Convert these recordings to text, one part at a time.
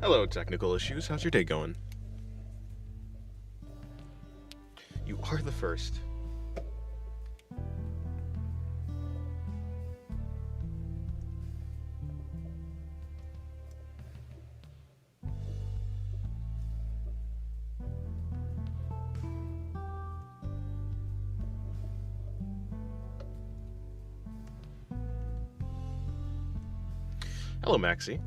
Hello, technical issues. How's your day going? You are the first. Hello, Maxie.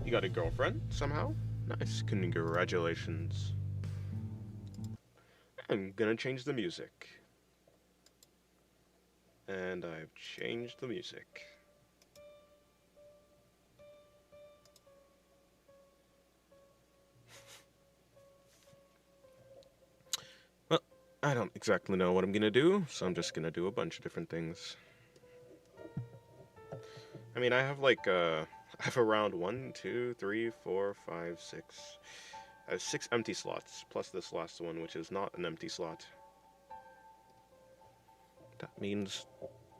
You got a girlfriend somehow? Nice. Congratulations. I'm gonna change the music. And I've changed the music. Well, I don't exactly know what I'm gonna do, so I'm just gonna do a bunch of different things. I mean, I have I have around 1, 2, 3, 4, 5, 6. I have 6 empty slots, plus this last one, which is not an empty slot. That means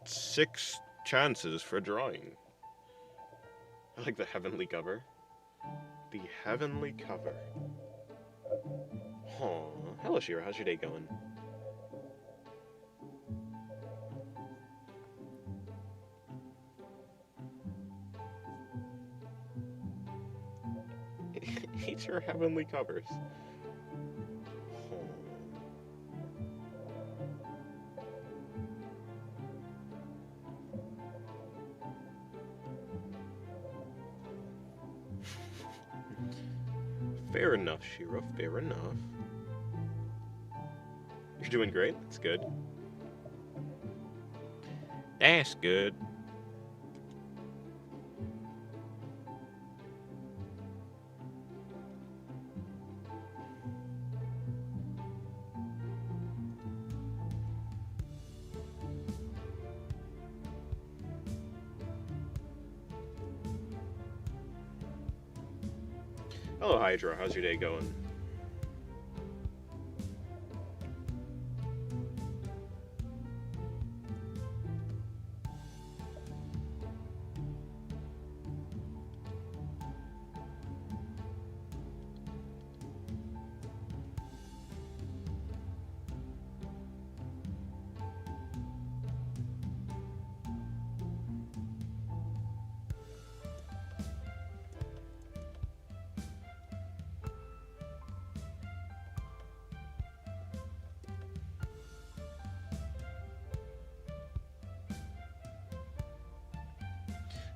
6 chances for drawing. I like the heavenly cover. The heavenly cover. Aw, hello Shira, how's your day going? Hates your heavenly covers. Aw. Fair enough, Shira, fair enough. You're doing great, that's good. That's good. Hello Hydra, how's your day going?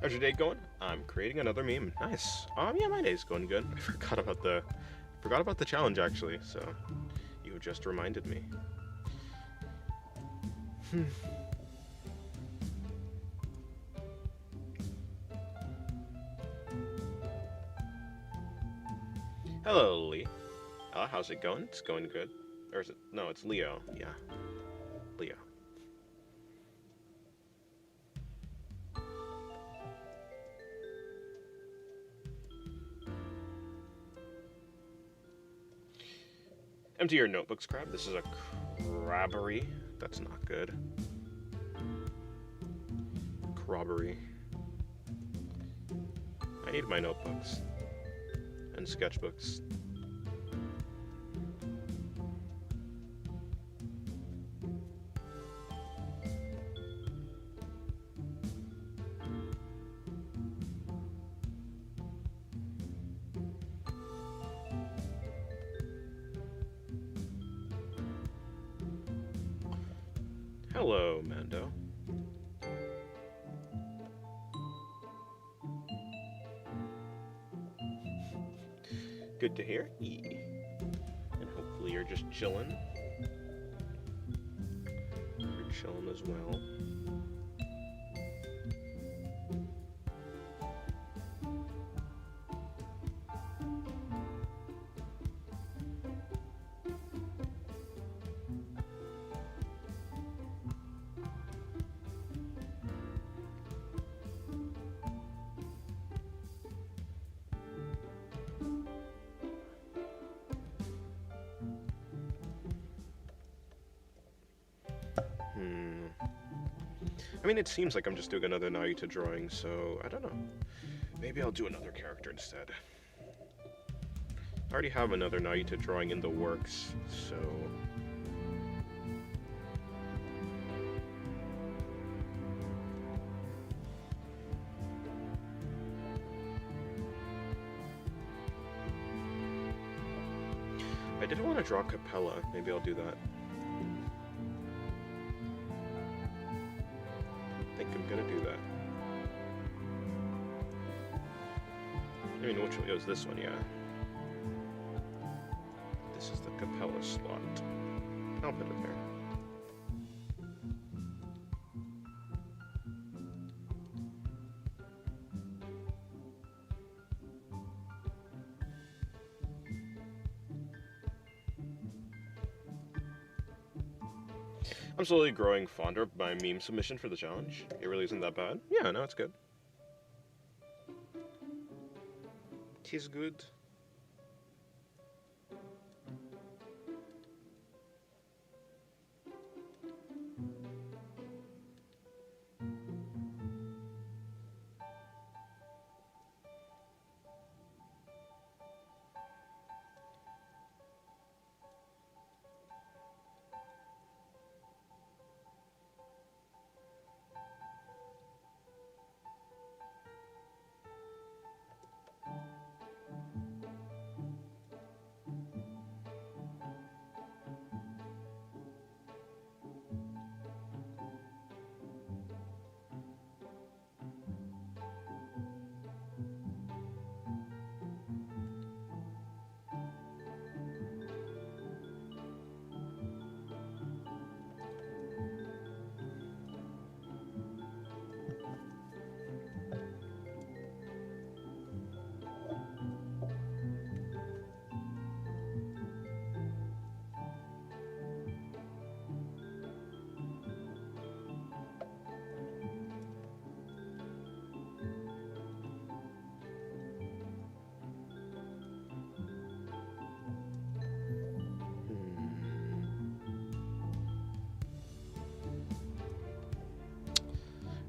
How's your day going? I'm creating another meme. Nice. Yeah, my day's going good. I forgot about the challenge actually, so you just reminded me. Hello, Lee. How's it going? It's going good. Or is it? No, it's Leo. Yeah, Leo. Empty your notebooks, crab. This is a crabbery. That's not good. Crobbery. I need my notebooks. And sketchbooks. Hello, Mando. Good to hear. And hopefully you're just chilling. You're chilling as well. I mean, it seems like I'm just doing another Naruto drawing, so I don't know. Maybe I'll do another character instead. I already have another Naruto drawing in the works, so... I did want to draw Capella. Maybe I'll do that. I think I'm gonna do that. I mean, which one goes? This one, yeah. This is the Capella slot. I'll put it there. I'm slowly growing fonder of my meme submission for the challenge. It really isn't that bad. Yeah, no, it's good. Tis good.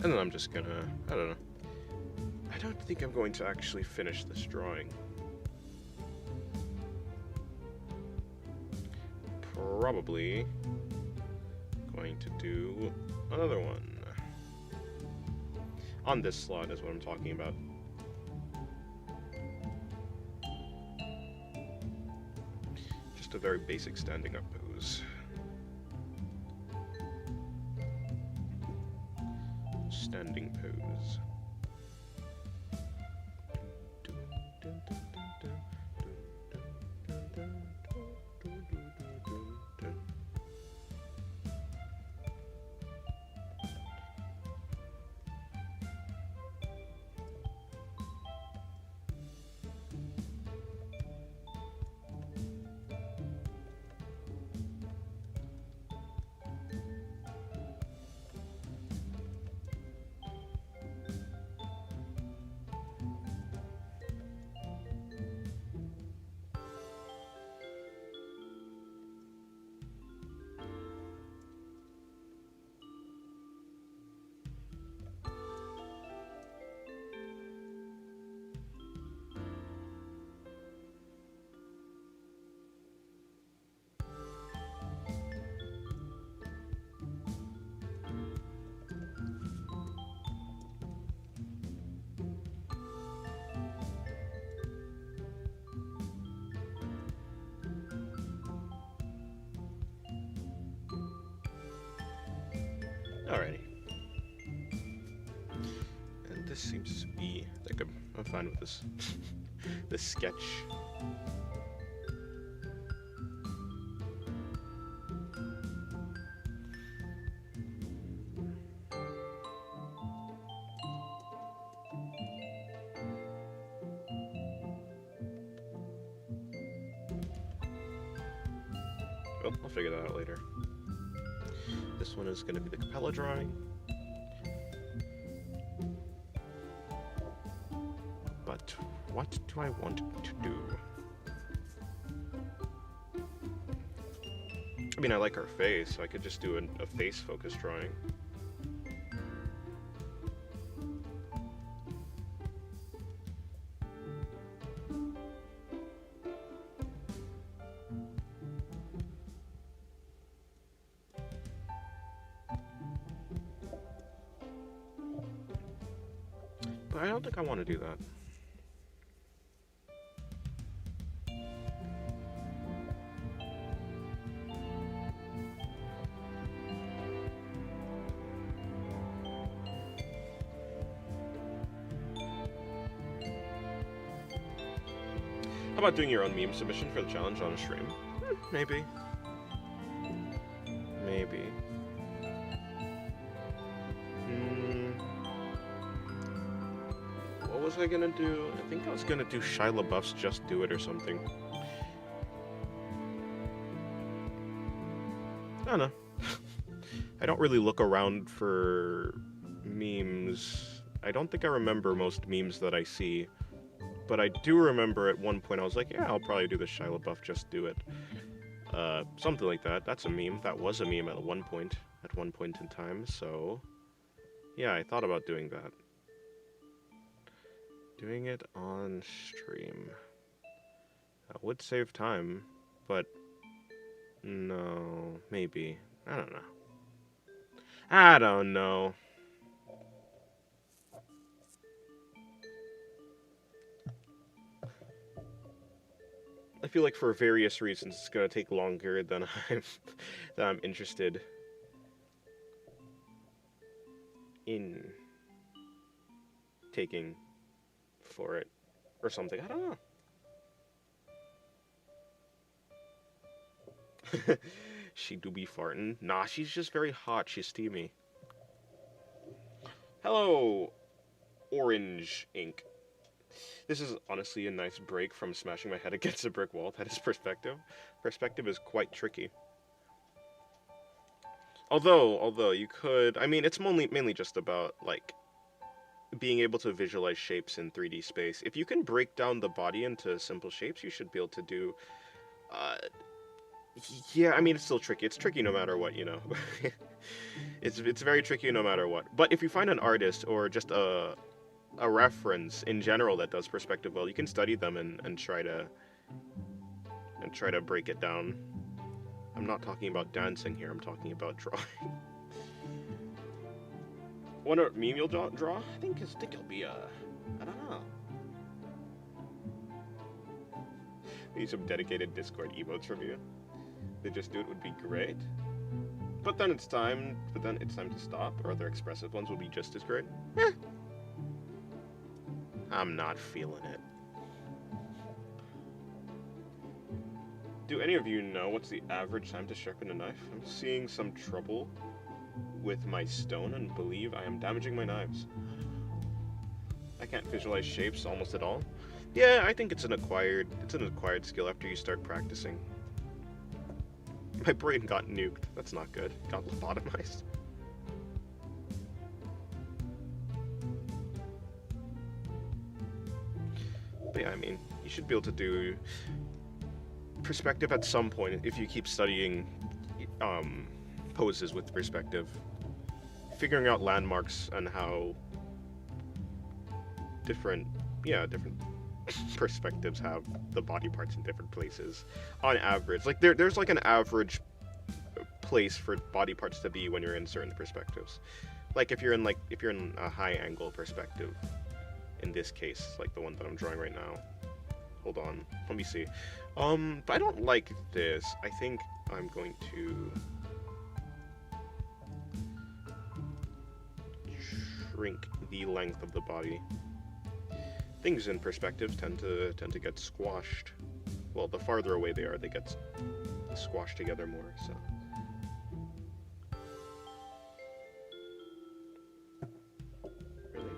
And then I'm just gonna, I don't know. I don't think I'm going to actually finish this drawing. Probably going to do another one. On this slot is what I'm talking about. Just a very basic standing up pose. Standing pose. Alrighty. And this seems to be like I'm fine with this this sketch. Well, I'll figure that out later. This one is going to be the Capella drawing. But what do I want to do? I mean, I like her face, so I could just do a face focus drawing. I don't think I want to do that. How about doing your own meme submission for the challenge on a stream? Maybe. Maybe. What was I gonna do? I think I was gonna do Shia LaBeouf's Just Do It or something. I don't know. I don't really look around for memes. I don't think I remember most memes that I see. But I do remember at one point I was like, yeah, I'll probably do the Shia LaBeouf Just Do It. Something like that. That's a meme. That was a meme at one point in time, so yeah, I thought about doing that. Doing it on stream. That would save time, but no, maybe. I don't know. I don't know. I feel like for various reasons it's gonna take longer than I'm interested in taking for it or something. I don't know. She do be farting. Nah, she's just very hot. She's steamy. Hello, Orange Ink. This is honestly a nice break from smashing my head against a brick wall. That is perspective. Perspective is quite tricky. Although you could, I mean, it's mainly just about, like, being able to visualize shapes in 3D space. If you can break down the body into simple shapes, you should be able to do, yeah, I mean, it's still tricky. It's tricky no matter what, you know. It's very tricky no matter what. But if you find an artist or just a reference in general that does perspective well, you can study them and try to break it down. I'm not talking about dancing here, I'm talking about drawing. Wonder what meme you'll draw? I think it'll be I don't know. We need some dedicated Discord emotes from you. They Just Do It would be great. But then it's time to stop, or other expressive ones will be just as great. I'm not feeling it. Do any of you know what's the average time to sharpen a knife? I'm seeing some trouble with my stone and believe I am damaging my knives. I can't visualize shapes almost at all. Yeah, I think it's an acquired skill after you start practicing. My brain got nuked. That's not good. Got lobotomized. But yeah, I mean, you should be able to do perspective at some point if you keep studying poses with perspective. Figuring out landmarks and how different perspectives have the body parts in different places on average. Like there's like an average place for body parts to be when you're in certain perspectives. Like if you're in a high angle perspective, in this case, like the one that I'm drawing right now. Hold on, let me see. But I don't like this. I think I'm going to shrink the length of the body. Things in perspectives tend to get squashed. Well, the farther away they are, they get squashed together more, so. Really?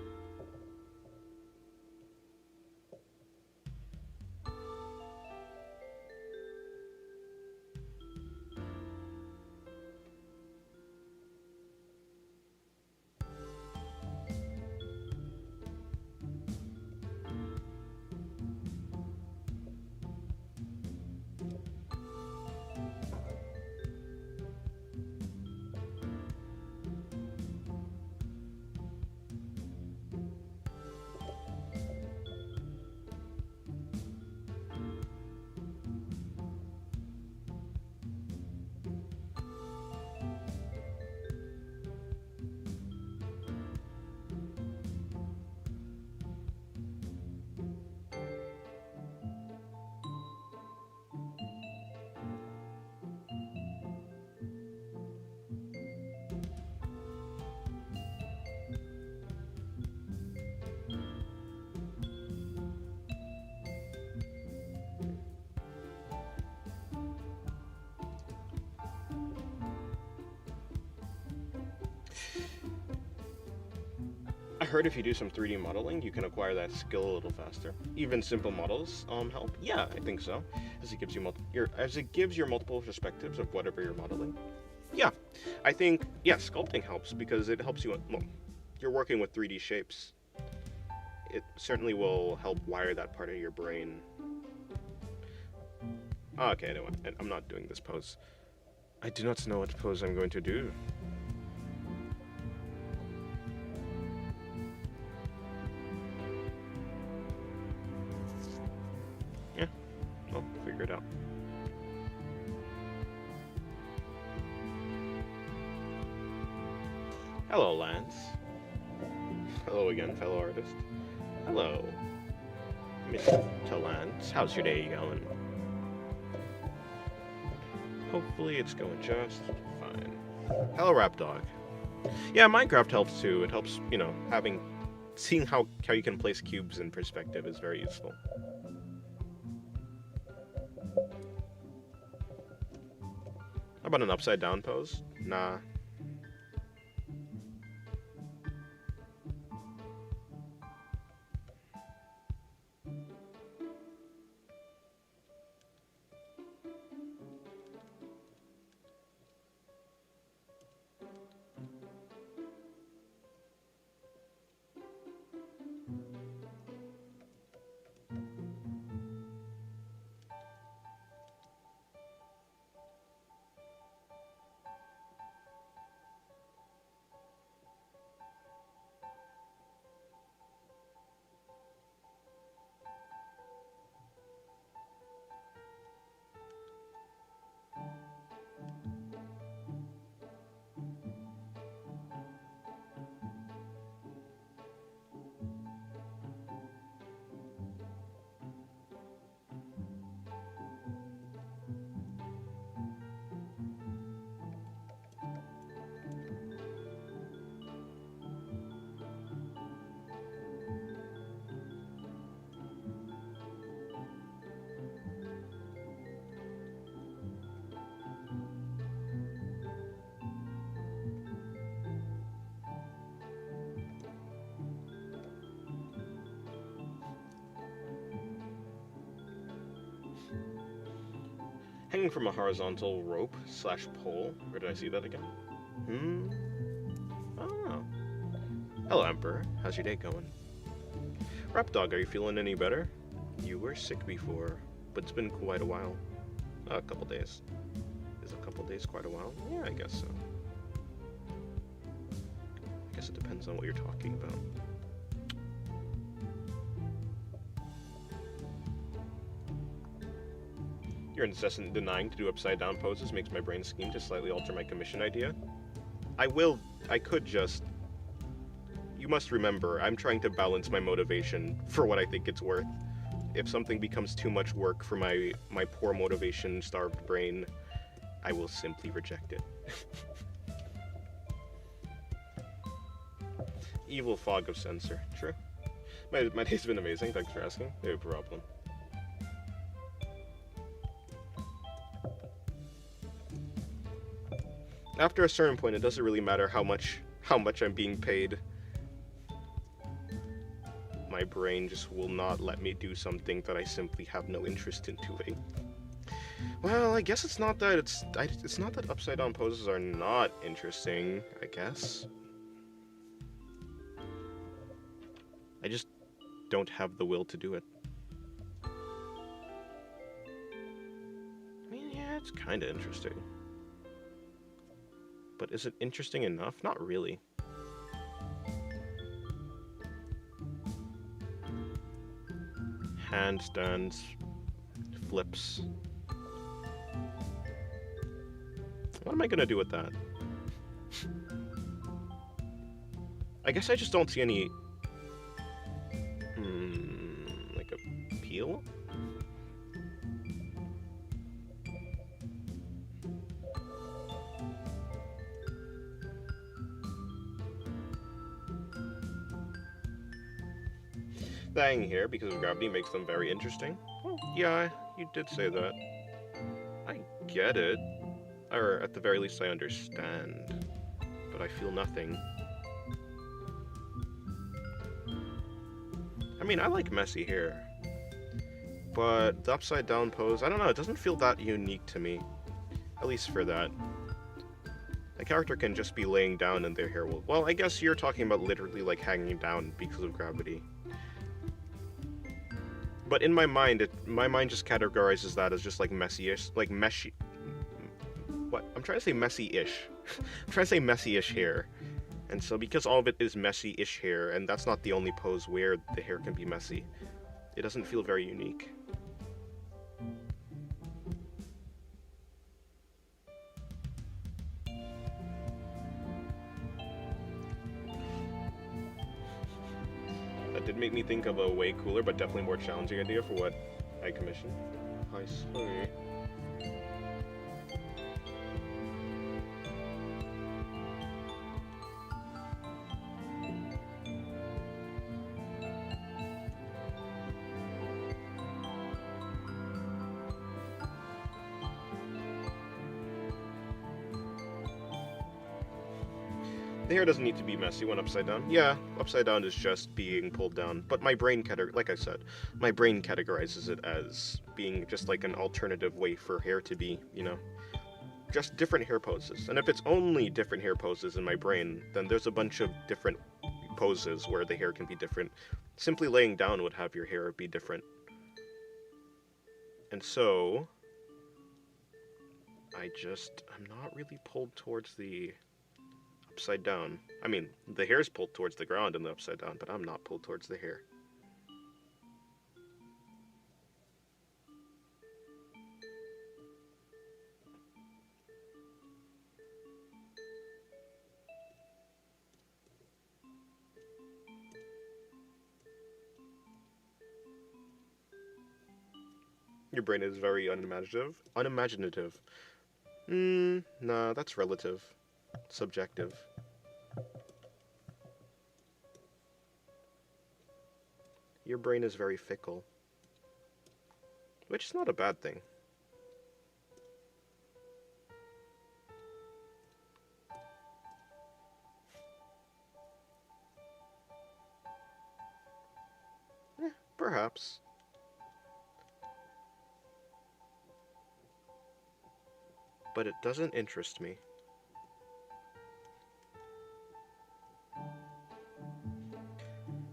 I heard if you do some 3D modeling, you can acquire that skill a little faster. Even simple models help. Yeah, I think so, as it gives you multiple perspectives of whatever you're modeling. Yeah, I think sculpting helps because it helps you. Well, you're working with 3D shapes. It certainly will help wire that part of your brain. Okay, no, I'm not doing this pose. I do not know what pose I'm going to do. Yeah, I'll figure it out. Hello, Lance. Hello again, fellow artist. Hello, Mr. Lance. How's your day going? Hopefully it's going just fine. Hello, Rap Dog. Yeah, Minecraft helps too. It helps, seeing how you can place cubes in perspective is very useful. How about an upside down pose? Nah. Hanging from a horizontal rope / pole. Where did I see that again? Oh. Hello, Emperor. How's your day going? Rap Dog, are you feeling any better? You were sick before, but it's been quite a while. A couple days. Is a couple days quite a while? Yeah, I guess so. I guess it depends on what you're talking about. Your incessant denying to do upside down poses makes my brain scheme to slightly alter my commission idea. I could just... You must remember, I'm trying to balance my motivation for what I think it's worth. If something becomes too much work for my poor motivation-starved brain, I will simply reject it. Evil fog of censor. True. My day's been amazing, thanks for asking. No problem. After a certain point, it doesn't really matter how much I'm being paid. My brain just will not let me do something that I simply have no interest in doing. Well, I guess it's not that it's not that upside down poses are not interesting, I guess. I just don't have the will to do it. I mean, yeah, it's kind of interesting. But is it interesting enough? Not really. Handstands, flips. What am I gonna do with that? I guess I just don't see any... like appeal? Dying here because of gravity makes them very interesting. Well, yeah, you did say that. I get it. Or at the very least I understand. but I feel nothing. I mean, I like messy hair, but the upside down pose, I don't know, it doesn't feel that unique to me, at least for that. A character can just be laying down and their hair will... Well, I guess you're talking about literally, like, hanging down because of gravity. But in my mind, my mind just categorizes that as just, like, messy-ish, like, meshy... What? I'm trying to say messy-ish. I'm trying to say messy-ish hair. And so because all of it is messy-ish hair, and that's not the only pose where the hair can be messy, it doesn't feel very unique. That did make me think of a way cooler but definitely more challenging idea for what I commissioned. Hi, sorry. The hair doesn't need to be messy when upside down. Yeah, upside down is just being pulled down. But my brain, like I said, my brain categorizes it as being just like an alternative way for hair to be, you know? Just different hair poses. And if it's only different hair poses in my brain, then there's a bunch of different poses where the hair can be different. Simply laying down would have your hair be different. And so, I'm not really pulled towards the upside down. I mean, the hair's pulled towards the ground in the upside down, but I'm not pulled towards the hair. Your brain is very unimaginative. Unimaginative. Nah, that's relative. Subjective. Your brain is very fickle. Which is not a bad thing. Perhaps. But it doesn't interest me.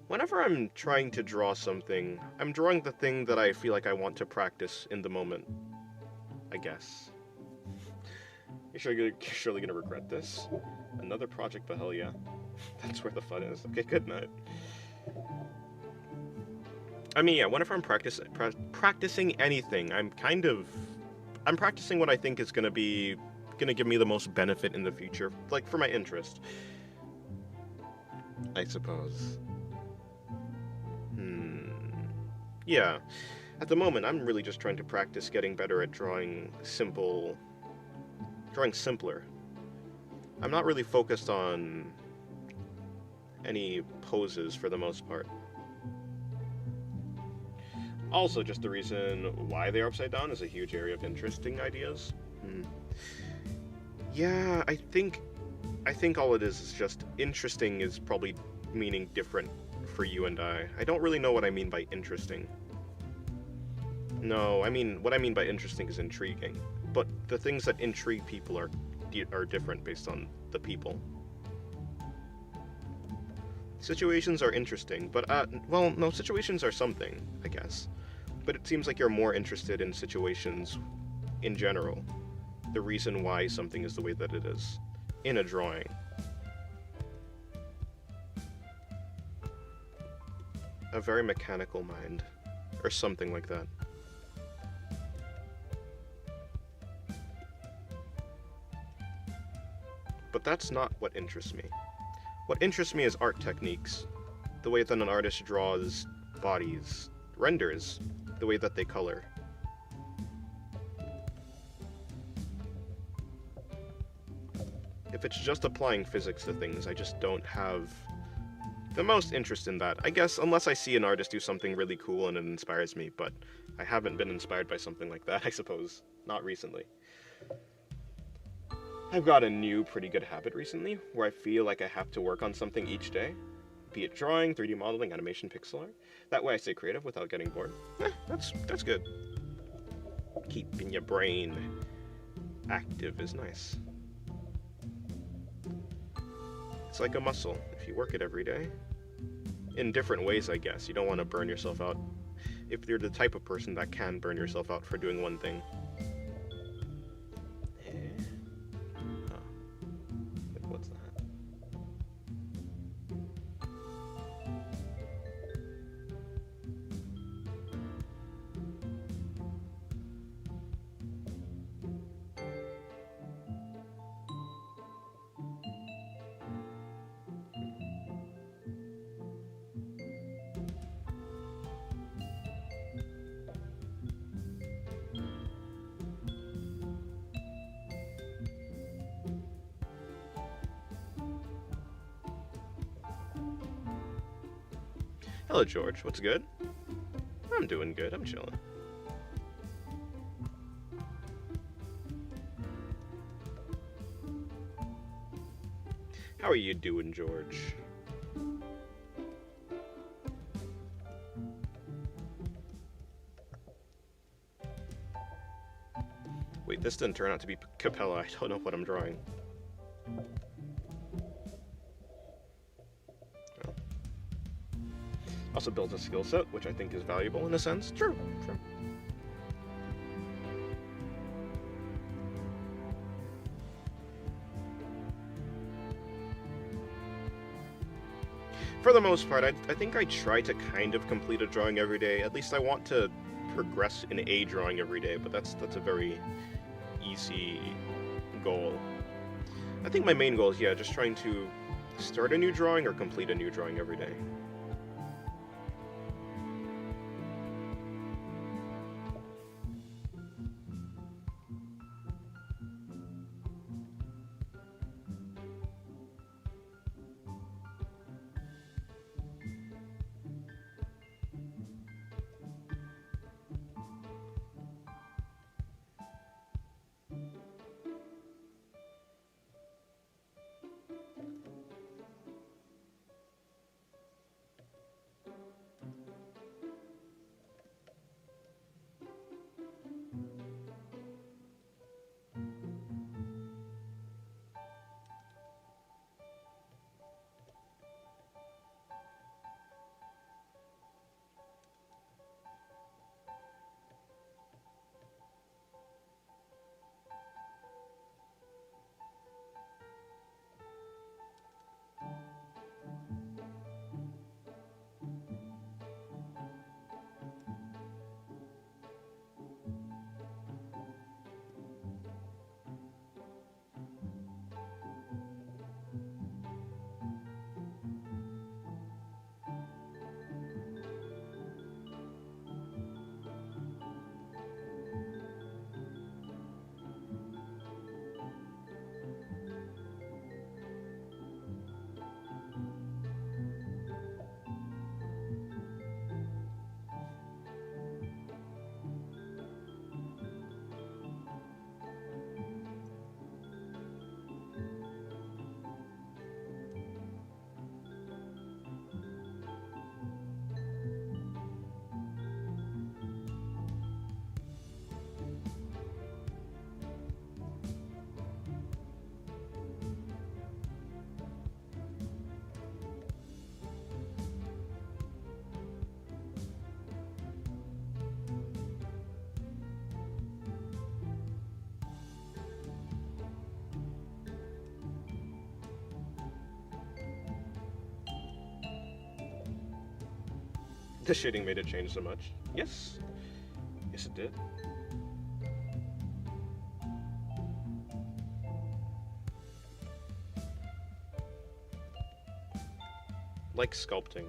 Whenever I'm trying to draw something, I'm drawing the thing that I feel like I want to practice in the moment, I guess. You're surely gonna regret this. Another project, but hell yeah. That's where the fun is. Okay, good night. I mean, yeah, whenever I'm practicing anything, I'm practicing what I think is gonna give me the most benefit in the future, like for my interest, I suppose. Yeah, at the moment, I'm really just trying to practice getting better at drawing simpler. I'm not really focused on any poses for the most part. Also, just the reason why they're upside down is a huge area of interesting ideas. Yeah, I think all it is just interesting is probably meaning different for you and I. I don't really know what I mean by interesting. No, I mean, what I mean by interesting is intriguing. But the things that intrigue people are different based on the people. Situations are interesting, but, well, no, situations are something, I guess. But it seems like you're more interested in situations in general. The reason why something is the way that it is. In a drawing. A very mechanical mind. Or something like that. But that's not what interests me. What interests me is art techniques. The way that an artist draws bodies, renders, the way that they color. If it's just applying physics to things, I just don't have the most interest in that. I guess unless I see an artist do something really cool and it inspires me, but I haven't been inspired by something like that, I suppose. Not recently. I've got a new pretty good habit recently where I feel like I have to work on something each day, be it drawing, 3D modeling, animation, pixel art. That way I stay creative without getting bored. That's good. Keeping your brain active is nice. It's like a muscle. If you work it every day, in different ways, I guess. You don't want to burn yourself out. If you're the type of person that can burn yourself out for doing one thing. What's that? Hello, George. What's good? I'm doing good. I'm chilling. How are you doing, George? Wait, this didn't turn out to be Capella. I don't know what I'm drawing. Also builds a skill set, which I think is valuable in a sense. True. For the most part, I think I try to kind of complete a drawing every day. At least I want to progress in a drawing every day, but that's a very easy goal. I think my main goal is, just trying to start a new drawing or complete a new drawing every day. The shading made it change so much. Yes. Yes, it did. Like sculpting.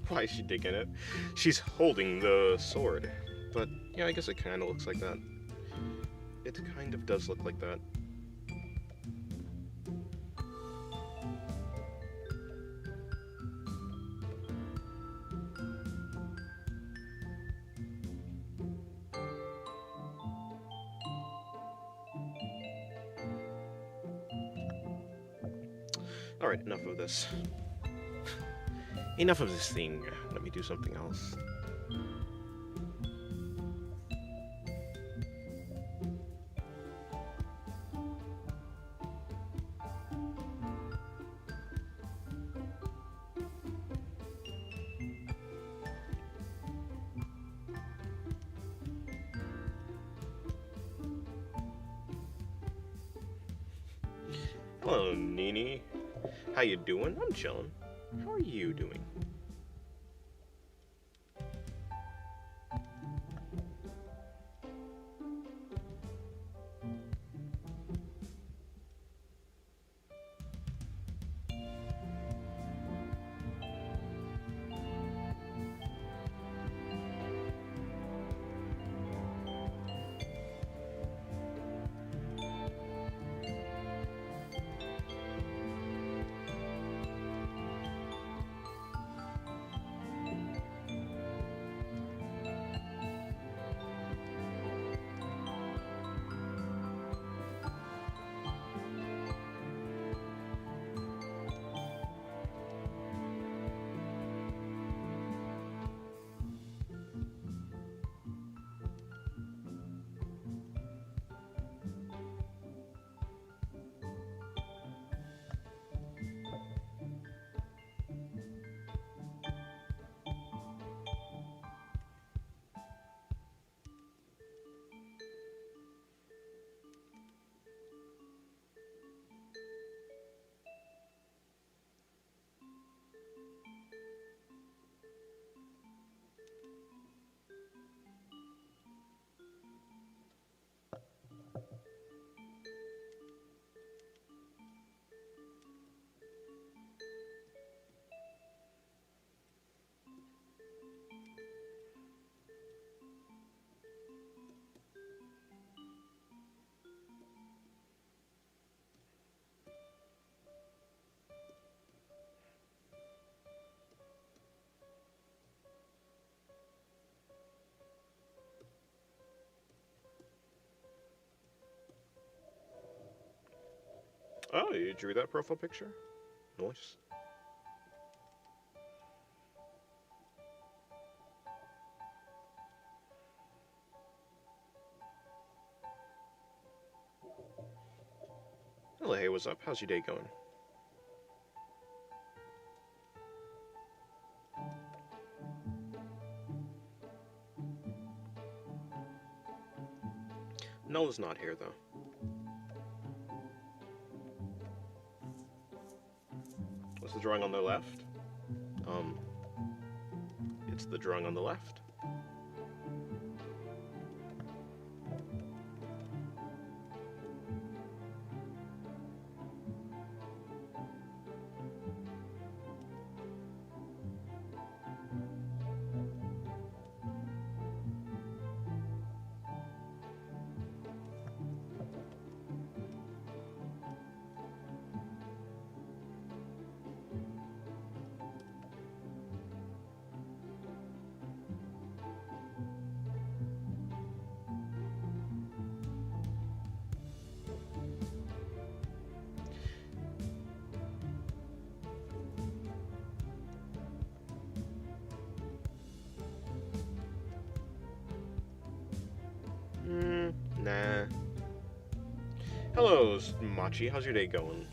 Why is she digging it? She's holding the sword. But, yeah, I guess it kind of looks like that. It kind of does look like that. Alright, enough of this. Enough of this thing. Let me do something else. Hello, Nini. How you doing? I'm chilling. How are you doing? Oh, you drew that profile picture? Nice. Hello, hey, what's up? How's your day going? Nolla's not here, though. What's the drawing on the left? It's the drawing on the left. Nah. Hello, Machi. How's your day going?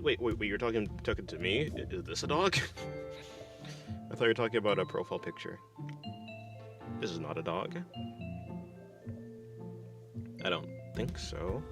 Wait, you're talking to me? Is this a dog? I thought you were talking about a profile picture. This is not a dog. I don't think so.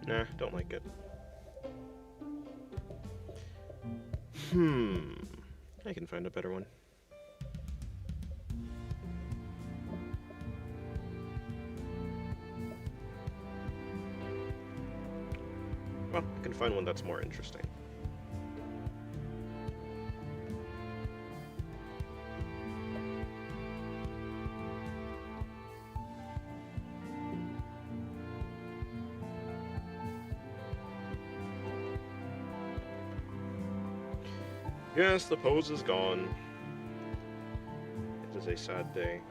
Nah, don't like it. I can find a better one. Well, I can find one that's more interesting. Yes, the pose is gone. It is a sad day.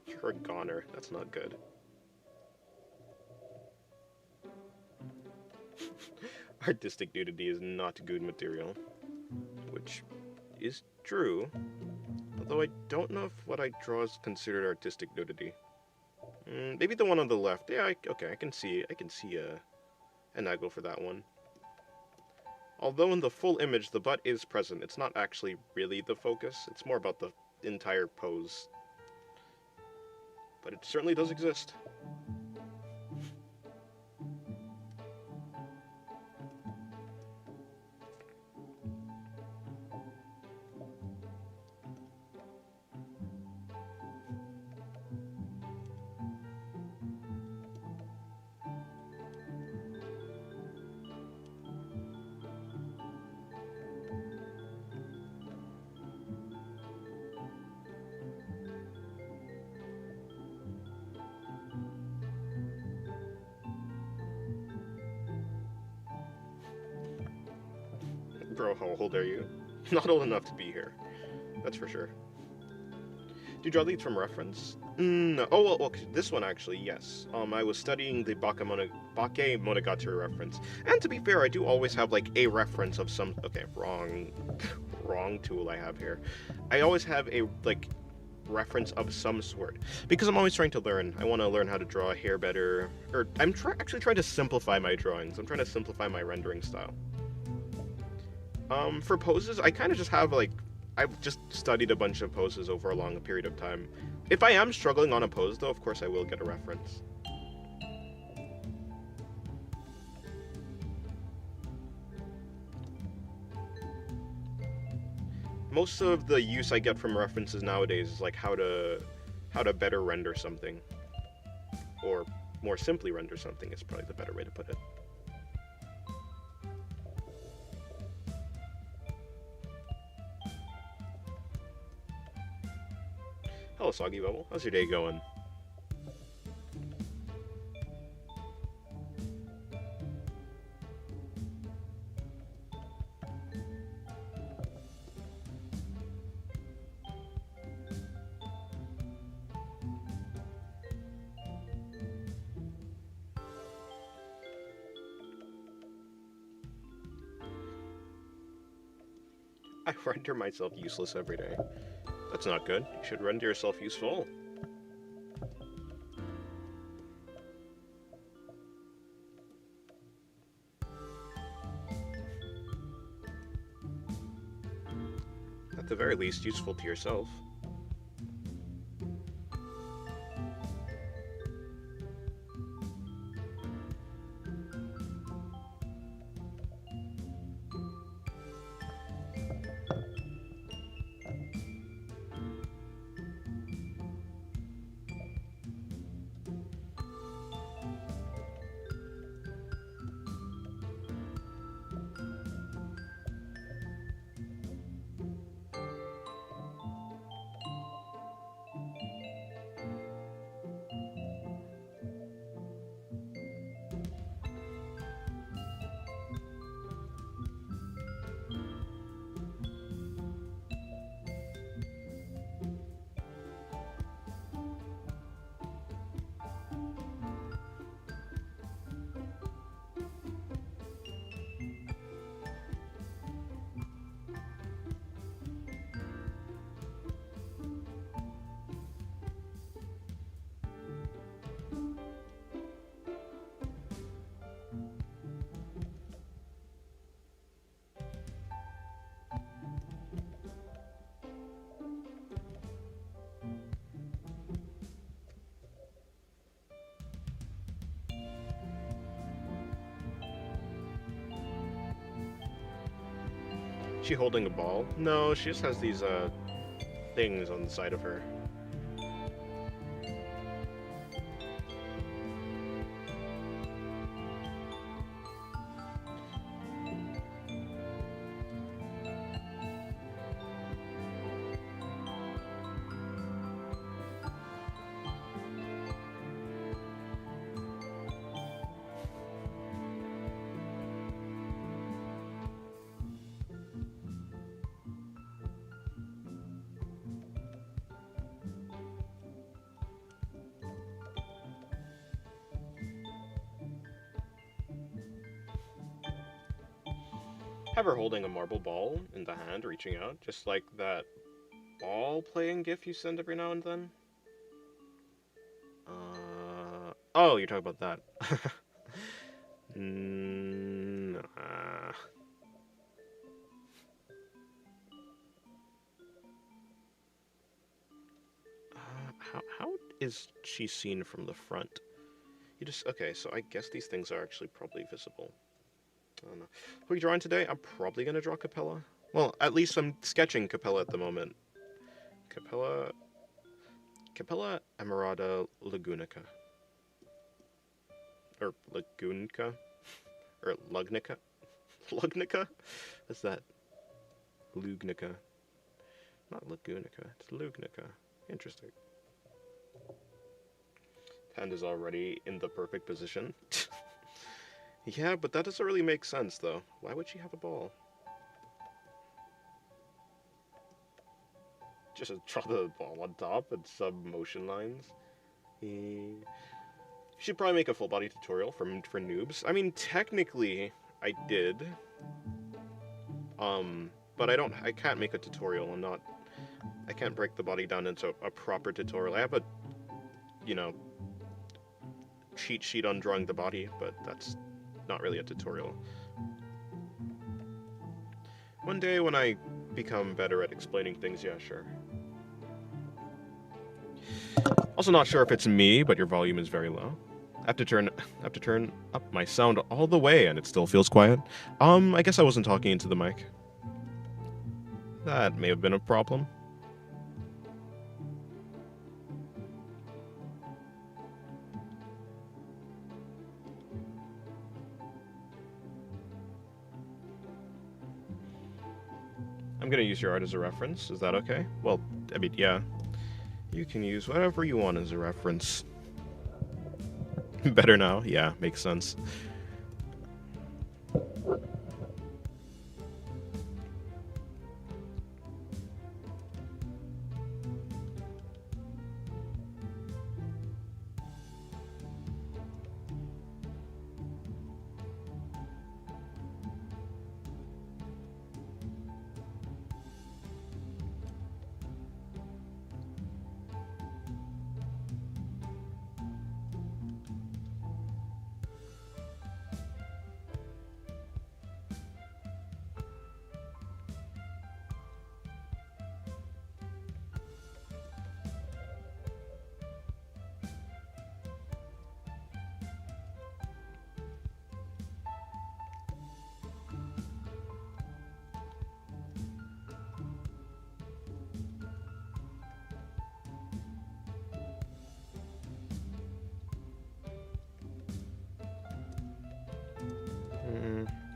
You're a goner. That's not good. Artistic nudity is not good material. Which is true. Although I don't know if what I draw is considered artistic nudity. Maybe the one on the left. Yeah, okay, I can see an angle for that one. Although in the full image, the butt is present. It's not actually really the focus. It's more about the entire pose. But it certainly does exist. Bro, how old are you? Not old enough to be here. That's for sure. Do you draw leads from reference? No. Oh, well, okay, this one actually, yes. I was studying the Bakemonogatari reference. And to be fair, I do always have, like, a reference of some... Okay, wrong tool I have here. I always have a, like, reference of some sort. Because I'm always trying to learn. I want to learn how to draw hair better. Or, I'm actually trying to simplify my drawings. I'm trying to simplify my rendering style. For poses, I kind of just have, like, I've just studied a bunch of poses over a long period of time. If I am struggling on a pose, though, of course I will get a reference. Most of the use I get from references nowadays is, like, how to better render something. Or more simply render something is probably the better way to put it. Hello, Soggy Bubble. How's your day going? I render myself useless every day. That's not good. You should render yourself useful. At the very least, useful to yourself. She holding a ball? No, she just has these, things on the side of her. Have her holding a marble ball in the hand, reaching out, just like that ball playing gif you send every now and then. Oh, you're talking about that. How is she seen from the front? You just okay. So I guess these things are actually probably visible. I don't know. What are you drawing today? I'm probably gonna draw Capella. Well, at least I'm sketching Capella at the moment. Capella Emerada Lagunica. Or Lagunica? Or Lugnica? Lugnica? What's that? Lugnica. Not Lagunica, it's Lugnica. Interesting. Hand is already in the perfect position. Yeah, but that doesn't really make sense, though. Why would she have a ball? Just draw the ball on top and some motion lines. You should probably make a full body tutorial for noobs. I mean, technically, I did. But I can't make a tutorial. I can't break the body down into a proper tutorial. I have a, cheat sheet on drawing the body, but that's not really a tutorial. One day when I become better at explaining things, yeah, sure. Also not sure if it's me, but your volume is very low. I have to turn up my sound all the way and it still feels quiet. I guess I wasn't talking into the mic. That may have been a problem. I'm gonna use your art as a reference. Is that okay? Well, I mean, yeah. You can use whatever you want as a reference. Better now? Yeah, makes sense.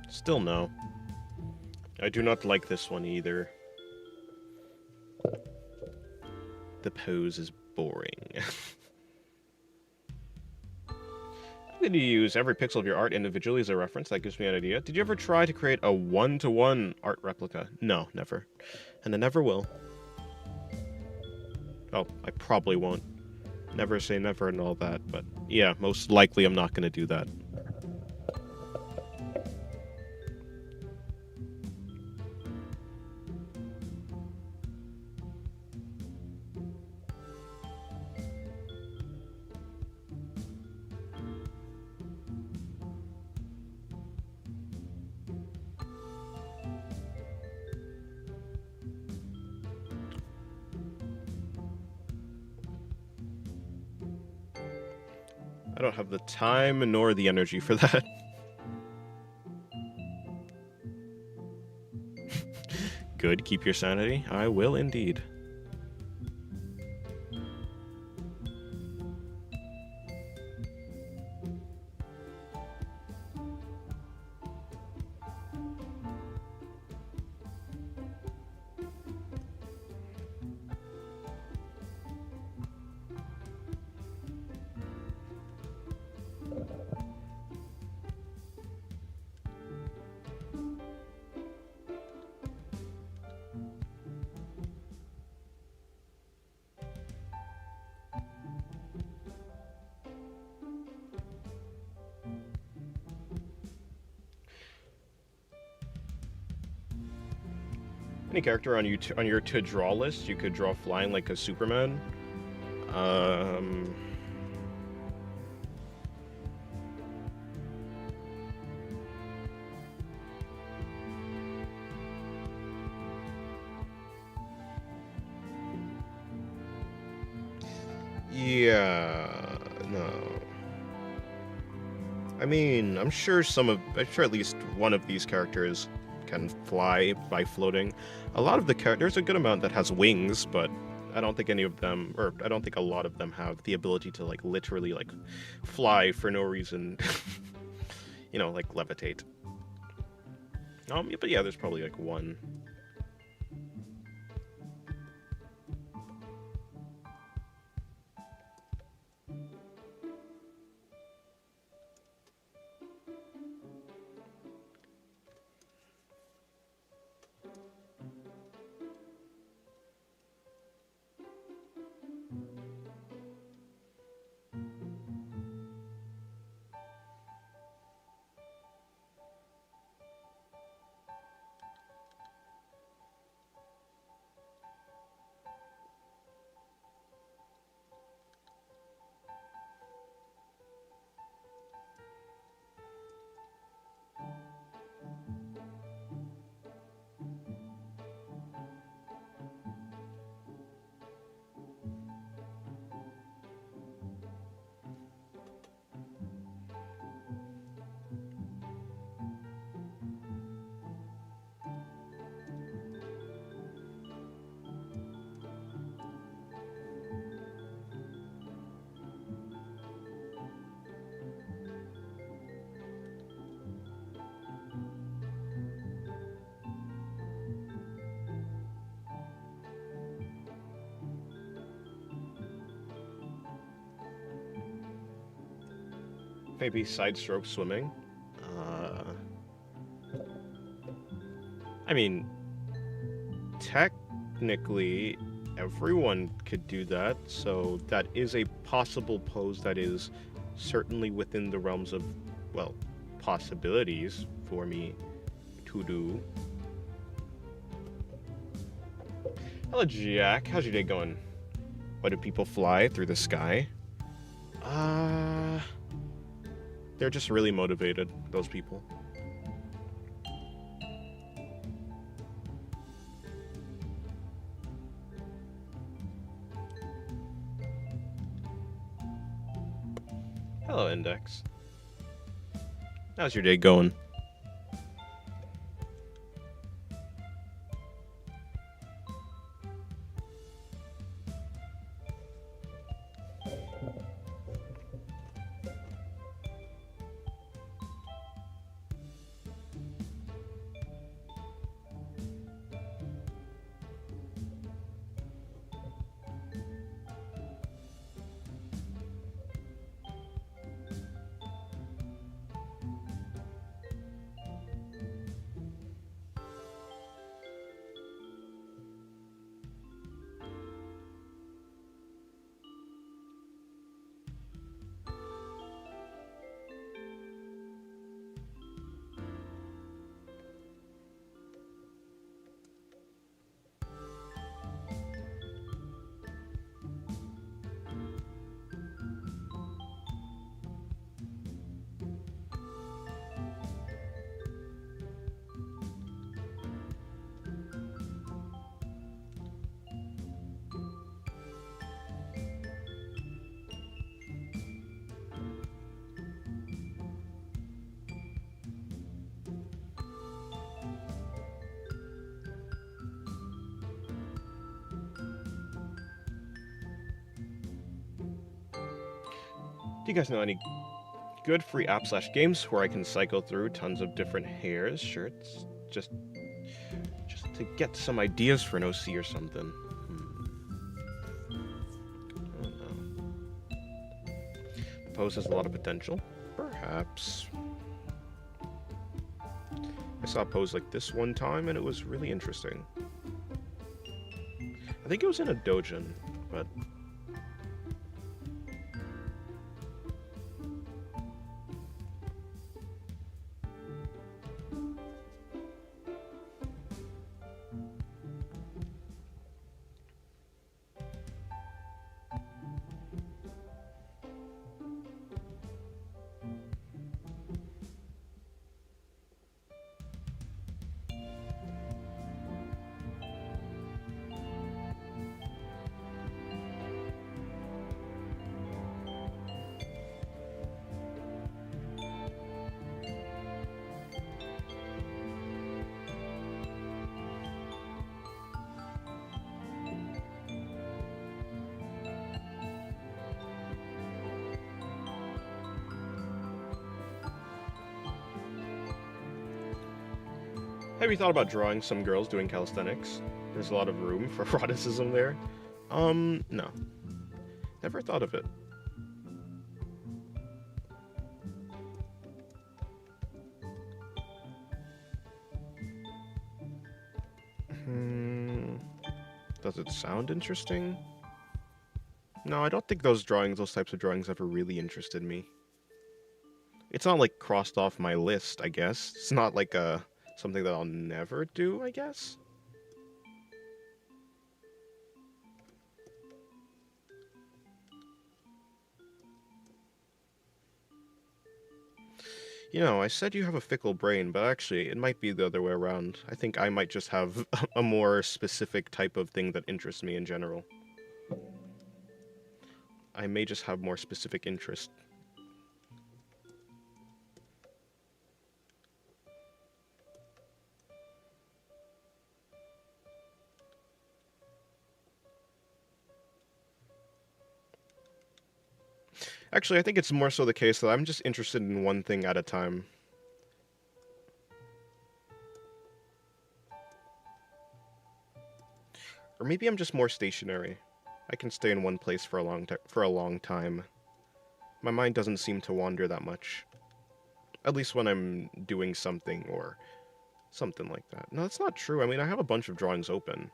Still no. I do not like this one either. The pose is boring. I'm going to use every pixel of your art individually as a reference. That gives me an idea. Did you ever try to create a one-to-one art replica? No, never. And I never will. Oh, I probably won't. Never say never and all that, but yeah, most likely I'm not going to do that. I don't have the time nor the energy for that. good. Keep your sanity. I will indeed. Any character on your to draw list, you could draw flying like a Superman. Um, yeah, no. I mean, I'm sure at least one of these characters can fly by floating. A lot of the there's a good amount that has wings, but I don't think any of them, or I don't think a lot of them have the ability to like literally like fly for no reason. Like levitate. But yeah, there's probably like one. Maybe side stroke swimming. Uh, I mean, technically, everyone could do that, so that is a possible pose that is certainly within the realms of, well, possibilities for me to do. Hello, Jack. How's your day going? Why do people fly through the sky? They're just really motivated, those people. Hello, Index. How's your day going? Do you guys know any good free app/games where I can cycle through tons of different hairs, shirts, just to get some ideas for an OC or something? I don't know. The pose has a lot of potential. Perhaps. I saw a pose like this one time and it was really interesting. I think it was in a dojin, but have you thought about drawing some girls doing calisthenics? There's a lot of room for eroticism there. No. Never thought of it. Does it sound interesting? No, I don't think those types of drawings ever really interested me. It's not like crossed off my list, I guess. It's not like something that I'll never do, I guess. You know, I said you have a fickle brain, but actually, it might be the other way around. I think I might just have a more specific type of thing that interests me in general. I may just have more specific interest. Actually, I think it's more so the case that I'm just interested in one thing at a time. Or maybe I'm just more stationary. I can stay in one place for a long time. My mind doesn't seem to wander that much. At least when I'm doing something or something like that. No, that's not true. I mean, I have a bunch of drawings open.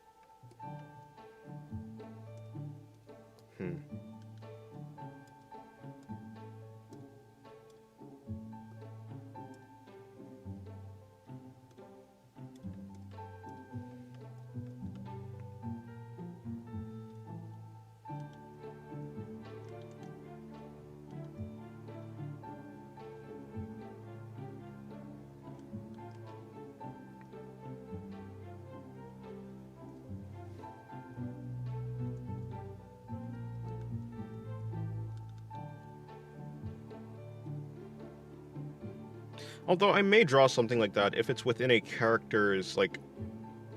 Although I may draw something like that if it's within a character's, like,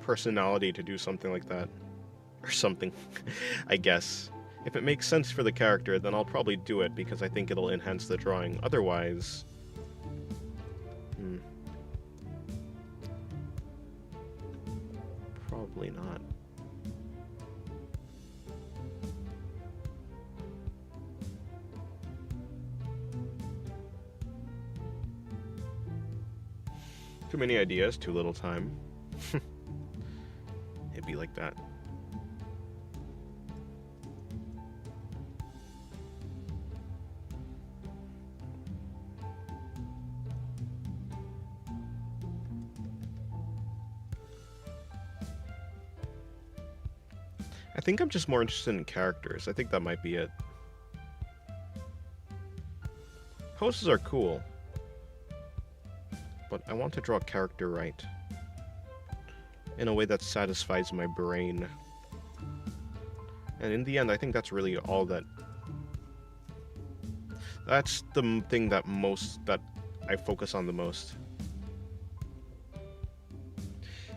personality to do something like that. Or something, I guess. If it makes sense for the character, then I'll probably do it because I think it'll enhance the drawing. Otherwise... probably not. Too many ideas, too little time. It'd be like that. I think I'm just more interested in characters. I think that might be it. Poses are cool. But I want to draw a character right. In a way that satisfies my brain. And in the end, I think that's really all that... That's the thing that I focus on the most.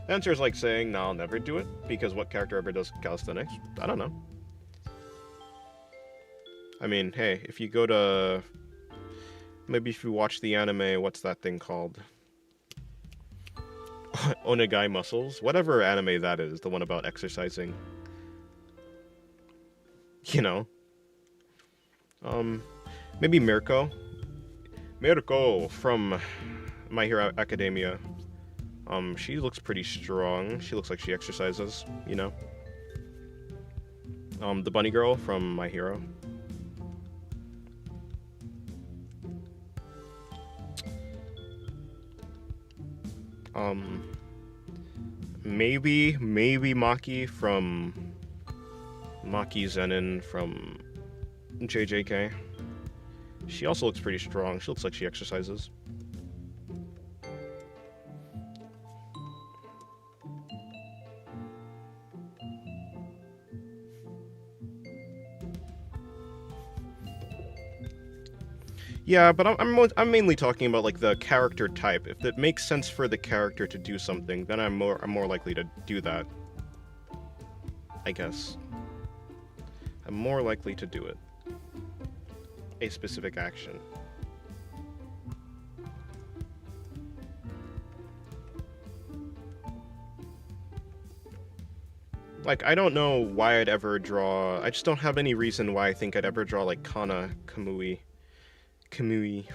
The answer is like saying, no, I'll never do it, because what character ever does calisthenics? I don't know. I mean, hey, if you go to... Maybe if you watch the anime, what's that thing called? Onegai Muscles? Whatever anime that is, the one about exercising. You know. Maybe Mirko. Mirko from My Hero Academia. She looks pretty strong. She looks like she exercises, you know. The bunny girl from My Hero. Maybe Maki from Maki Zenin from JJK. She also looks pretty strong. She looks like she exercises. Yeah, but I'm mainly talking about like the character type. If it makes sense for the character to do something, then I'm more likely to do that. I guess. I'm more likely to do it. A specific action. Like, I don't know why I'd ever draw... I just don't have any reason why I think I'd ever draw, like, Kamui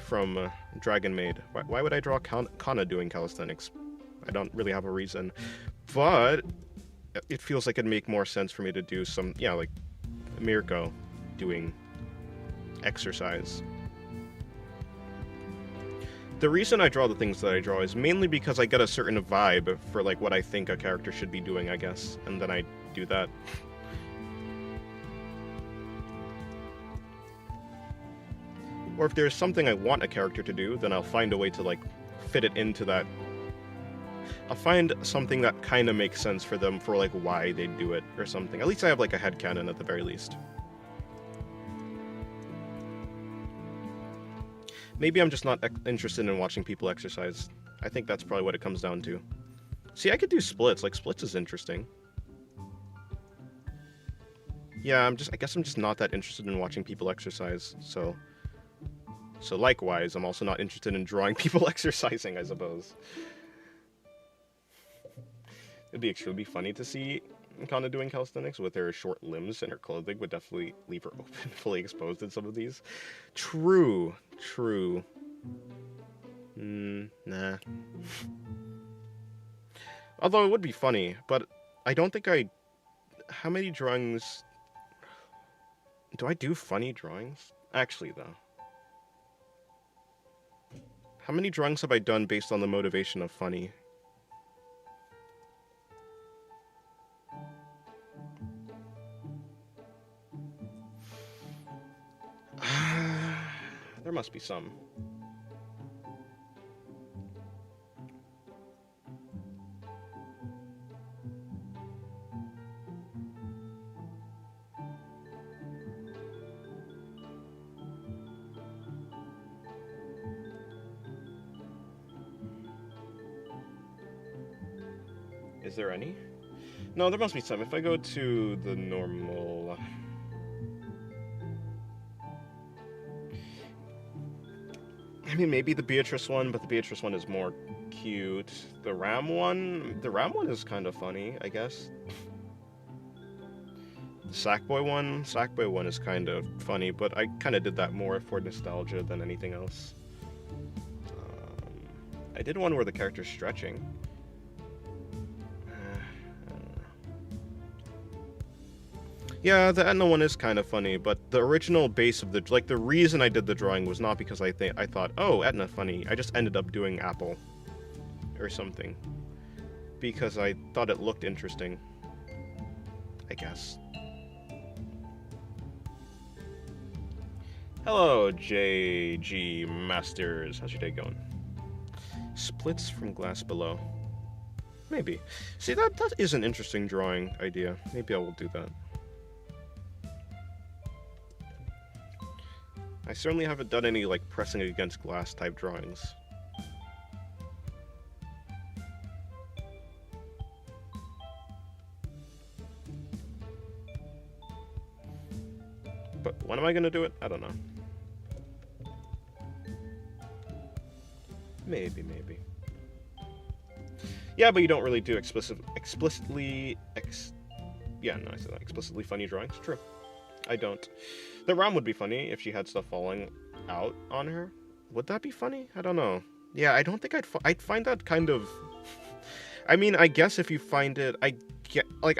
from Dragon Maid. Why would I draw Kana doing calisthenics? I don't really have a reason. But it feels like it'd make more sense for me to do some, yeah, like Mirko doing exercise. The reason I draw the things that I draw is mainly because I get a certain vibe for like what I think a character should be doing, I guess, and then I do that. Or if there's something I want a character to do, then I'll find a way to like fit it into that. I'll find something that kind of makes sense for them for like why they do it or something. At least I have like a headcanon at the very least. Maybe I'm just not interested in watching people exercise. I think that's probably what it comes down to. See, I could do splits. Like, splits is interesting. Yeah, I guess I'm just not that interested in watching people exercise, so likewise, I'm also not interested in drawing people exercising, I suppose. It'd be extremely funny to see Kana doing calisthenics with her short limbs, and her clothing would definitely leave her open, fully exposed in some of these. True. Nah. Although it would be funny, but I don't think how many drawings... Do I do funny drawings? Actually, though. How many drawings have I done based on the motivation of funny? There must be some. Is there any? No, there must be some. If I go to the normal... I mean, maybe the Beatrice one, but the Beatrice one is more cute. The Ram one is kind of funny, I guess. The Sackboy one is kind of funny, but I kind of did that more for nostalgia than anything else. I did one where the character's stretching. Yeah, the Etna one is kind of funny, but the original base of the reason I did the drawing was not because I thought, oh, Etna funny. I just ended up doing Apple or something because I thought it looked interesting, I guess. Hello, JG Masters. How's your day going? Splits from glass below. Maybe. See, that is an interesting drawing idea. Maybe I will do that. I certainly haven't done any, like, pressing against glass type drawings. But when am I gonna do it? I don't know. Maybe. Yeah, but you don't really do explicitly funny drawings. True. I don't. The ROM would be funny if she had stuff falling out on her. Would that be funny? I don't know. Yeah, I don't think I'd find that kind of... I mean, I guess if you find it... I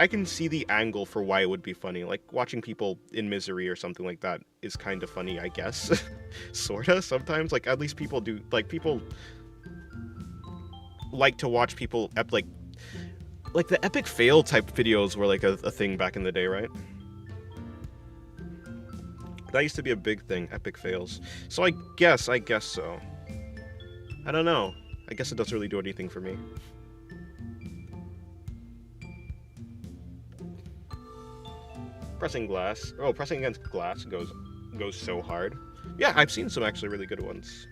can see the angle for why it would be funny. Like, watching people in misery or something like that is kind of funny, I guess. Sorta, sometimes. Like, at least people do... Like, people like to watch people... Like, the epic fail type videos were, like, a thing back in the day, right? That used to be a big thing, epic fails. So I guess so. I don't know. I guess it doesn't really do anything for me. Pressing against glass goes so hard. Yeah, I've seen some actually really good ones.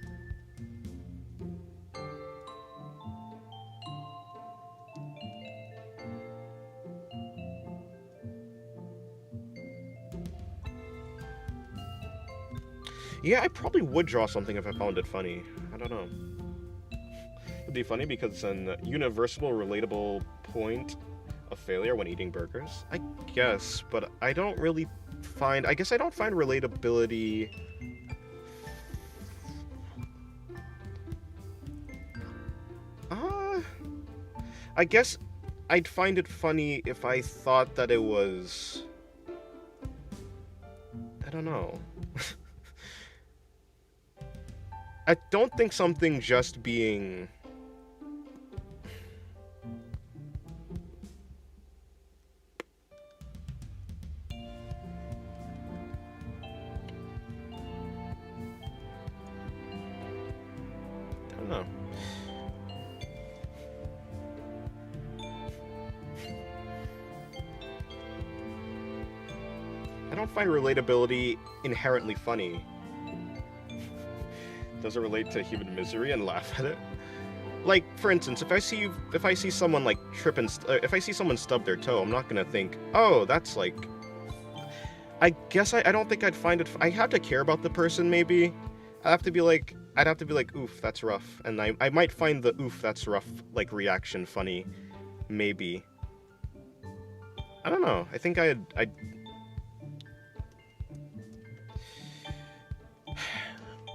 Yeah, I probably would draw something if I found it funny. I don't know. It'd be funny because it's an universal, relatable point of failure when eating burgers. I guess, but I don't really find... I guess I don't find relatability... I guess I'd find it funny if I thought that it was... I don't know. I don't think something just being... I don't know. I don't find relatability inherently funny. Does it relate to human misery and laugh at it? Like, for instance, if I see someone like trip and if I see someone stub their toe, I'm not gonna think, oh, that's like... I guess I don't think I'd find it... I have to care about the person, maybe. I'd have to be like, oof, that's rough. And I might find the oof, that's rough, like, reaction funny. Maybe. I don't know. I think I'd...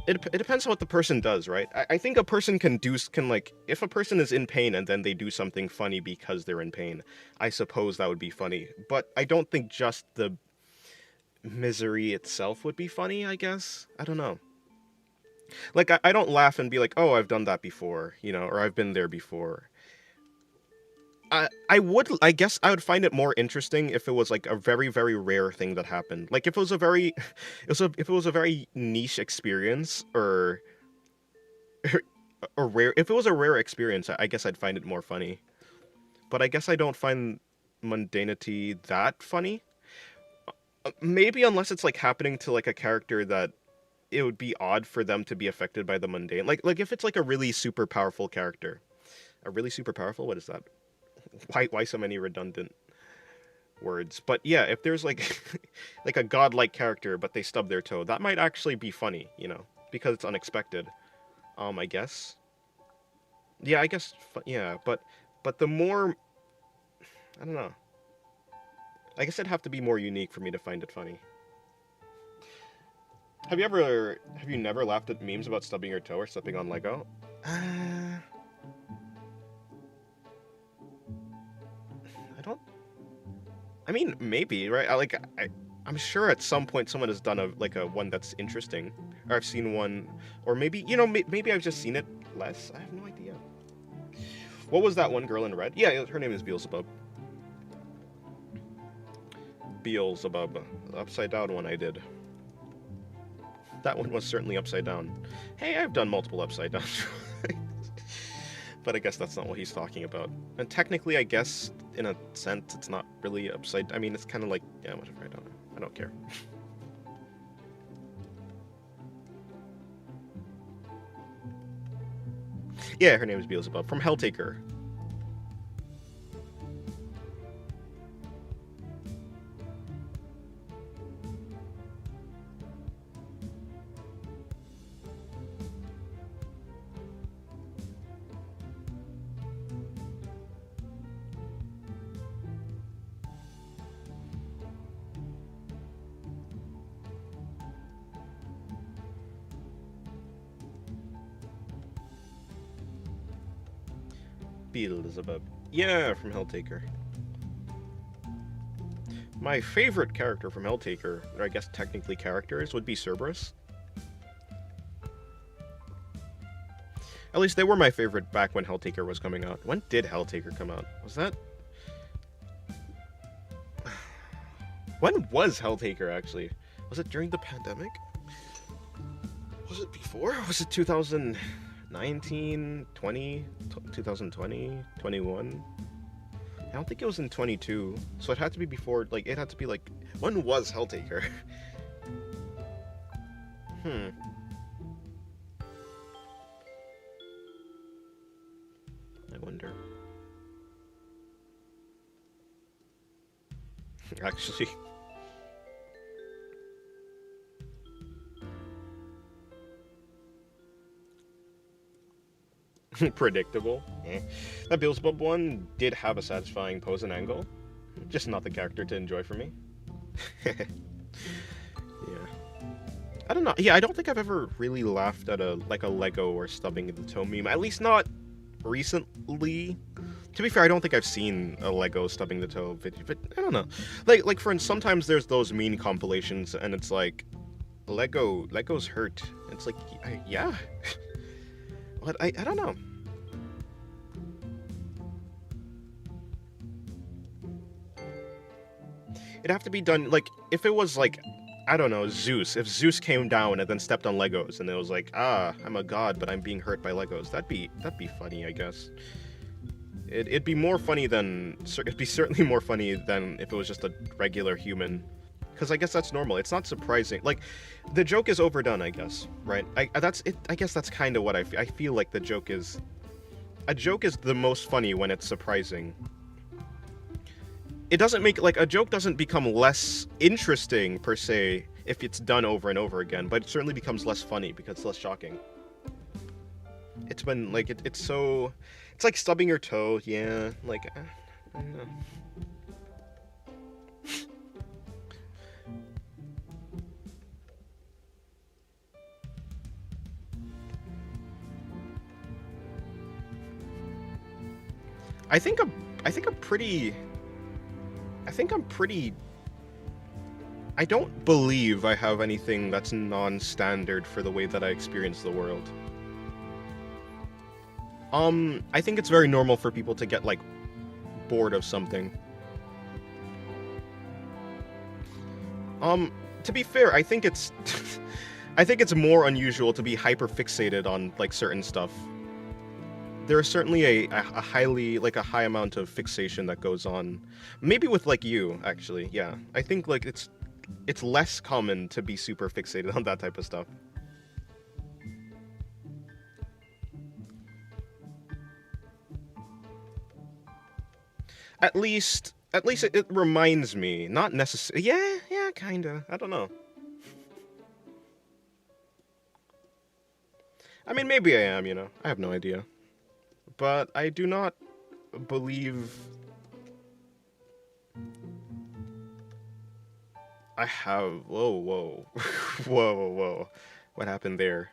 It depends on what the person does, right? I think a person can like, if a person is in pain and then they do something funny because they're in pain, I suppose that would be funny. But I don't think just the misery itself would be funny, I guess. I don't know. Like, I don't laugh and be like, oh, I've done that before, you know, or I've been there before. I guess I would find it more interesting if it was like a very, very rare thing that happened. Like if it was a very, if it was a very niche experience or rare, if it was a rare experience, I guess I'd find it more funny. But I guess I don't find mundanity that funny. Maybe unless it's like happening to like a character that it would be odd for them to be affected by the mundane. Like if it's like a really super powerful character. A really super powerful? What is that? Why so many redundant words? But yeah, if there's like like a godlike character but they stub their toe, that might actually be funny, you know, because it's unexpected. I guess. Yeah, I guess yeah, but the more, I don't know. I guess it'd have to be more unique for me to find it funny. Have you never laughed at memes about stubbing your toe or stepping on Lego? I mean, maybe, right? I'm sure at some point someone has done a one that's interesting, or I've seen one, or maybe, you know, maybe I've just seen it less. I have no idea. What was that one girl in red? Yeah, her name is Beelzebub. Beelzebub, the upside down one I did. That one was certainly upside down. Hey, I've done multiple upside down. But I guess that's not what he's talking about. And technically, I guess, in a sense, it's not really upside... I mean, it's kind of like... Yeah, whatever, I don't know. I don't care. Yeah, her name is Beelzebub. From Helltaker. Beelzebub. Yeah, from Helltaker. My favorite character from Helltaker, or I guess technically characters, would be Cerberus. At least they were my favorite back when Helltaker was coming out. When did Helltaker come out? Was that... When was Helltaker, actually? Was it during the pandemic? Was it before? Was it 2019, 20, 2020, 21? I don't think it was in 22. So it had to be before, like, it had to be, like... When was Helltaker? I wonder. Actually... Predictable. That Beelzebub one did have a satisfying pose and angle. Just not the character to enjoy for me. Yeah. I don't know. Yeah, I don't think I've ever really laughed at a Lego or stubbing the toe meme. At least not recently. To be fair, I don't think I've seen a Lego stubbing the toe video, but I don't know. Like for instance, sometimes there's those meme compilations and it's like Lego's hurt. It's like yeah. But I don't know. It'd have to be done, like, if it was, like, I don't know, Zeus. If Zeus came down and then stepped on Legos and it was like, I'm a god, but I'm being hurt by Legos. That'd be funny, I guess. It'd be more funny than... It'd be certainly more funny than if it was just a regular human. Because I guess that's normal. It's not surprising. Like, the joke is overdone, I guess, right? I guess that's kind of what I feel like the joke is... A joke is the most funny when it's surprising. It doesn't make... Like, a joke doesn't become less interesting, per se, if it's done over and over again, but it certainly becomes less funny because it's less shocking. It's when, like, it's so... It's like stubbing your toe, yeah, like, I don't know. I think I'm pretty... I don't believe I have anything that's non-standard for the way that I experience the world. I think it's very normal for people to get, like, bored of something. To be fair, I think it's... I think it's more unusual to be hyper-fixated on, like, certain stuff. There is certainly a high amount of fixation that goes on. Maybe with, like, you, actually, yeah. I think, like, it's less common to be super fixated on that type of stuff. At least it reminds me, not necessarily. Yeah, kinda. I don't know. I mean, maybe I am, you know. I have no idea. But I do not believe I have... Whoa. Whoa. What happened there?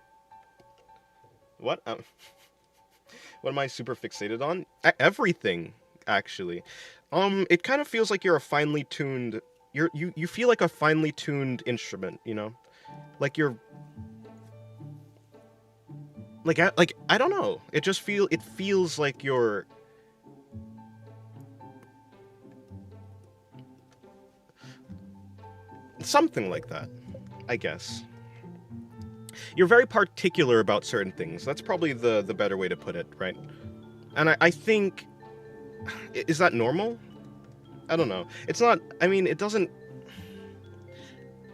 What? What am I super fixated on? Everything, actually. It kind of feels like you're a finely tuned... You feel like a finely tuned instrument, you know? Like you're... Like, I don't know. It feels like you're... Something like that, I guess. You're very particular about certain things. That's probably the better way to put it, right? And I think... Is that normal? I don't know. It's not... I mean, it doesn't...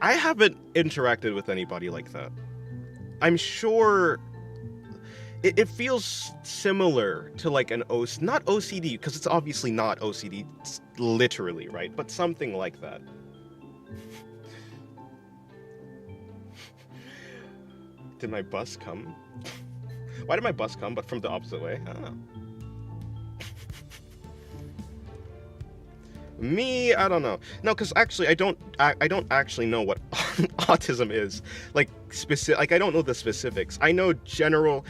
I haven't interacted with anybody like that. I'm sure... It feels similar to, like, an not OCD, because it's obviously not OCD, literally, right? But something like that. Did my bus come? Why did my bus come, but from the opposite way? I don't know. Me, I don't know. No, because actually, I don't actually know what autism is. Like I don't know the specifics. I know general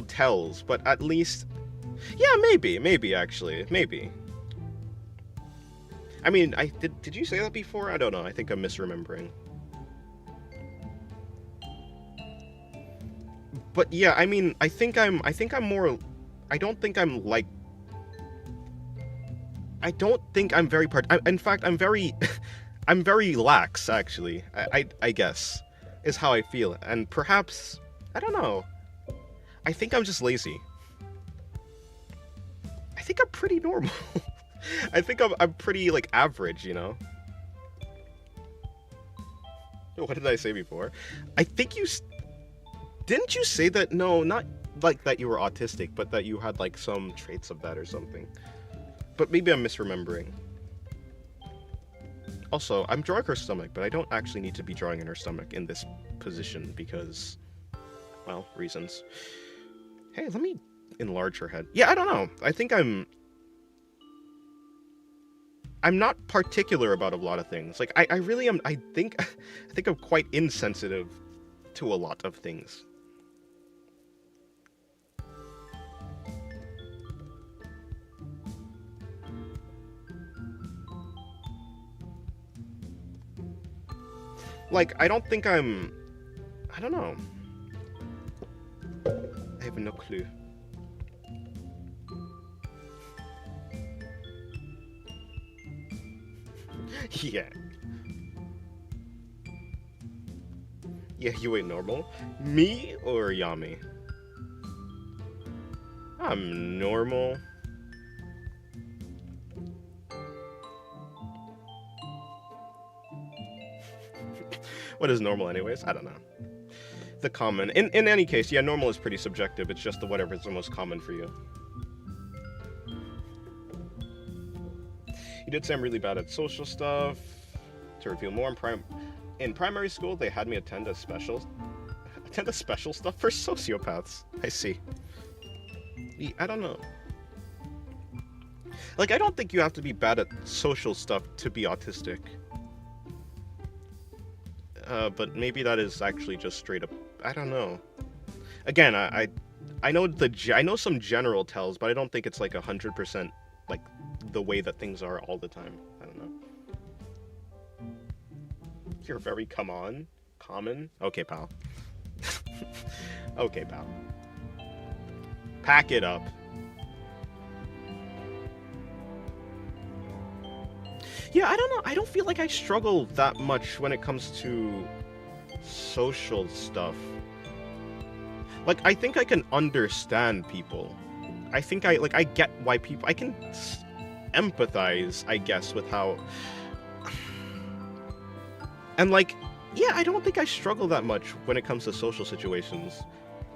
tells, but at least Yeah, maybe actually, maybe. I mean, I did you say that before? I don't know. I think I'm misremembering. But yeah, I mean, I think I'm more. I don't think I'm like. I don't think I'm very in fact, I'm very, I'm very lax actually. I guess is how I feel, and perhaps I don't know. I think I'm just lazy. I think I'm pretty normal. I think I'm pretty like average, you know. What did I say before? I think didn't you say that? No, not like that you were autistic, but that you had like some traits of that or something. But maybe I'm misremembering. Also, I'm drawing her stomach, but I don't actually need to be drawing in her stomach in this position because, well, reasons. Hey, let me enlarge her head. Yeah, I don't know. I think I'm not particular about a lot of things. Like I really am. I think I think I'm quite insensitive to a lot of things. Like I don't think I'm. I don't know. I have no clue. Yeah. Yeah, you ain't normal. Me or Yami? I'm normal. What is normal anyways? I don't know. The common. In any case, yeah, normal is pretty subjective. It's just the whatever's the most common for you. You did say I'm really bad at social stuff. To reveal more, in primary school, they had me attend a special stuff for sociopaths. I see. I don't know. Like, I don't think you have to be bad at social stuff to be autistic. But maybe that is actually just straight up. I don't know. Again, I know I know some general tells, but I don't think it's like 100% like the way that things are all the time. I don't know. You're very common. Okay, pal. Okay, pal. Pack it up. Yeah, I don't know. I don't feel like I struggle that much when it comes to social stuff. Like, I think I can understand people. I think I get why people. I can empathize, I guess, with how. And like, yeah, I don't think I struggle that much when it comes to social situations.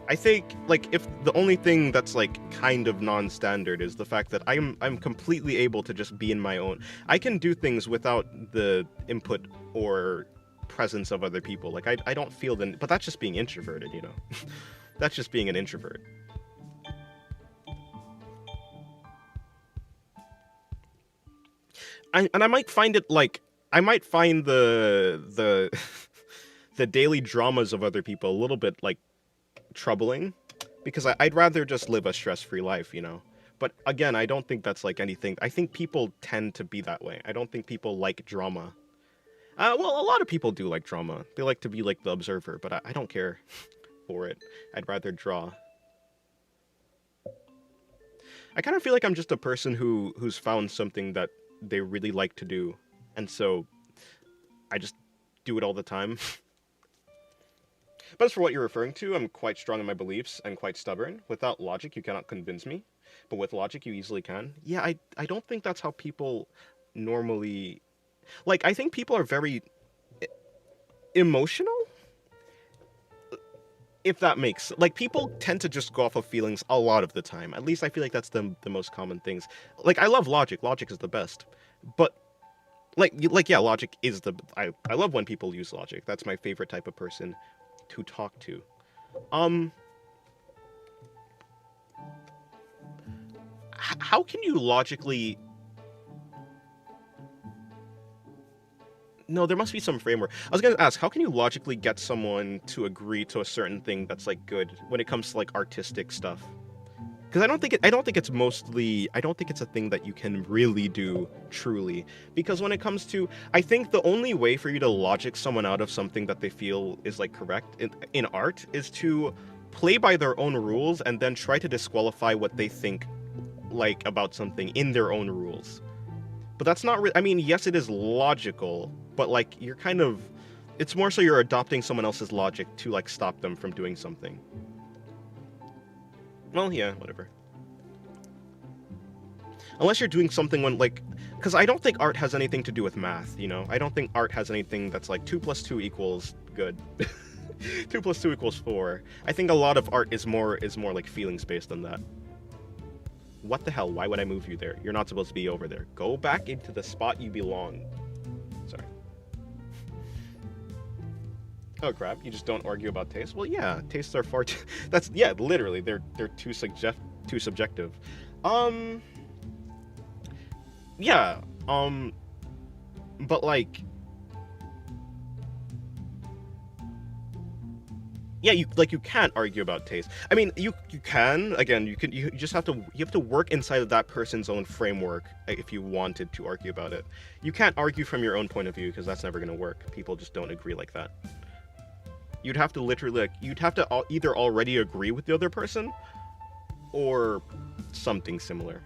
I think like if the only thing that's like kind of non-standard is the fact that I'm completely able to just be in my own. I can do things without the input or presence of other people. Like I don't feel but that's just being introverted, you know. That's just being an introvert. And I might find it like I might find the the daily dramas of other people a little bit like troubling because I'd rather just live a stress-free life, you know. But again, I don't think that's like anything. I think people tend to be that way. I don't think people like drama. Well, a lot of people do like drama. They like to be like the observer, but I don't care for it. I'd rather draw. I kind of feel like I'm just a person who's found something that they really like to do, and so I just do it all the time. But as for what you're referring to, I'm quite strong in my beliefs and quite stubborn. Without logic, you cannot convince me, but with logic, you easily can. Yeah, I don't think that's how people normally... Like, I think people are very emotional, if that makes... Like, people tend to just go off of feelings a lot of the time. At least I feel like that's the most common things. Like, I love logic. Logic is the best. But, yeah, logic is the... I love when people use logic. That's my favorite type of person to talk to. How can you logically... No, there must be some framework. I was gonna ask, how can you logically get someone to agree to a certain thing that's like good when it comes to like artistic stuff? because I don't think it's a thing that you can really do truly, because when it comes to, I think the only way for you to logic someone out of something that they feel is like correct in art is to play by their own rules and then try to disqualify what they think like about something in their own rules. But that's not I mean, yes, it is logical, but like you're kind of, it's more so you're adopting someone else's logic to like stop them from doing something. Well, yeah, whatever. Unless you're doing something when, like, because I don't think art has anything to do with math, you know? I don't think art has anything that's like 2 + 2 equals good. 2 + 2 = 4. I think a lot of art is more like feelings based than that. What the hell? Why would I move you there? You're not supposed to be over there. Go back into the spot you belong. Sorry. Oh crap, you just don't argue about taste? Well, yeah, tastes are far too... That's, yeah, literally, they're too subjective. Yeah, but like... Yeah, you can't argue about taste. I mean, you can, again, you just have to work inside of that person's own framework if you wanted to argue about it. You can't argue from your own point of view because that's never going to work. People just don't agree like that. You'd have to literally, like, you'd have to either already agree with the other person or something similar.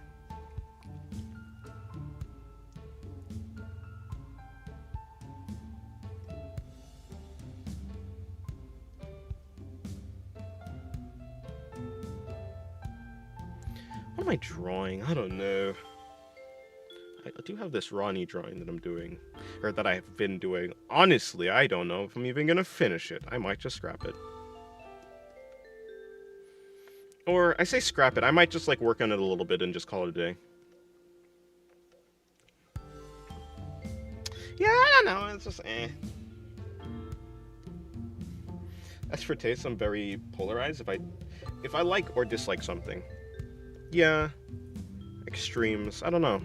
What am I drawing? I don't know. I do have this Ronnie drawing that I'm doing, or that I've been doing. Honestly, I don't know if I'm even gonna finish it. I might just scrap it. Or, I say scrap it, I might just, like, work on it a little bit and just call it a day. Yeah, I don't know, it's just, eh. As for taste, I'm very polarized if I like or dislike something. Yeah. Extremes, I don't know.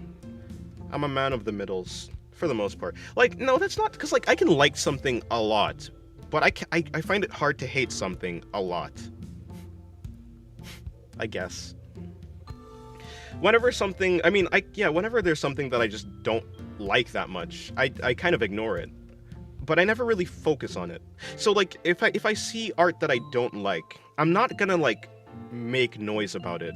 I'm a man of the middles, for the most part. Like, no, that's not, because, like, I can like something a lot, but I find it hard to hate something a lot. I guess. Whenever something, I mean, whenever there's something that I just don't like that much, I kind of ignore it. But I never really focus on it. So, like, if I see art that I don't like, I'm not gonna, like, make noise about it.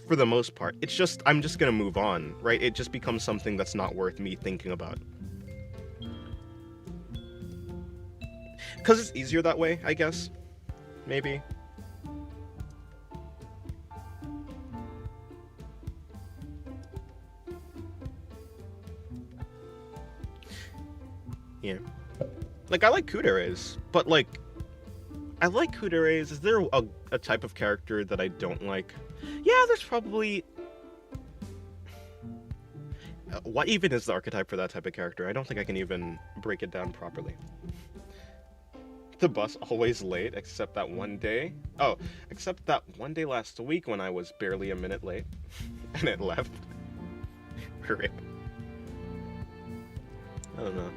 For the most part, it's just, I'm just gonna move on, right? It just becomes something that's not worth me thinking about. Because it's easier that way, I guess. Maybe. Yeah. Like, I like Cuteness, but, like, I like Cuteness. Is there a type of character that I don't like? Yeah, there's probably... what even is the archetype for that type of character? I don't think I can even break it down properly. The bus always late, except that one day. Oh, except that one day last week when I was barely a minute late. And it left. Rip. I don't know.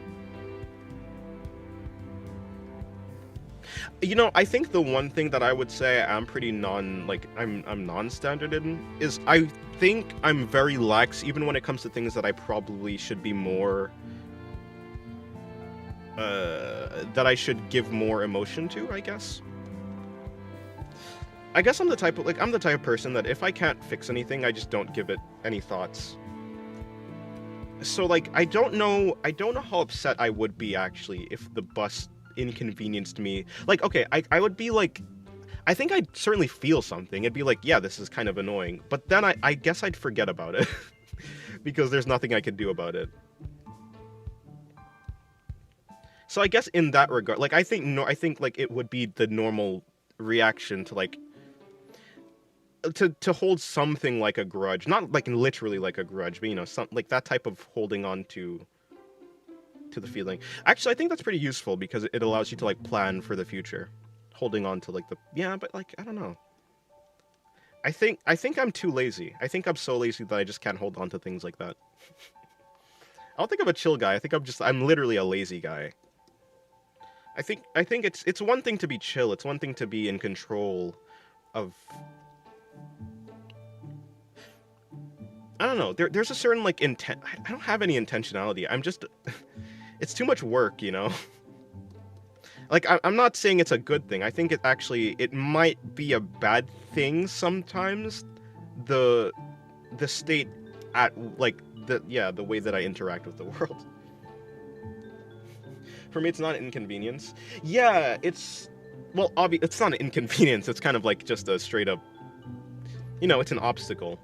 You know, I think the one thing that I would say I'm pretty I'm non-standard in is I think I'm very lax even when it comes to things that I probably should be more that I should give more emotion to, I guess. I guess I'm the type of person that if I can't fix anything, I just don't give it any thoughts. So, like, I don't know how upset I would be actually if the bus inconvenienced me. Like, okay, I would be like, I think I'd certainly feel something. It'd be like, yeah, this is kind of annoying. But then I guess I'd forget about it. Because there's nothing I could do about it. So I guess in that regard, like, I think like it would be the normal reaction to, like, to hold something like a grudge, not like literally like a grudge, but, you know, some like that type of holding on to the feeling. Actually, I think that's pretty useful because it allows you to, like, plan for the future, holding on to, like, but, like, I don't know. I think I'm too lazy. I think I'm so lazy that I just can't hold on to things like that. I don't think I'm a chill guy. I think I'm literally a lazy guy. I think it's one thing to be chill. It's one thing to be in control of I don't know. There's a certain like intent. I don't have any intentionality. I'm just. It's too much work, you know. Like I'm not saying it's a good thing. I think it might be a bad thing sometimes. The the state at like the way that I interact with the world. For me, it's not an inconvenience. Yeah, it's well, it's not an inconvenience. It's kind of like just a straight up, it's an obstacle.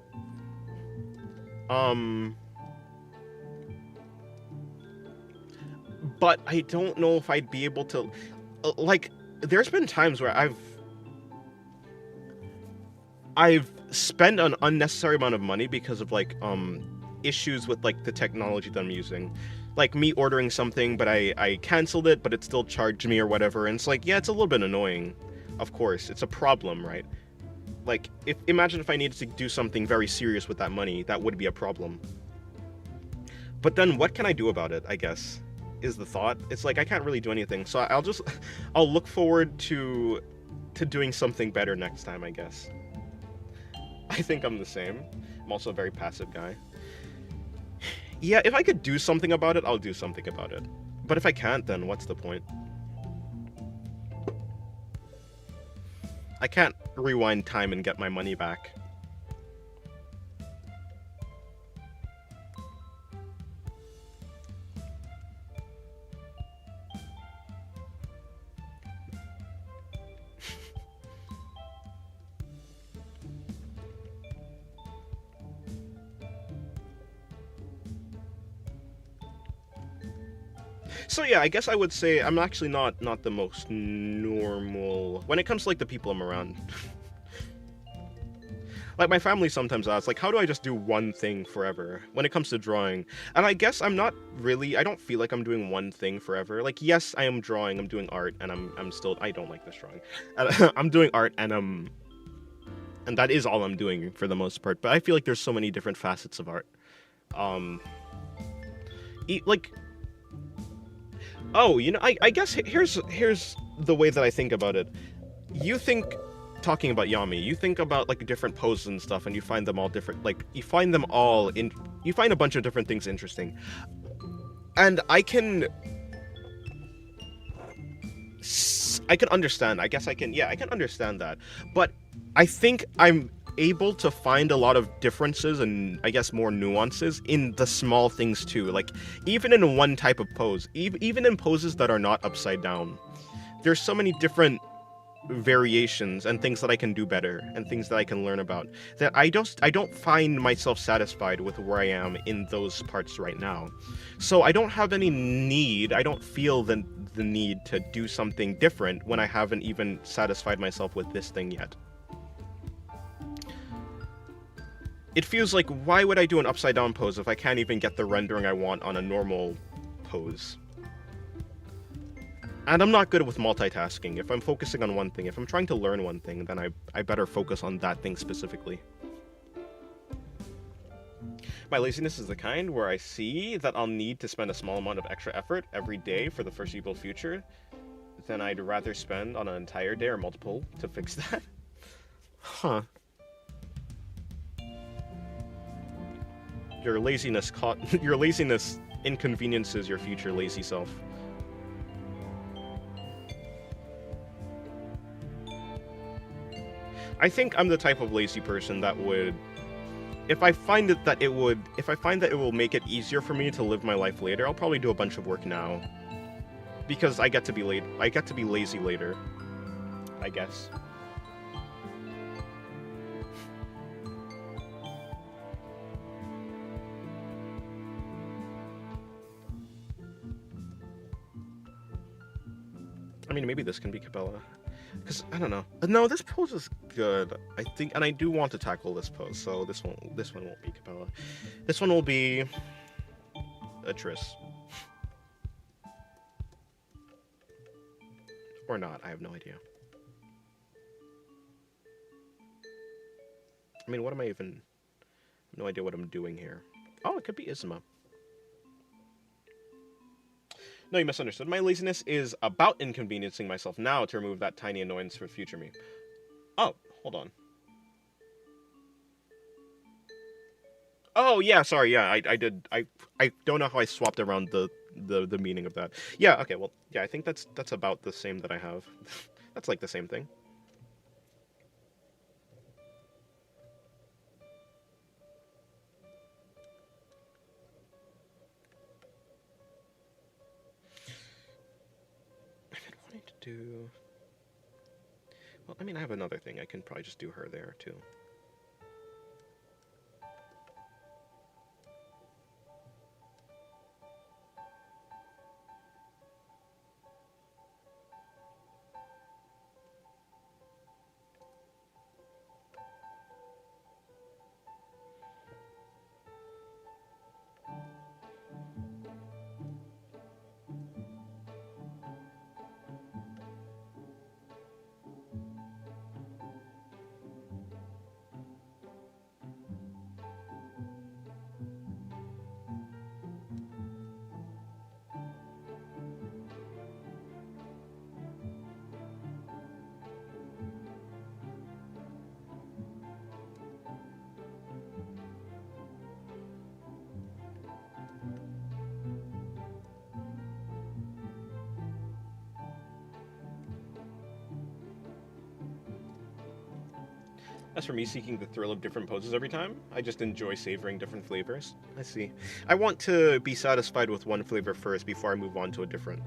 Um, but I don't know if I'd be able to, like, there's been times where I've spent an unnecessary amount of money because of like issues with like the technology that I'm using. Like me ordering something, but I canceled it, but it still charged me or whatever. And it's like, yeah, it's a little bit annoying. Of course, it's a problem, right? Like, imagine if I needed to do something very serious with that money, that would be a problem. But then what can I do about it, I guess, is the thought. It's like I can't really do anything. So I'll look forward to doing something better next time, I guess. I think I'm the same. I'm also a very passive guy. Yeah, if I could do something about it, I'll do something about it. But if I can't, then what's the point? I can't rewind time and get my money back. So yeah, I guess I would say I'm actually not the most normal when it comes to like the people I'm around. Like my family sometimes asks, like, how do I just do one thing forever when it comes to drawing? And I guess I don't feel like I'm doing one thing forever. Like, yes, I am drawing, I'm doing art, and I'm still, I don't like this drawing. I'm doing art, and that is all I'm doing for the most part. But I feel like there's so many different facets of art. Um, like, oh, I guess here's the way that I think about it. You think, talking about Yami, you think about like different poses and stuff, and you find them all different. Like you find a bunch of different things interesting, and I can understand. I guess I can. Yeah, I can understand that. But I think I'm able to find a lot of differences and I guess more nuances in the small things too. Like even in one type of pose, even in poses that are not upside down, there's so many different variations and things that I can do better and things that I can learn about that I don't find myself satisfied with where I am in those parts right now. So I don't have any need, I don't feel the need to do something different when I haven't even satisfied myself with this thing yet. It feels like, why would I do an upside down pose if I can't even get the rendering I want on a normal pose? And I'm not good with multitasking. If I'm focusing on one thing, if I'm trying to learn one thing, then I better focus on that thing specifically. My laziness is the kind where I see that I'll need to spend a small amount of extra effort every day for the foreseeable future, then I'd rather spend on an entire day or multiple to fix that. Huh. Your laziness inconveniences your future lazy self. I think I'm the type of lazy person that would, if I find that it will make it easier for me to live my life later, I'll probably do a bunch of work now. Because I get to be lazy later, I guess. I mean, maybe this can be Capella. Because, I don't know. No, this pose is good, I think, and I do want to tackle this pose, so this one won't be Capella. This one will be a Triss. Or not, I have no idea. I mean, what am I even... no idea what I'm doing here. Oh, it could be Isma. No, you misunderstood. My laziness is about inconveniencing myself now to remove that tiny annoyance for future me. Oh, hold on. Oh yeah, sorry. Yeah, I did. I don't know how I swapped around the meaning of that. Yeah. Okay. Well, yeah. I think that's about the same that I have. That's like the same thing. I've been wanting to do. Well, I mean, I have another thing. I can probably just do her there too. As for me seeking the thrill of different poses every time, I just enjoy savoring different flavors. I see. I want to be satisfied with one flavor first before I move on to a different.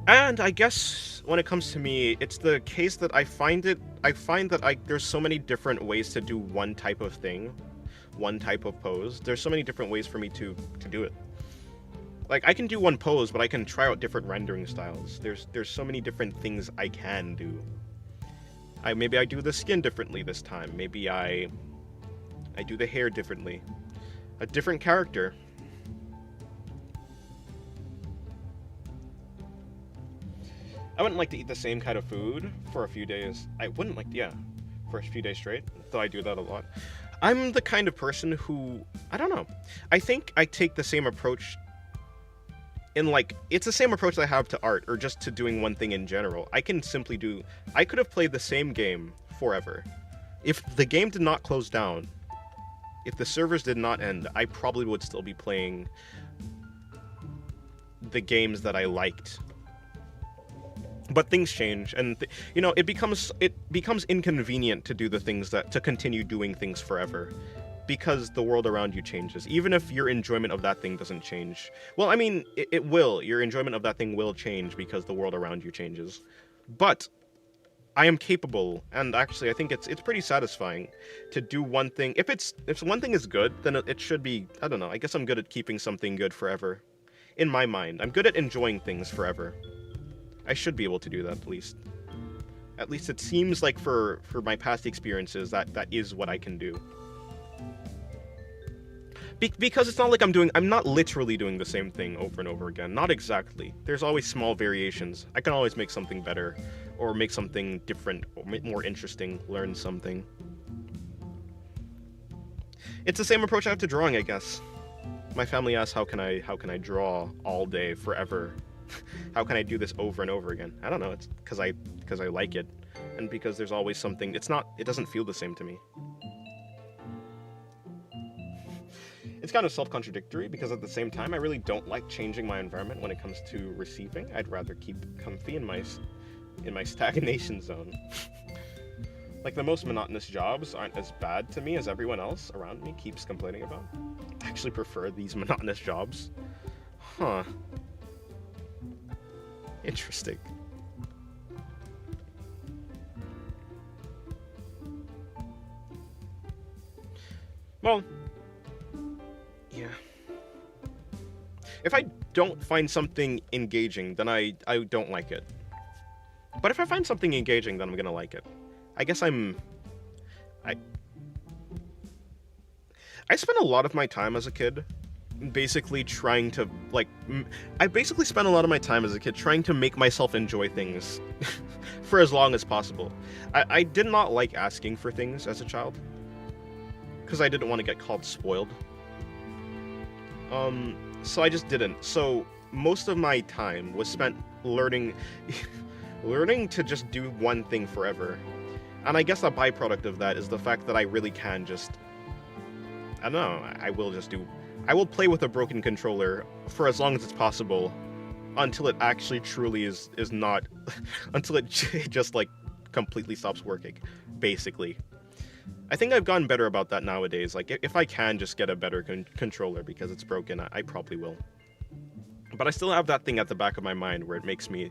And I guess when it comes to me, it's the case that I find that there's so many different ways to do one type of thing, one type of pose. There's so many different ways for me to do it. Like I can do one pose, but I can try out different rendering styles. There's so many different things I can do. Maybe I do the skin differently this time. Maybe I do the hair differently. A different character. I wouldn't like to eat the same kind of food for a few days. I wouldn't like, yeah, for a few days straight, though I do that a lot. I'm the kind of person who, I don't know. I think I take the same approach in like, it's the same approach that I have to art or just to doing one thing in general. I could have played the same game forever. If the game did not close down, if the servers did not end, I probably would still be playing the games that I liked. But things change, and it becomes inconvenient to do the things to continue doing things forever, because the world around you changes. Even if your enjoyment of that thing doesn't change, well, I mean, it will. Your enjoyment of that thing will change because the world around you changes. But I am capable, and actually, I think it's pretty satisfying to do one thing. If one thing is good, then it should be. I don't know. I guess I'm good at keeping something good forever. In my mind, I'm good at enjoying things forever. I should be able to do that at least. At least it seems like for my past experiences that is what I can do. Because it's not like I'm not literally doing the same thing over and over again. Not exactly. There's always small variations. I can always make something better, or make something different, or more interesting, learn something. It's the same approach I have to drawing, I guess. My family asks how can I draw all day forever? How can I do this over and over again? I don't know. It's because I like it, and because there's always something. It doesn't feel the same to me. It's kind of self-contradictory because at the same time I really don't like changing my environment when it comes to receiving. I'd rather keep comfy in my stagnation zone. Like the most monotonous jobs aren't as bad to me as everyone else around me keeps complaining about. I actually prefer these monotonous jobs. Huh. Interesting. Well, yeah. If I don't find something engaging, then I don't like it. But if I find something engaging, then I'm gonna like it. I guess I spent a lot of my time as a kid basically trying to I basically spent a lot of my time as a kid trying to make myself enjoy things for as long as possible. I did not like asking for things as a child because I didn't want to get called spoiled. So I just didn't. So most of my time was spent learning learning to just do one thing forever. And I guess a byproduct of that is the fact that I really can just... I don't know, I will play with a broken controller for as long as it's possible until it actually truly is not... until it just, like, completely stops working, basically. I think I've gotten better about that nowadays. Like, if I can just get a better controller because it's broken, I probably will. But I still have that thing at the back of my mind where it makes me...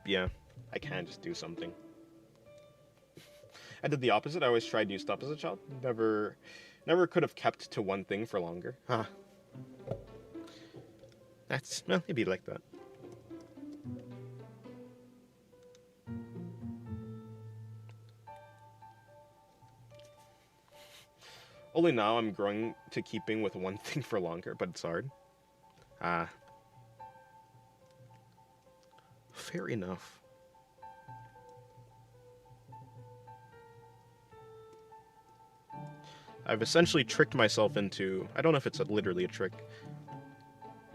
yeah, I can just do something. I did the opposite. I always tried new stuff as a child. Never could have kept to one thing for longer. Well, it'd be like that. Only now I'm growing to keeping with one thing for longer, but it's hard. Fair enough. I've essentially tricked myself into... I don't know if it's literally a trick,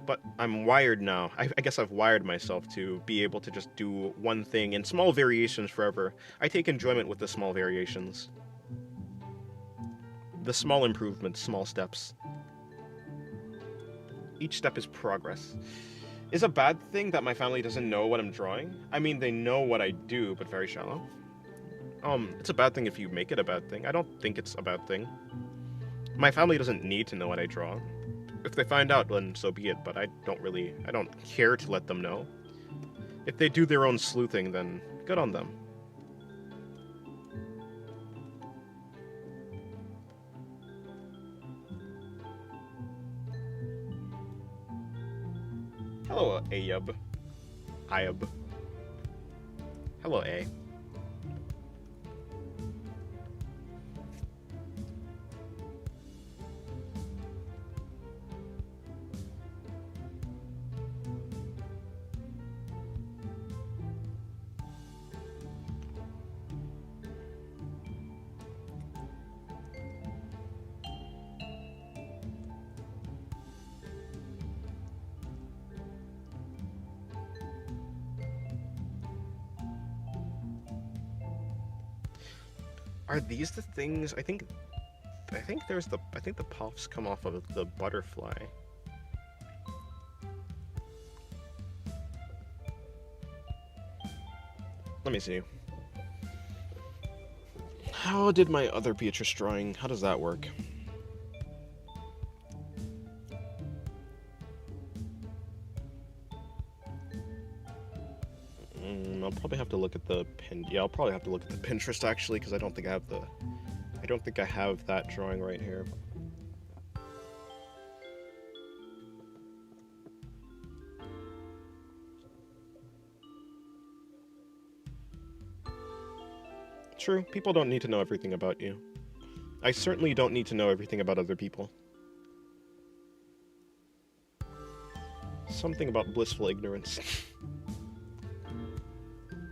but I'm wired now. I guess I've wired myself to be able to just do one thing in small variations forever. I take enjoyment with the small variations. The small improvements, small steps. Each step is progress. Is a bad thing that my family doesn't know what I'm drawing? I mean, they know what I do, but very shallow. It's a bad thing if you make it a bad thing. I don't think it's a bad thing. My family doesn't need to know what I draw. If they find out, then so be it, but I don't care to let them know. If they do their own sleuthing, then good on them. Hello, Ayub. Ayub. Hello, A. Are these the things? I think the puffs come off of the butterfly. Let me see. How did my other Beatrice drawing? How does that work? I'll probably have to look at the pin. Yeah, I'll probably have to look at the Pinterest actually, because I don't think I have that drawing right here. True, people don't need to know everything about you. I certainly don't need to know everything about other people. Something about blissful ignorance.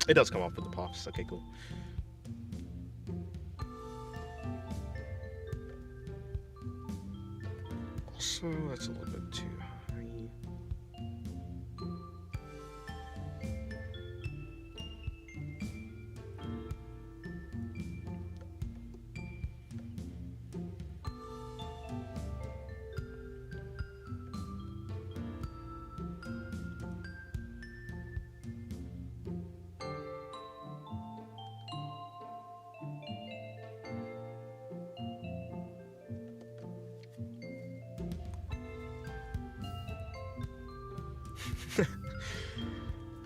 It does come off with the puffs. Okay, cool. Also, that's a little bit too high.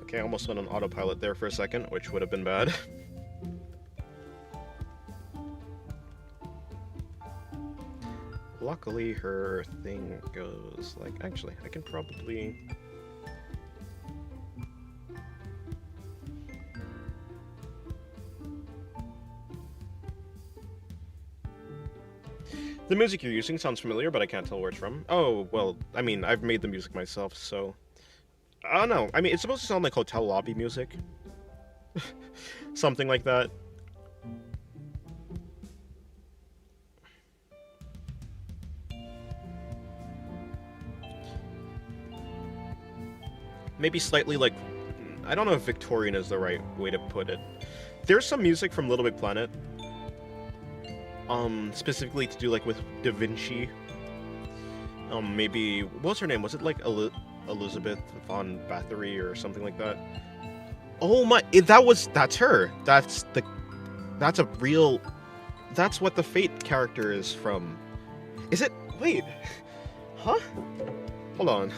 Okay, I almost went on autopilot there for a second, which would have been bad. Luckily, her thing goes like... Actually, I can probably... The music you're using sounds familiar, but I can't tell where it's from. Oh, well, I mean, I've made the music myself, so... I don't know. I mean, it's supposed to sound like hotel lobby music. Something like that. Maybe slightly like... I don't know if Victorian is the right way to put it. There's some music from Little Big Planet, specifically to do like with Da Vinci. Maybe what's her name? Was it like Elizabeth von Bathory or something like that? Oh my! That's her. That's a real. That's what the Fate character is from. Is it? Wait. Huh? Hold on.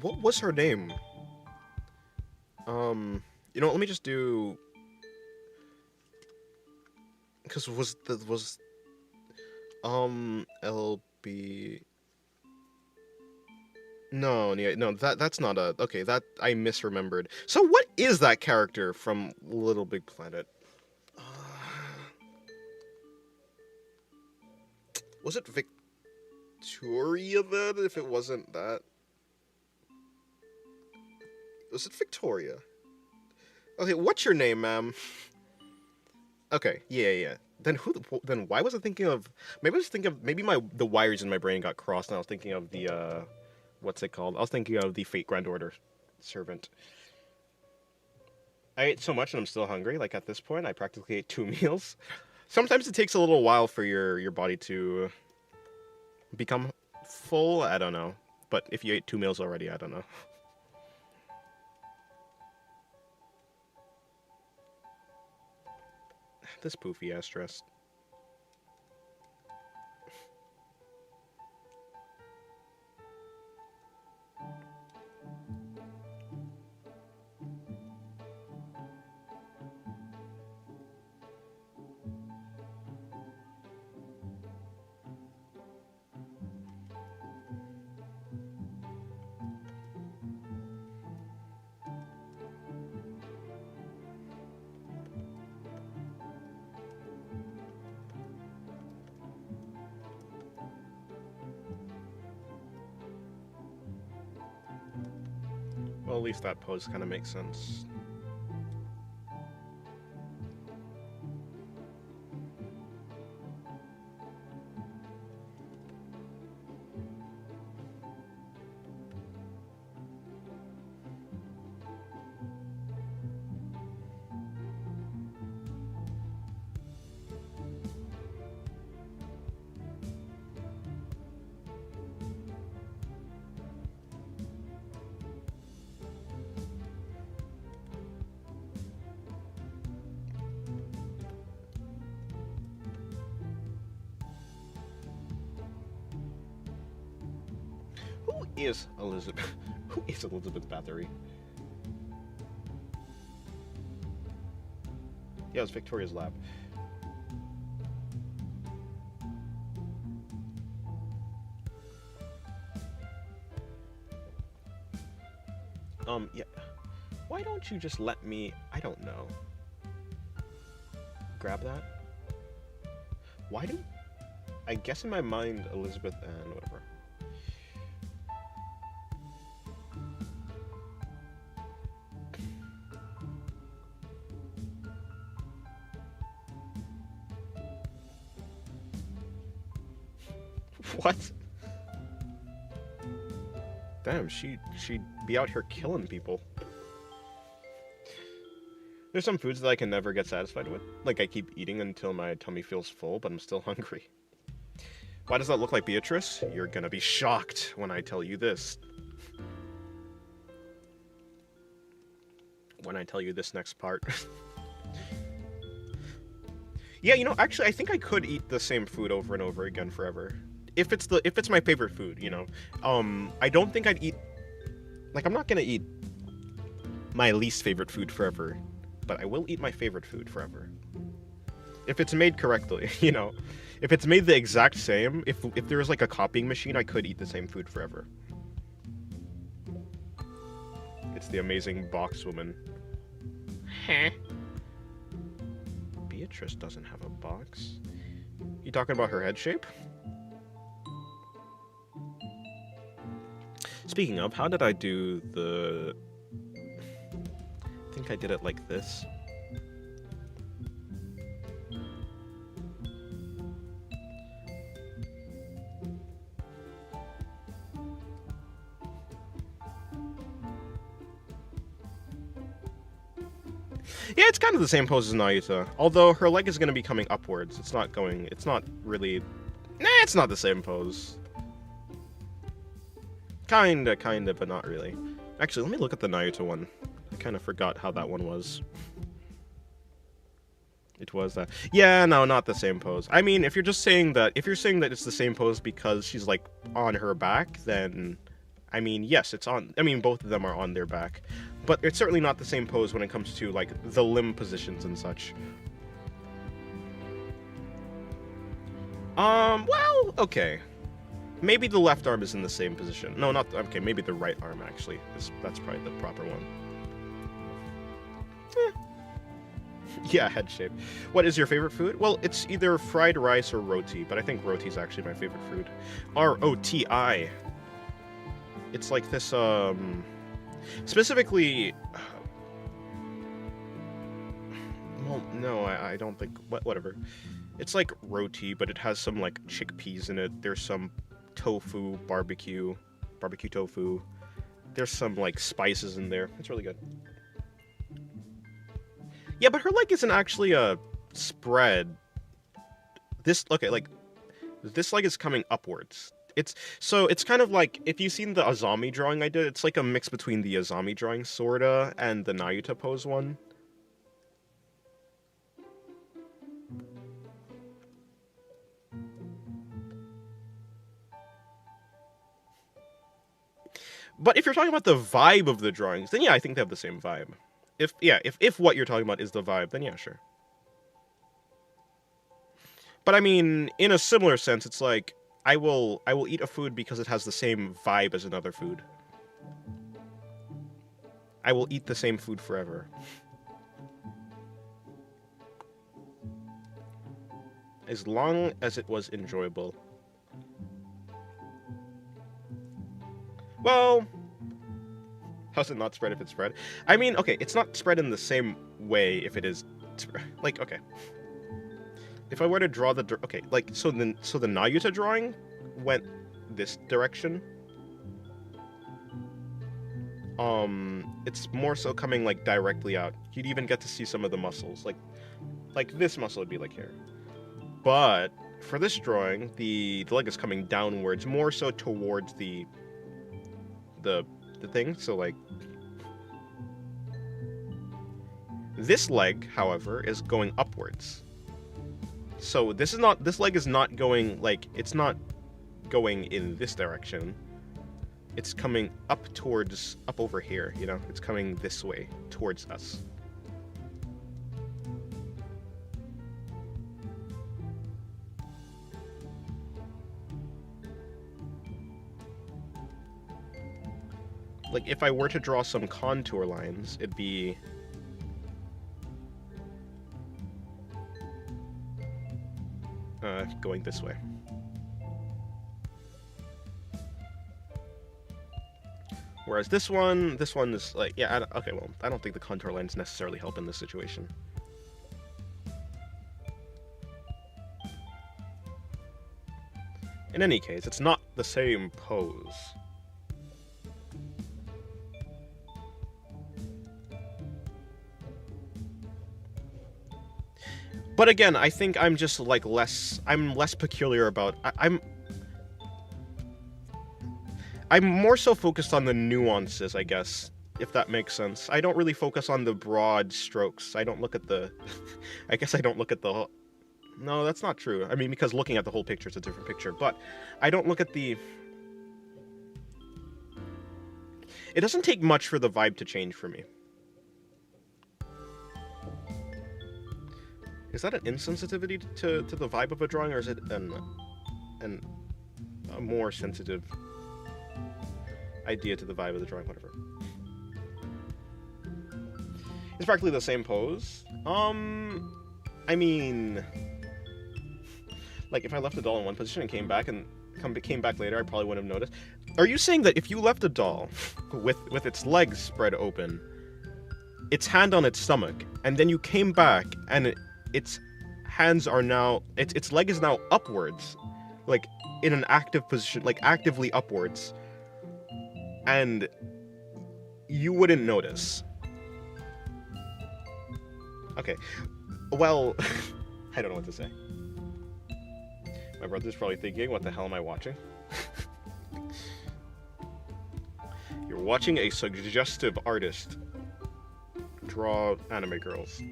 What was her name? Let me just do. Because LB. No, yeah, no, that's not a okay. That I misremembered. So what is that character from Little Big Planet? Uh, was it Victoria then? If it wasn't that, was it Victoria? Okay, what's your name, ma'am? Okay, yeah. Then Then why was I thinking of? Maybe I was thinking of the wires in my brain got crossed, and I was thinking of the what's it called? I was thinking of the Fate Grand Order servant. I ate so much and I'm still hungry. Like at this point, I practically ate 2 meals. Sometimes it takes a little while for your body to become full. I don't know, but if you ate 2 meals already, I don't know. This poofy ass dress. Well, at least that pose kind of makes sense. Is Elizabeth? Who is Elizabeth Bathory? Yeah, it was Victoria's lab. Yeah. Why don't you just let me? I don't know. Grab that. Why do? I guess in my mind, Elizabeth and whatever. What? Damn, she'd be out here killing people. There's some foods that I can never get satisfied with. Like, I keep eating until my tummy feels full, but I'm still hungry. Why does that look like Beatrice? You're gonna be shocked when I tell you this. When I tell you this next part. Yeah, actually, I think I could eat the same food over and over again forever. If it's my favorite food, I don't think I'd eat. Like, I'm not gonna eat my least favorite food forever, but I will eat my favorite food forever. If it's made correctly, If it's made the exact same, if there was like a copying machine, I could eat the same food forever. It's the amazing box woman. Huh? Beatrice doesn't have a box. You talking about her head shape? Speaking of, how did I do the... I think I did it like this. Yeah, it's kind of the same pose as Nayuta. Although her leg is going to be coming upwards. It's not really... Nah, it's not the same pose. Kinda, but not really. Actually, let me look at the Nayuta one. I kind of forgot how that one was. It was that. Yeah, no, not the same pose. I mean, if you're saying that it's the same pose because she's, like, on her back, then... I mean, yes, it's on... I mean, both of them are on their back. But it's certainly not the same pose when it comes to, like, the limb positions and such. Well, okay. Maybe the left arm is in the same position. No, not... Okay, maybe the right arm, actually. That's probably the proper one. Yeah, head shape. What is your favorite food? Well, it's either fried rice or roti, but I think roti is actually my favorite food. R-O-T-I. It's like this, specifically... Well, no, I don't think... Whatever. It's like roti, but it has some, like, chickpeas in it. There's some tofu, barbecue tofu. There's some, like, spices in there. It's really good. Yeah, but her leg isn't actually a spread. This leg is coming upwards. It's kind of like, if you've seen the Azami drawing I did, it's like a mix between the Azami drawing sorta and the Nayuta pose one. But if you're talking about the vibe of the drawings, then yeah, I think they have the same vibe. If what you're talking about is the vibe, then yeah, sure. But I mean, in a similar sense, it's like I will eat a food because it has the same vibe as another food. I will eat the same food forever. As long as it was enjoyable. Well, how's it not spread if it's spread? I mean, okay, it's not spread in the same way if it is... Like, okay. If I were to draw the... Okay, like, so the Nayuta drawing went this direction. It's more so coming, like, directly out. You'd even get to see some of the muscles. Like this muscle would be, like, here. But, for this drawing, the leg is coming downwards, more so towards the thing, so, like... This leg, however, is going upwards. So this leg is not going, like, it's not going in this direction. It's coming up over here, you know? It's coming this way, towards us. Like, if I were to draw some contour lines, it'd be... going this way. Whereas this one is like, yeah, okay, well, I don't think the contour lines necessarily help in this situation. In any case, it's not the same pose. But again, I think I'm just, like, I'm less peculiar about... I'm more so focused on the nuances, I guess, if that makes sense. I don't really focus on the broad strokes. I don't look at the... I guess I don't look at the... No, that's not true. I mean, because looking at the whole picture is a different picture, but I don't look at the... It doesn't take much for the vibe to change for me. Is that an insensitivity to the vibe of a drawing, or is it a more sensitive idea to the vibe of the drawing? Whatever. It's practically the same pose. I mean, like, if I left the doll in one position and came back later, I probably wouldn't have noticed. Are you saying that if you left a doll with its legs spread open, its hand on its stomach, and then you came back and its hands are now, its leg is now upwards, like in an active position, like actively upwards, and you wouldn't notice? Okay. Well, I don't know what to say. My brother's probably thinking, what the hell am I watching? You're watching a suggestive artist draw anime girls.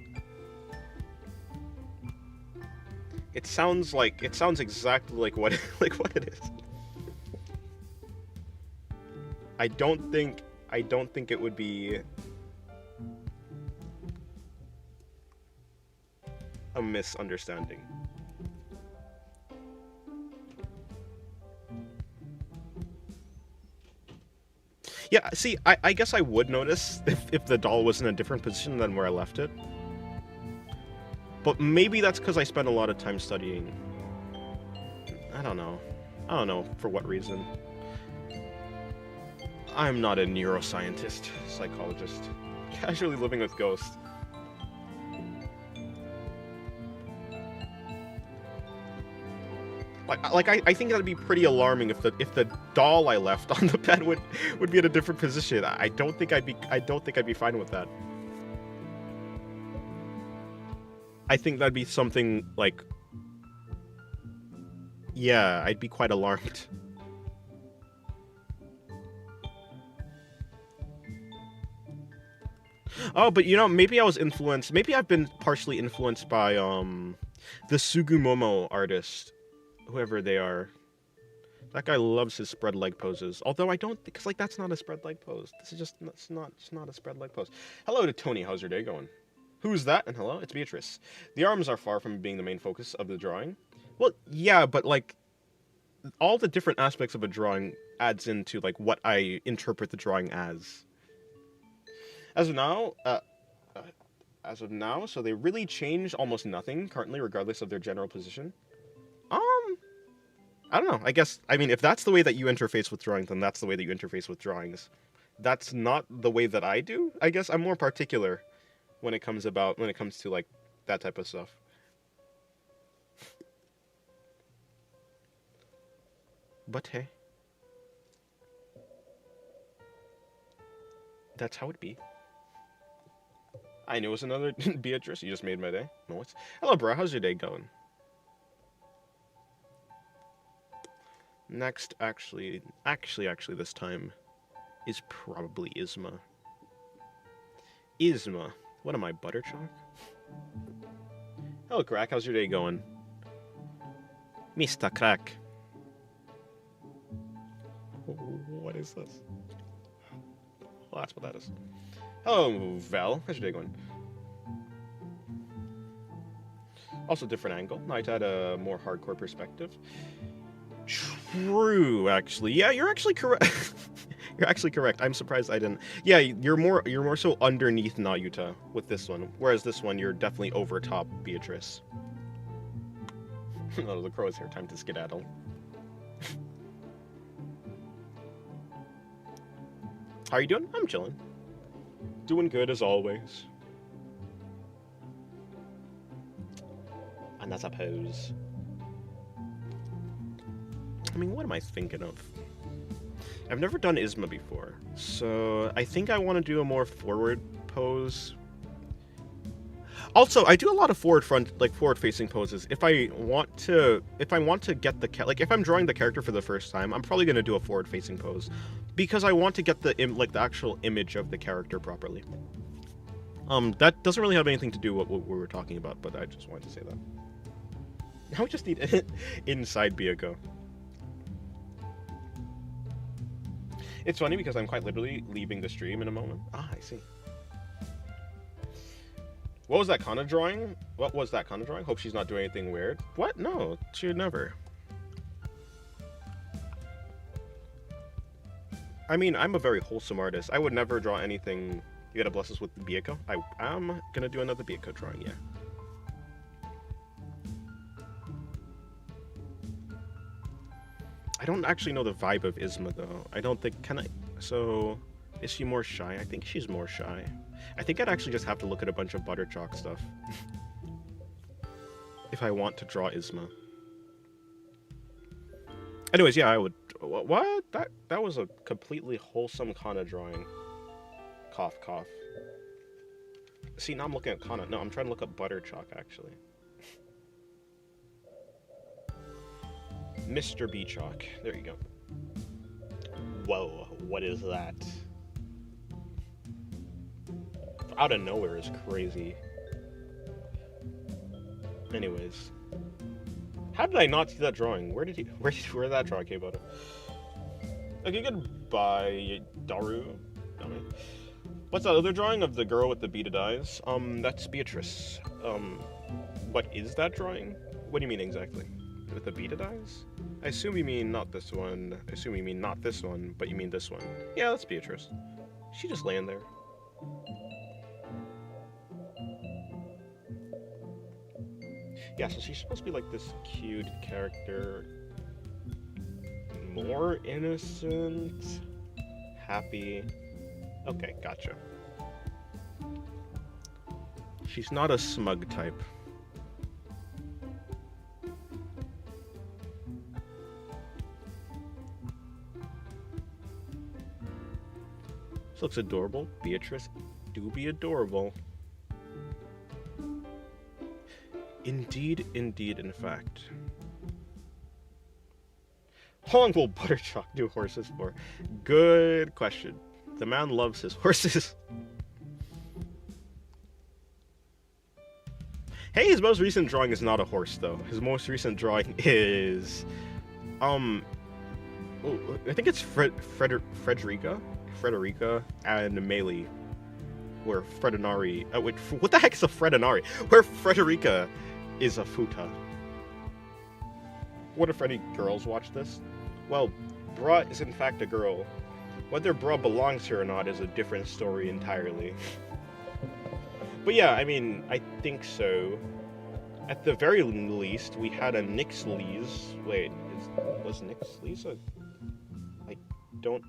It sounds exactly like what what it is. I don't think it would be a misunderstanding. Yeah, see, I guess I would notice if the doll was in a different position than where I left it. But maybe that's because I spent a lot of time studying. I don't know. I don't know for what reason. I'm not a neuroscientist, psychologist. Casually living with ghosts. I think that'd be pretty alarming if the doll I left on the bed would be in a different position. I don't think I'd be fine with that. I think that'd be something like, yeah, I'd be quite alarmed. Oh, but you know, maybe I was influenced. Maybe I've been partially influenced by the Sugumomo artist, whoever they are. That guy loves his spread leg poses. Although I don't, because like that's not a spread leg pose. This is just it's not a spread leg pose. Hello to Tony. How's your day going? Who's that? And hello, it's Beatrice. The arms are far from being the main focus of the drawing. Well, yeah, but like all the different aspects of a drawing adds into like what I interpret the drawing as. As of now, so they really change almost nothing currently, regardless of their general position. I don't know. I mean, if that's the way that you interface with drawings, then that's the way that you interface with drawings. That's not the way that I do. I guess I'm more particular when it comes to like that type of stuff. But hey, that's how it be. I knew it was another Beatrice. You just made my day. No, it's hello, bro. How's your day going? Next, actually, this time is probably Isma. Isma, what am I, Butterchalk? Hello, Crack. How's your day going? Mr. Crack. What is this? Well, that's what that is. Hello, Val. How's your day going? Also, different angle. Might add a more hardcore perspective. True, actually. Yeah, you're actually correct. You're actually correct. I'm surprised I didn't. Yeah, you're more so underneath Nayuta with this one, whereas this one you're definitely over top Beatrice. Oh, the crow is here. Time to skedaddle. How are you doing? I'm chilling. Doing good as always. Another pose. I mean, what am I thinking of? I've never done Isma before, so I think I want to do a more forward pose. Also, I do a lot of forward-facing poses. If I want to get if I'm drawing the character for the first time, I'm probably gonna do a forward-facing pose, because I want to get the actual image of the character properly. That doesn't really have anything to do with what we were talking about, but I just wanted to say that. Now we just need inside Byuko. It's funny because I'm quite literally leaving the stream in a moment. Ah, I see. What was that Kana drawing? What was that Kana drawing? Hope she's not doing anything weird. What? No, she would never. I mean, I'm a very wholesome artist. I would never draw anything. You gotta bless us with Byuko. I'm gonna do another Byuko drawing, yeah. I don't actually know the vibe of Isma, though. I don't think... So, is she more shy? I think she's more shy. I think I'd actually just have to look at a bunch of Butterchalk stuff. If I want to draw Isma. Anyways, yeah, I would... What? That was a completely wholesome Kana drawing. Cough, cough. See, now I'm looking at Kana. No, I'm trying to look up butter chalk, actually. Mr. B chalk. There you go. Whoa, what is that? Out of nowhere is crazy. Anyways. How did I not see that drawing? Where that drawing came out of? Okay, goodbye, Daru. What's that other drawing of the girl with the beaded eyes? That's Beatrice. What is that drawing? What do you mean exactly? With the beaded eyes? I assume you mean not this one. I assume you mean not this one, but you mean this one. Yeah, that's Beatrice. She just laying there. Yeah, so she's supposed to be like this cute character. More innocent. Happy. Okay, gotcha. She's not a smug type. This looks adorable. Beatrice do be adorable. Indeed, in fact. How long will Butterchalk do horses for? Good question. The man loves his horses. Hey, his most recent drawing is not a horse, though. His most recent drawing is... I think it's Frederica and Melee. Where Fredinari... wait, what the heck is a Fredinari? Where Frederica is a futa. What if any girls watch this? Well, Bra is in fact a girl. Whether Bra belongs here or not is a different story entirely. But yeah, I mean, I think so. At the very least, we had a Nyx Lees. Wait, was Nyx Lees a... I don't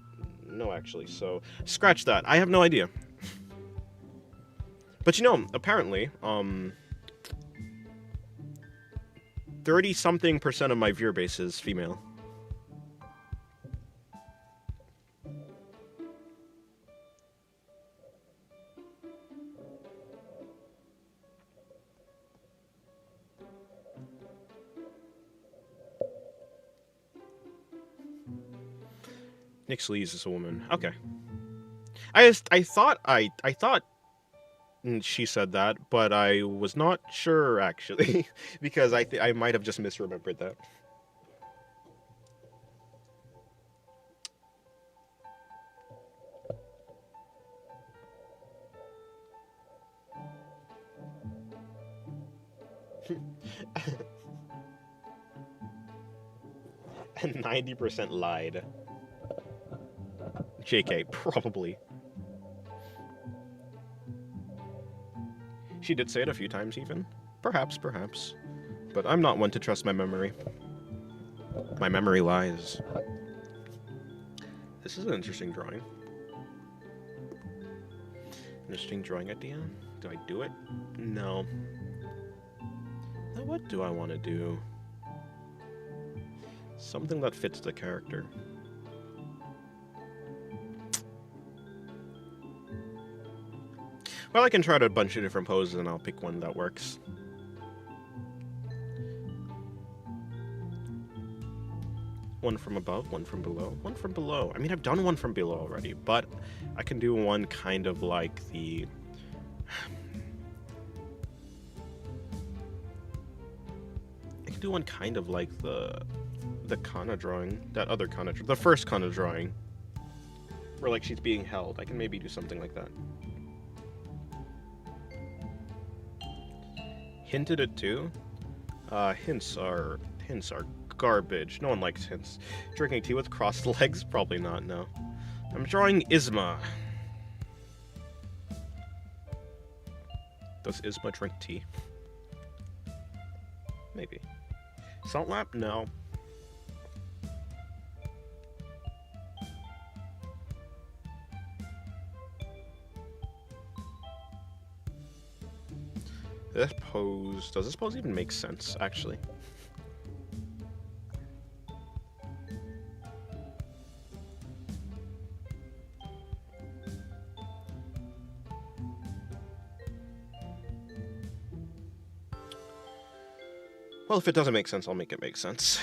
know, actually, so... Scratch that. I have no idea. But you know, apparently, 30-something% of my viewer base is female. Nyx Lees is a woman. Okay. I thought she said that, but I was not sure actually, because I might have just misremembered that. And 90% lied. JK, probably. She did say it a few times even. Perhaps. But I'm not one to trust my memory. My memory lies. This is an interesting drawing. Interesting drawing idea. Do I do it? No. Now what do I want to do? Something that fits the character. Well, I can try out a bunch of different poses and I'll pick one that works. One from above, one from below, one from below. I mean, I've done one from below already, but I can do one kind of like the... I can do one kind of like the Kana drawing, that other Kana, the first Kana drawing, where like she's being held. I can maybe do something like that. Hinted at too. Hints are garbage. No one likes hints. Drinking tea with crossed legs? Probably not, no. I'm drawing Isma. Does Isma drink tea? Maybe. Salt lamp? No. This pose... Does this pose even make sense, actually? Well, if it doesn't make sense, I'll make it make sense.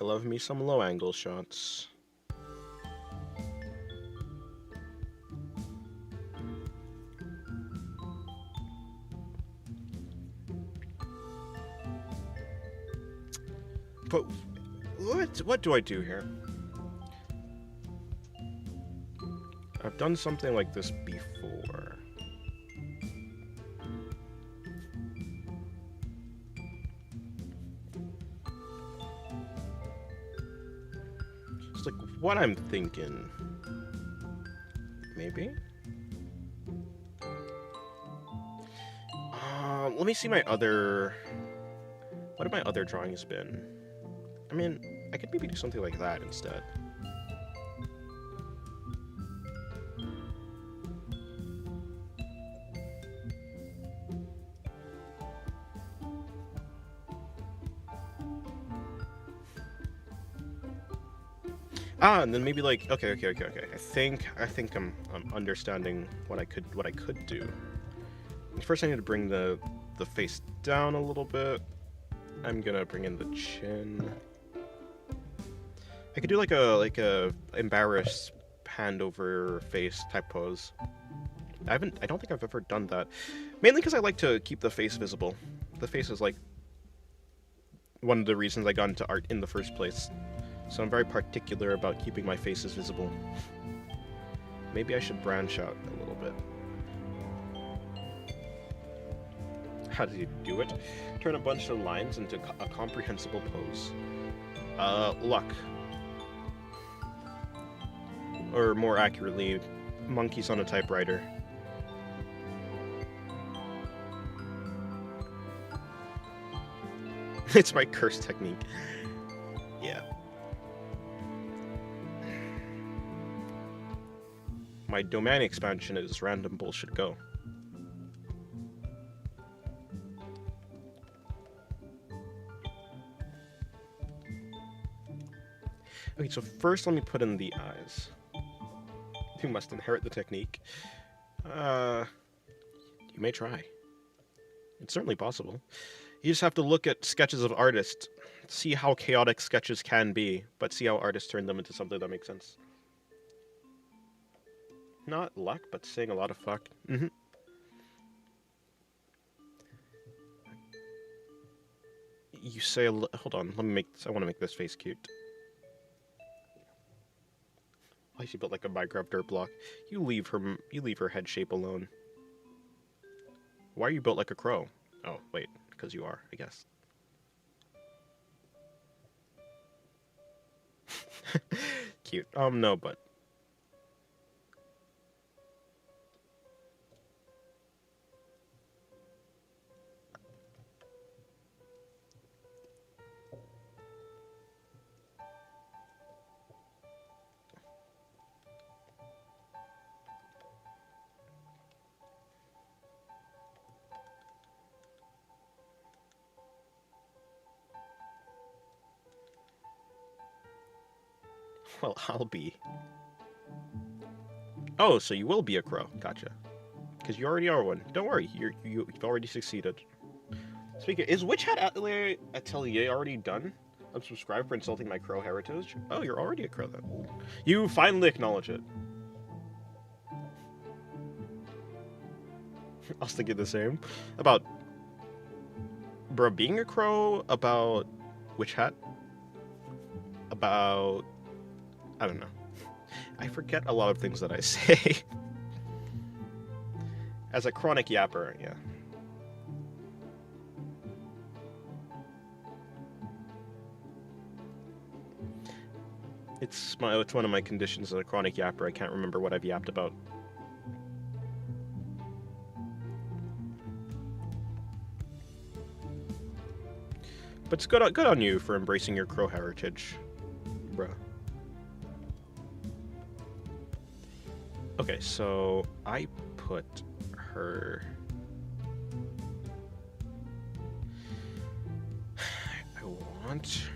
I love me some low angle shots. But what do I do here? I've done something like this before. It's like what I'm thinking. Maybe? Let me see my other... What have my other drawings been? I mean, I could maybe do something like that instead. And then maybe like okay. I think I'm understanding what I could do. First, I need to bring the face down a little bit. I'm gonna bring in the chin. I could do like a embarrassed hand over face type pose. I don't think I've ever done that. Mainly because I like to keep the face visible. The face is like one of the reasons I got into art in the first place. So I'm very particular about keeping my faces visible. Maybe I should branch out a little bit. How do you do it? Turn a bunch of lines into a comprehensible pose. Luck. Or more accurately, monkeys on a typewriter. It's my curse technique. Yeah. My domain expansion is random bullshit go. Okay, so first let me put in the eyes. You must inherit the technique. You may try. It's certainly possible. You just have to look at sketches of artists, see how chaotic sketches can be, but see how artists turn them into something that makes sense. Not luck, but saying a lot of fuck. Mm-hmm. You say hold on, let me make this. I want to make this face cute. Why is she built like a Minecraft dirt block? You leave her head shape alone. Why are you built like a crow? Oh, wait, because you are, I guess. Cute. No, but... Well, I'll be. Oh, so you will be a crow. Gotcha. Because you already are one. Don't worry, you've already succeeded. Speaking, is Witch Hat Atelier already done? Unsubscribe for insulting my crow heritage? Oh, you're already a crow then. You finally acknowledge it. I was thinking the same. About... Bro, being a crow? About... Witch Hat? About... I don't know. I forget a lot of things that I say. As a chronic yapper, yeah. It's one of my conditions as a chronic yapper. I can't remember what I've yapped about. But it's good on you for embracing your crow heritage, bruh. Okay, so I put her... I want...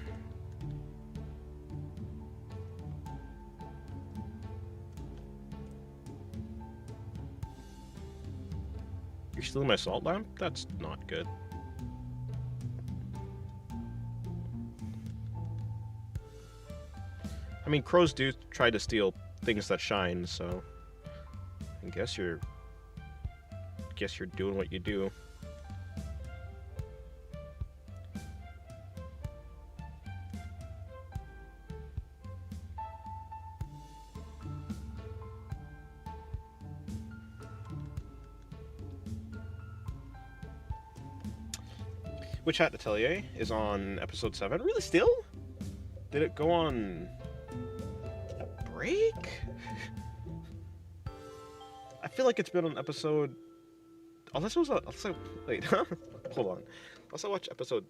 You're stealing my salt lamp? That's not good. I mean, crows do try to steal things that shine, so I guess you're doing what you do. Witch Hat Atelier is on episode 7. Really, still? Did it go on a break? I feel like it's been on episode... Oh, this was also... Wait, hold on. Let's watch episode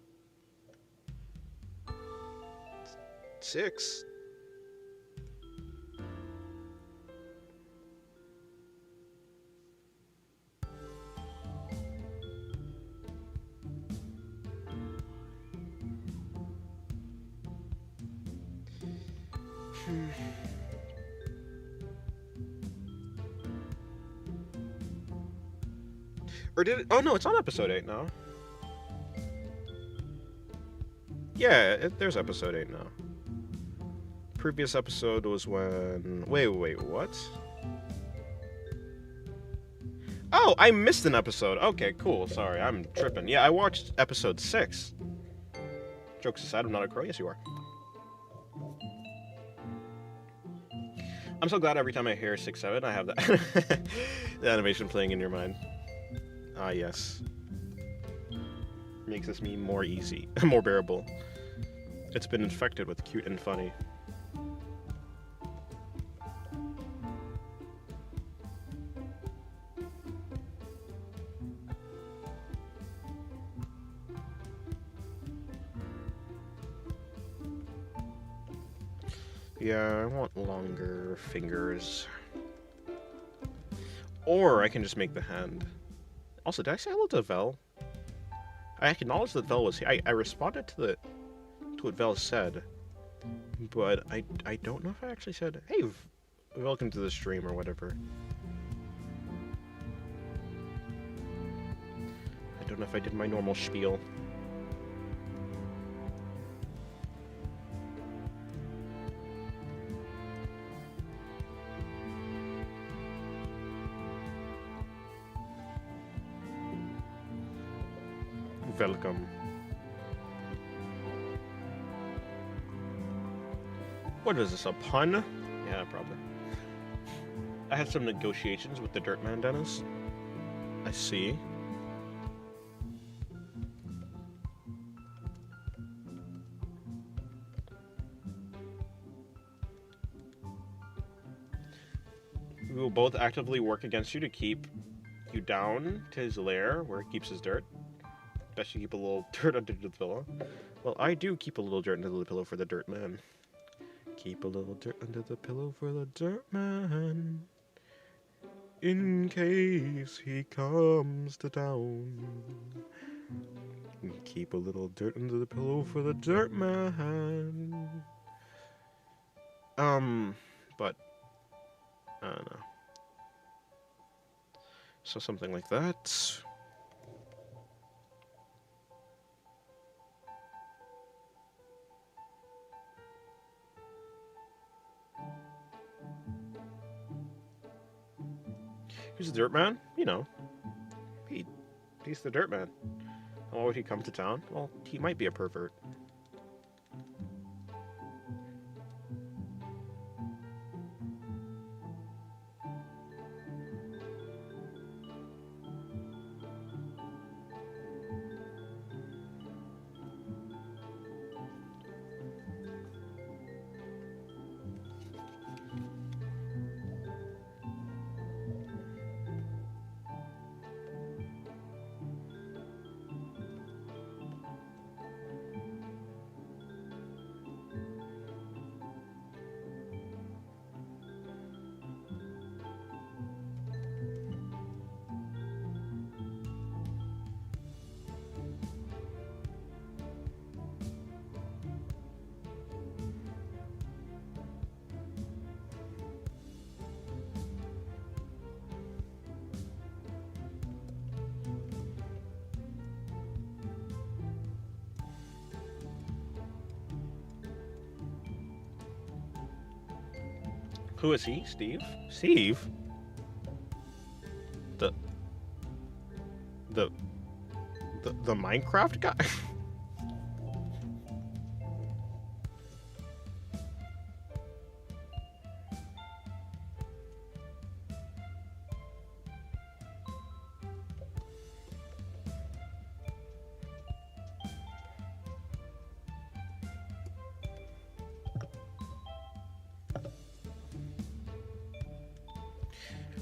6. Or did it? Oh no, it's on episode 8 now. Yeah, there's episode 8 now. Previous episode was when... Wait, what? Oh, I missed an episode. Okay, cool. Sorry, I'm tripping. Yeah, I watched episode 6. Jokes aside, I'm not a crow. Yes, you are. I'm so glad every time I hear 6-7, I have that the animation playing in your mind. Ah, yes. Makes this meme more easy, more bearable. It's been infected with cute and funny. Yeah, I want longer fingers. Or I can just make the hand. Also, did I say hello to Vel? I acknowledged that Vel was here. I responded to what Vel said, but I don't know if I actually said, hey, welcome to the stream or whatever. I don't know if I did my normal spiel. Welcome. What is this, a pun? Yeah, probably. I had some negotiations with the Dirtman, Dennis. I see. We will both actively work against you to keep you down to his lair, where he keeps his dirt. Best you keep a little dirt under the pillow. Well, I do keep a little dirt under the pillow for the dirt man. Keep a little dirt under the pillow for the dirt man, in case he comes to town. Keep a little dirt under the pillow for the dirt man. But I don't know. So something like that. Who's the dirt man? You know, he's the dirt man. Why would he come to town? Well, he might be a pervert. Who is he? Steve? Steve? The the the Minecraft guy?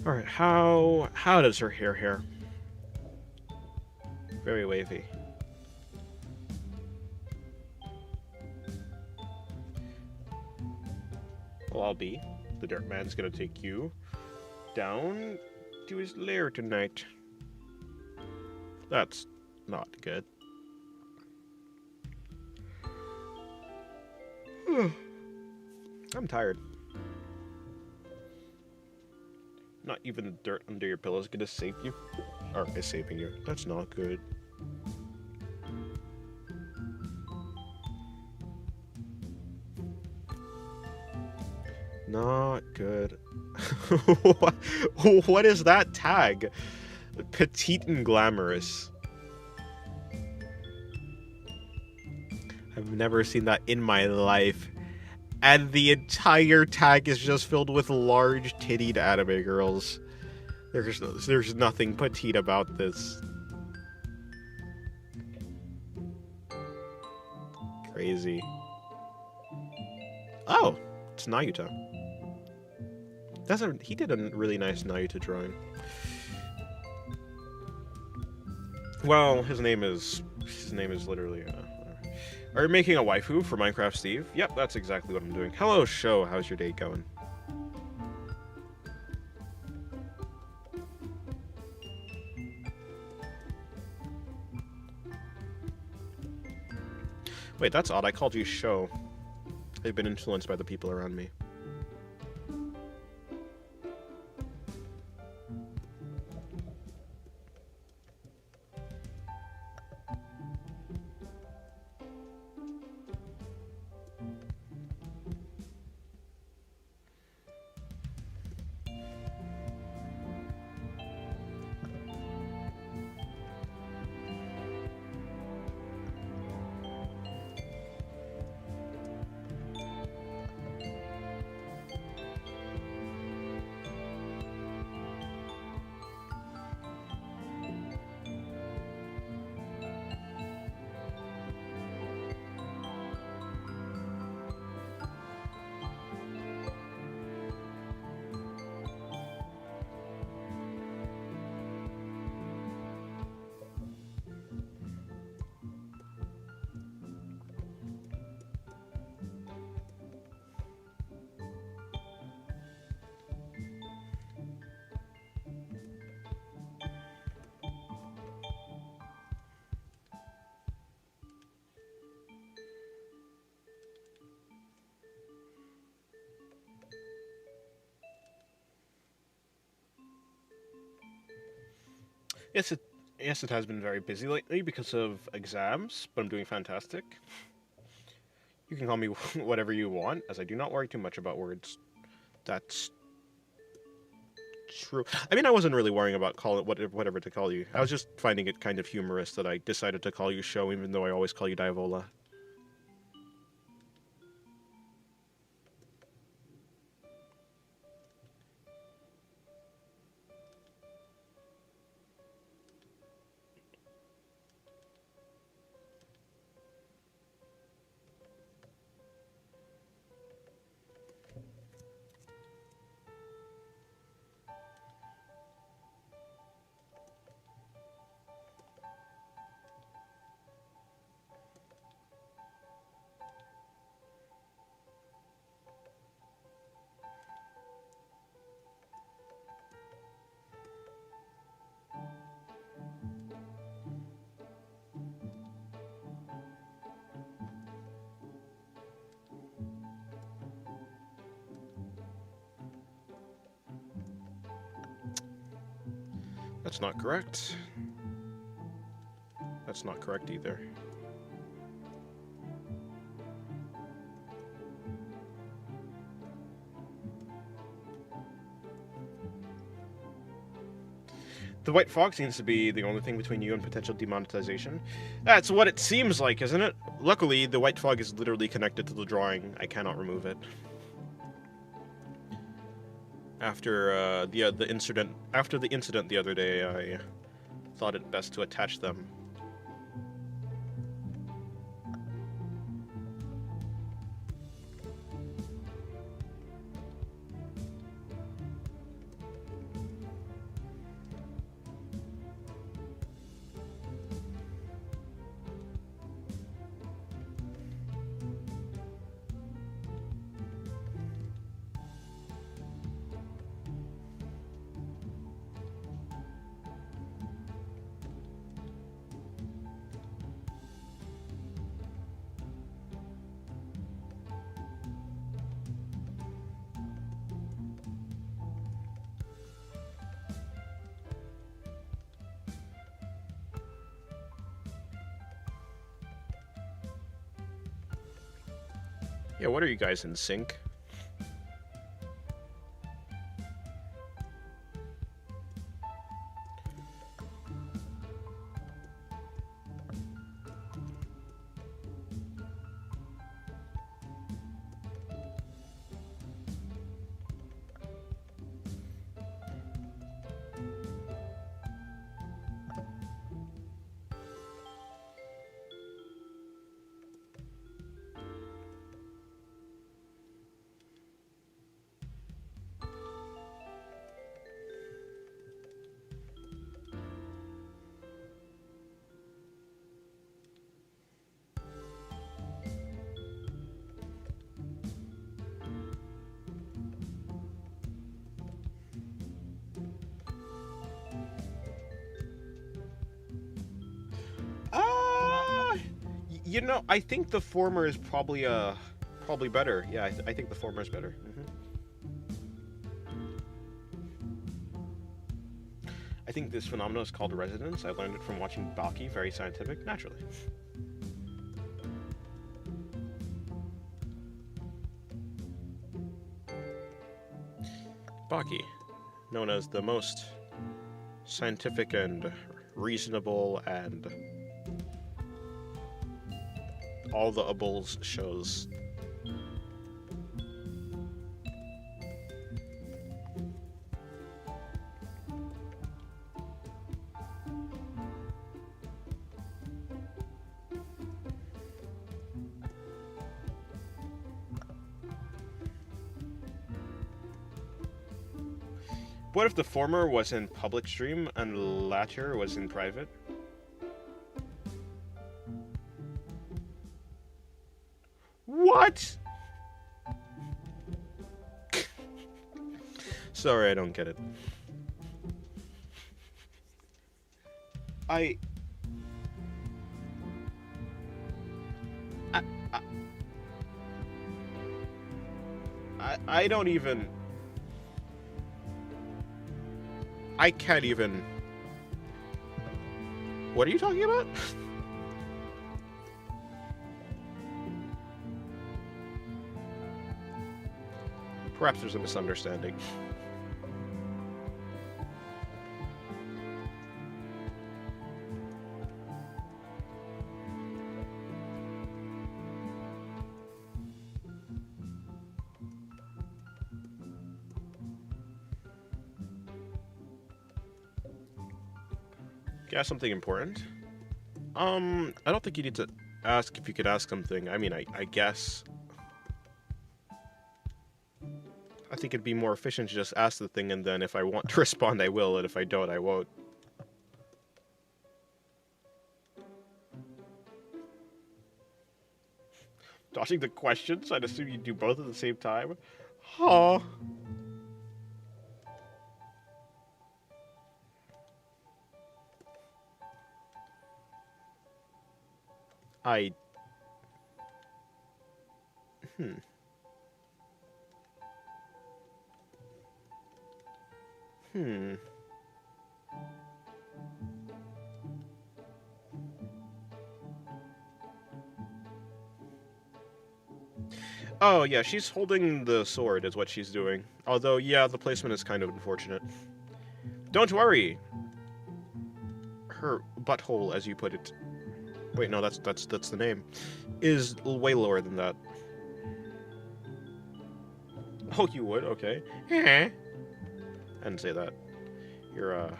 Alright, how does her hair? Very wavy. Well, I'll be. The dirt man's gonna take you down to his lair tonight. That's not good. I'm tired. Not even the dirt under your pillow is gonna save you. Or is saving you. That's not good. Not good. What is that tag? Petite and glamorous. I've never seen that in my life. And the entire tag is just filled with large tittied anime girls. There's nothing petite about this. Crazy. Oh, it's Nayuta. He did a really nice Nayuta drawing. Well, his name is literally. Are you making a waifu for Minecraft Steve? Yep, that's exactly what I'm doing. Hello, show. How's your day going? Wait, that's odd. I called you show. They've been influenced by the people around me. Yes, it has been very busy lately because of exams, but I'm doing fantastic. You can call me whatever you want, as I do not worry too much about words. That's true. I mean, I wasn't really worrying about whatever to call you. I was just finding it kind of humorous that I decided to call you Show, even though I always call you Diavola. That's not correct. That's not correct either. The white fog seems to be the only thing between you and potential demonetization. That's what it seems like, isn't it? Luckily, the white fog is literally connected to the drawing. I cannot remove it. After the incident the other day, I thought it best to attach them. Yeah, what are you guys, in sync? You know, I think the former is probably better. Yeah, I think the former is better. I think this phenomenon is called resonance. I learned it from watching Baki, very scientific, naturally. Baki, known as the most scientific and reasonable and all the ables shows. What if the former was in public stream and the latter was in private? What? Sorry, I don't get it. I don't even... I can't even... What are you talking about? Perhaps there's a misunderstanding. Can I ask something important? I don't think you need to ask if you could ask something. I mean, I guess... I think it'd be more efficient to just ask the thing, and then if I want to respond, I will, and if I don't, I won't. Dodging the questions? I'd assume you do both at the same time? Huh. Oh, yeah, she's holding the sword is what she's doing. Although, yeah, the placement is kind of unfortunate. Don't worry. her butthole, as you put it. Wait, no, that's the name. Is way lower than that. Oh, you would? Okay. I didn't say that. You're,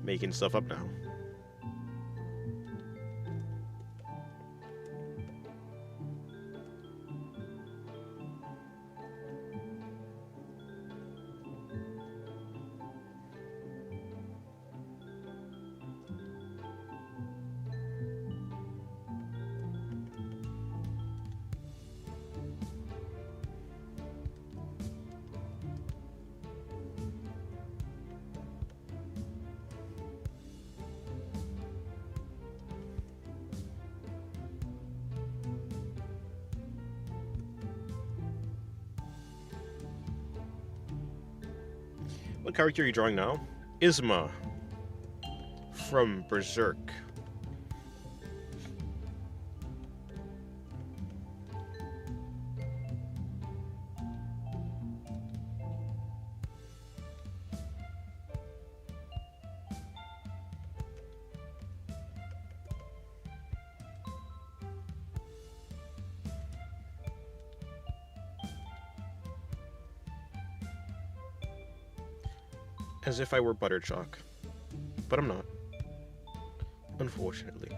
making stuff up now. What character are you drawing now? Isma from Berserk. As if I were Butterchalk. But I'm not. Unfortunately.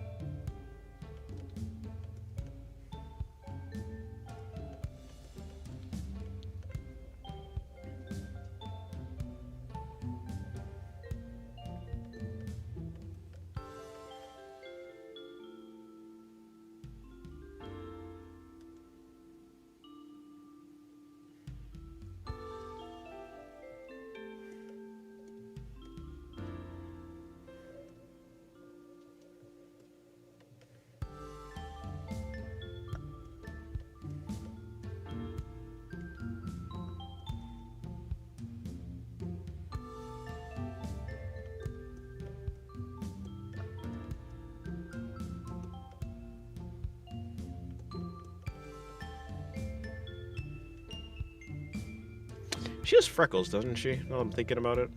She has freckles, doesn't she? Now I'm thinking about it.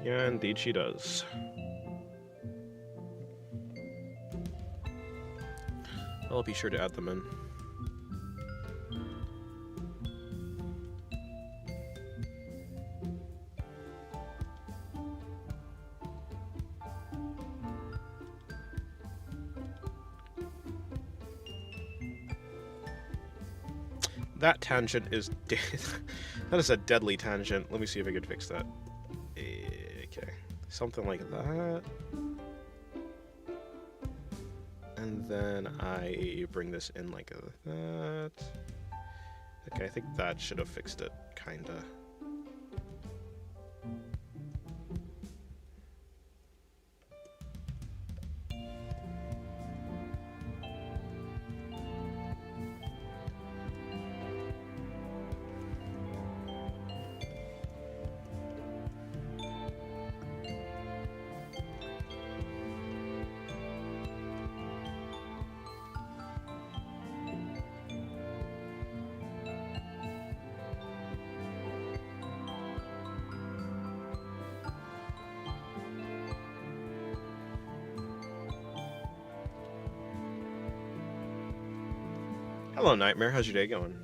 Yeah, indeed she does. I'll be sure to add them in. That tangent is that is a deadly tangent. Let me see if I can fix that. Okay, something like that. And then I bring this in like that. Okay, I think that should have fixed it, kinda. Hello, Nightmare. How's your day going?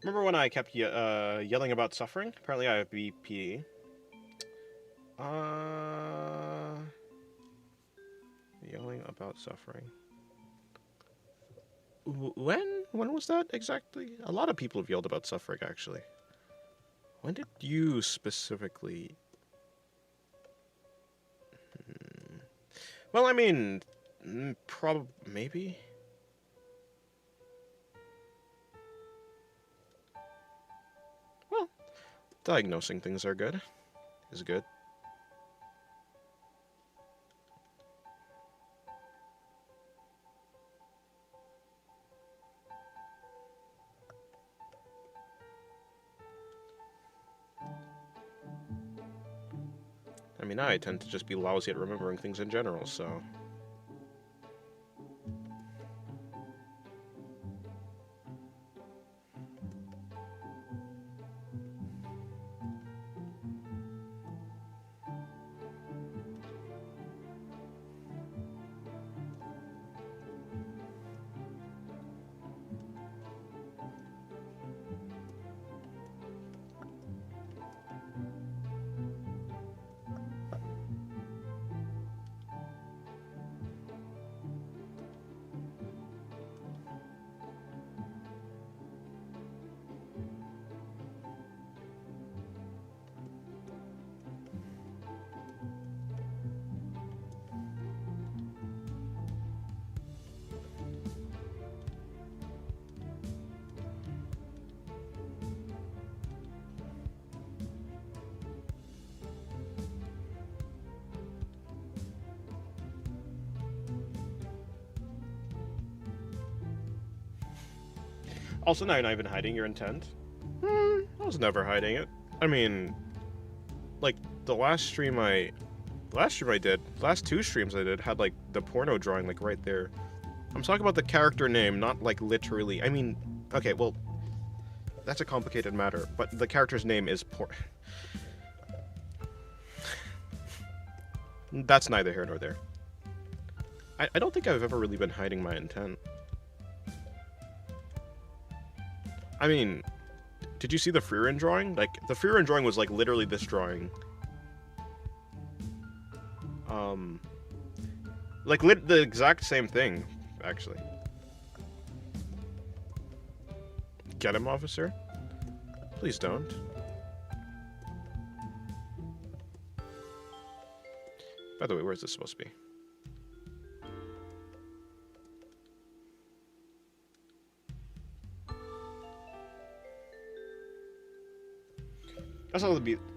Remember when I kept yelling about suffering? Apparently I have BP. Yelling about suffering. When? When was that exactly? A lot of people have yelled about suffering, actually. When did you specifically... Well, I mean, maybe? Well, diagnosing things is good. I mean, I tend to just be lousy at remembering things in general, so... Also, now you're not even hiding your intent. I was never hiding it. I mean, like, the last two streams I did had, like, the porno drawing, like, right there. I'm talking about the character name, not, like, literally. I mean, okay, well, that's a complicated matter, but the character's name is That's neither here nor there. I don't think I've ever really been hiding my intent. I mean, did you see the free-run drawing? Like, the free-run drawing was, like, literally this drawing. Like, the exact same thing, actually. Get him, officer? Please don't. By the way, where's this supposed to be?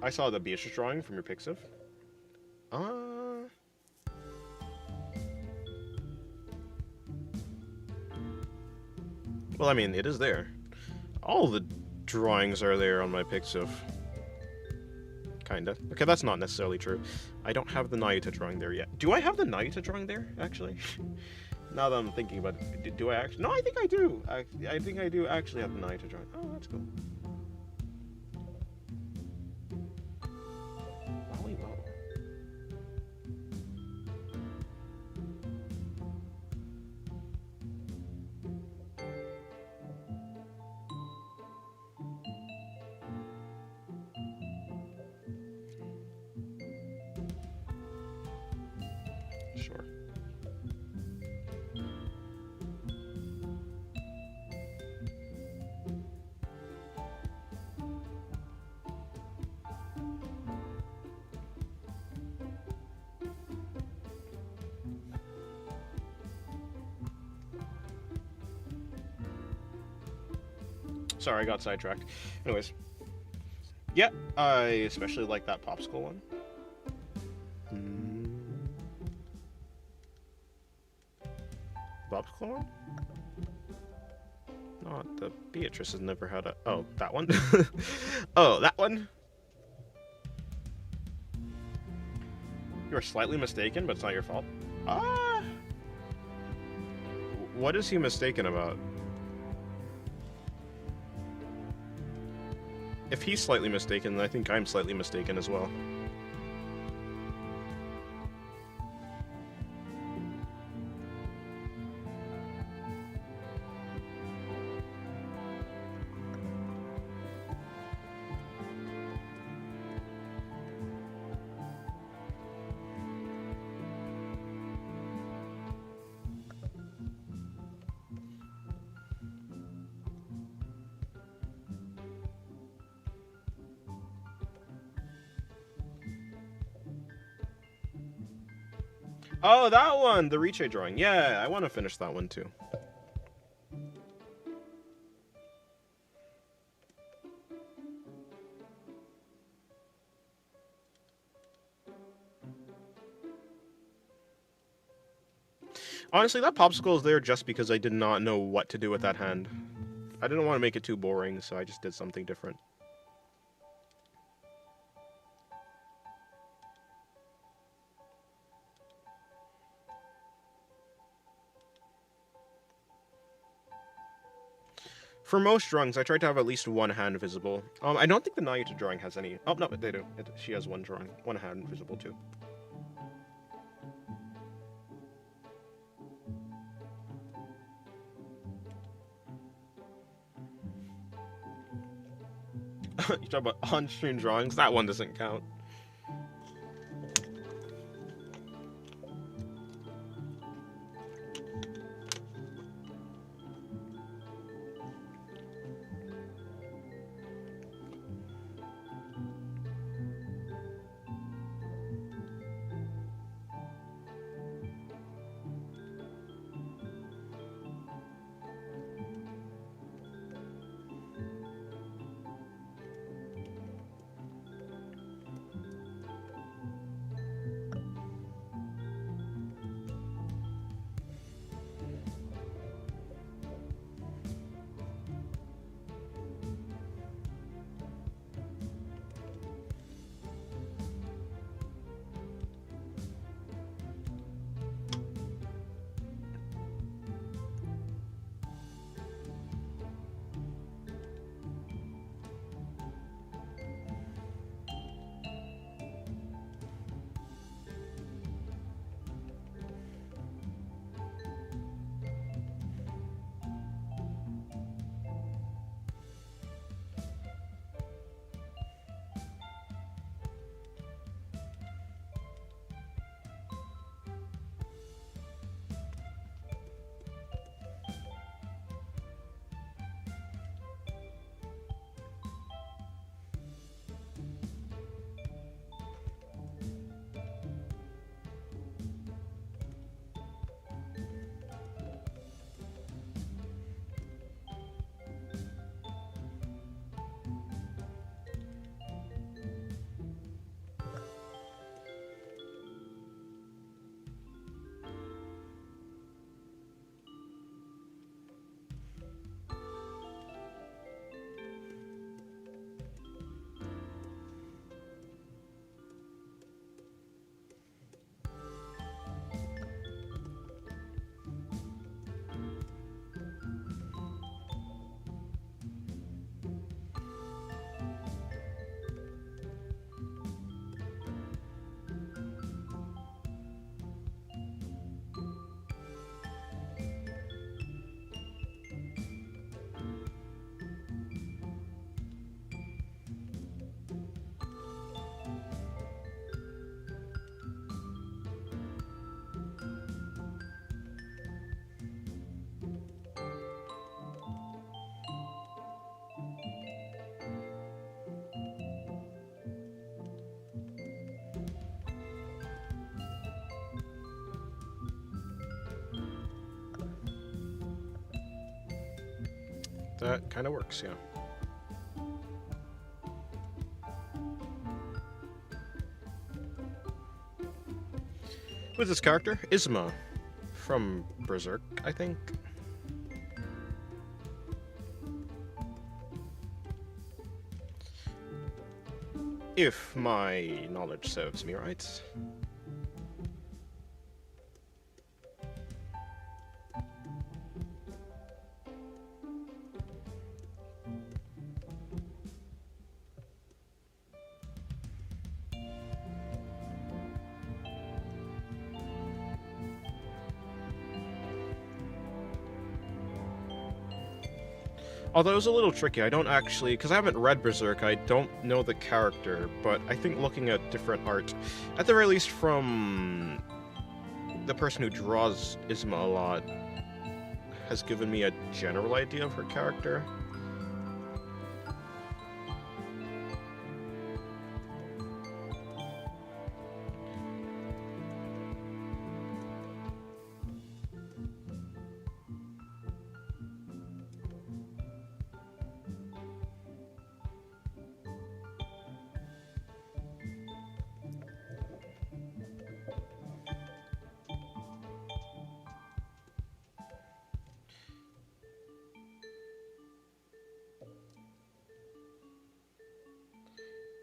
I saw the Beatrice drawing from your Pixiv. Well, I mean, it is there. All the drawings are there on my Pixiv. Kinda. Okay, that's not necessarily true. I don't have the Nayuta drawing there yet. Do I have the Nayuta drawing there, actually? Now that I'm thinking about it, do I actually? No, I think I do. I think I do actually have the Nayuta drawing. Oh, that's cool. Wowie wow. Sure. Sorry, I got sidetracked. Anyways. Yeah, I especially like that popsicle one. Popsicle one? Not the Beatrice has never had a... Oh, that one? Oh, that one? You are slightly mistaken, but it's not your fault. What is he mistaken about? If he's slightly mistaken, then I think I'm slightly mistaken as well. Oh, that one! The Riche drawing. Yeah, I want to finish that one too. Honestly, that popsicle is there just because I did not know what to do with that hand. I didn't want to make it too boring, so I just did something different. For most drawings, I try to have at least one hand visible. I don't think the Nayuta drawing has any. Oh, no, they do. She has one drawing. One hand visible, too. You talk about on-stream drawings? That one doesn't count. That kind of works, yeah. Who's this character? Isma. From Berserk, I think. If my knowledge serves me right. Although it was a little tricky, I don't actually, because I haven't read Berserk, I don't know the character, but I think looking at different art, at the very least from the person who draws Isma a lot, has given me a general idea of her character.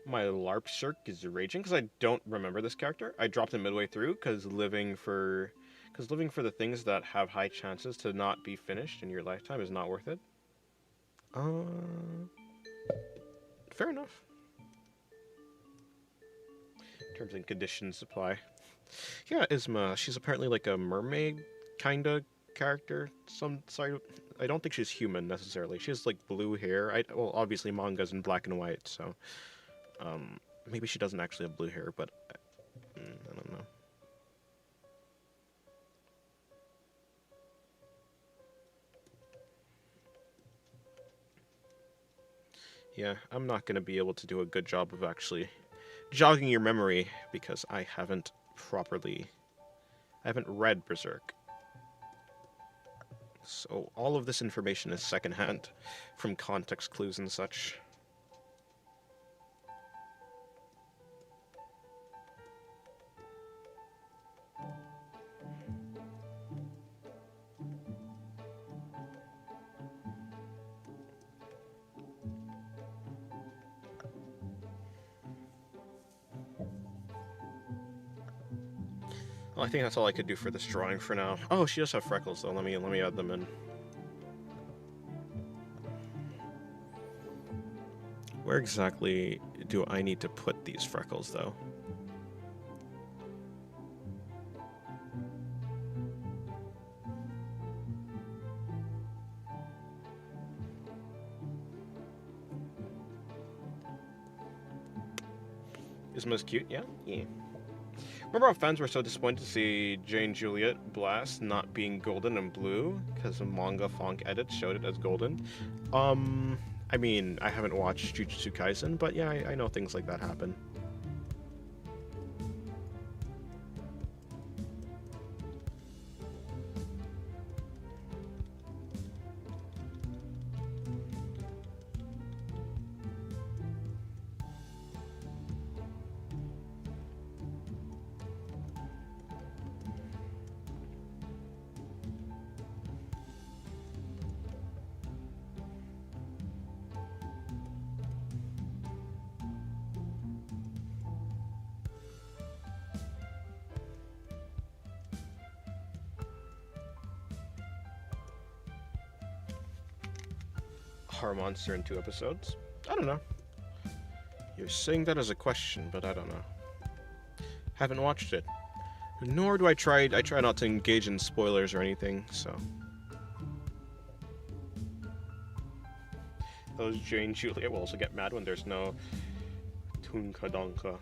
My LARP circ is raging because I don't remember this character. I dropped him midway through because living for the things that have high chances to not be finished in your lifetime is not worth it. Fair enough. Terms and conditions apply. Yeah, Isma. She's apparently like a mermaid kinda character. I don't think she's human necessarily. She has like blue hair. Well, obviously manga's in black and white, so maybe she doesn't actually have blue hair, but I don't know. Yeah, I'm not gonna be able to do a good job of actually jogging your memory because I haven't read Berserk. So all of this information is secondhand from context clues and such. Well, I think that's all I could do for this drawing for now. Oh, she does have freckles though. Let me add them in. Where exactly do I need to put these freckles though? Isma's cute, yeah? Yeah. Remember how fans were so disappointed to see Jane Juliet Blast not being golden and blue? Because the manga Fonk edit showed it as golden. I mean, I haven't watched Jujutsu Kaisen, but yeah, I know things like that happen. Horror monster in 2 episodes? I don't know. You're saying that as a question, but I don't know. Haven't watched it. Nor do I try not to engage in spoilers or anything, so. Those Jane Juliet will also get mad when there's no Tunka Donka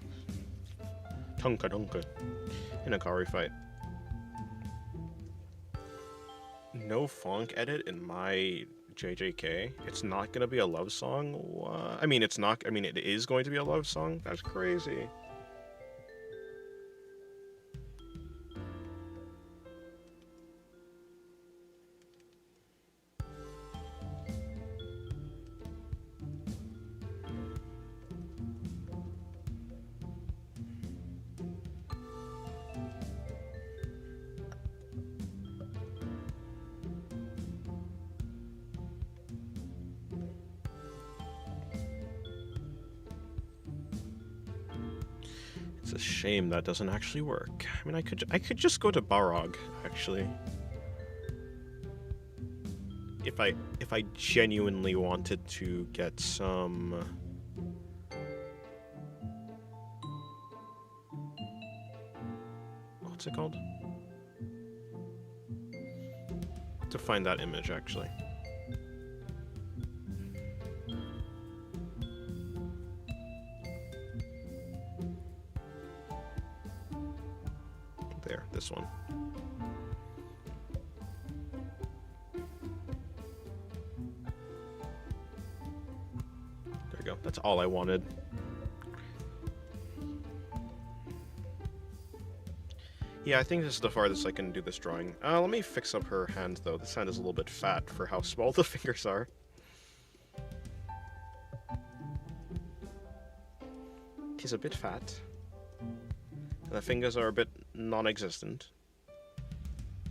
in a Kari fight. No Fonk edit in my JJK. It's not gonna be a love song? What? I mean, it's not. I mean, it is going to be a love song? That's crazy. It's a shame that doesn't actually work. I mean, I could just go to Barog, actually. If I genuinely wanted to get some what's it called? To find that image, actually. There, this one. There we go. That's all I wanted. Yeah, I think this is the farthest I can do this drawing. Let me fix up her hand, though. This hand is a little bit fat for how small the fingers are. She's a bit fat. And the fingers are a bit non-existent.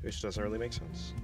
Which doesn't really make sense.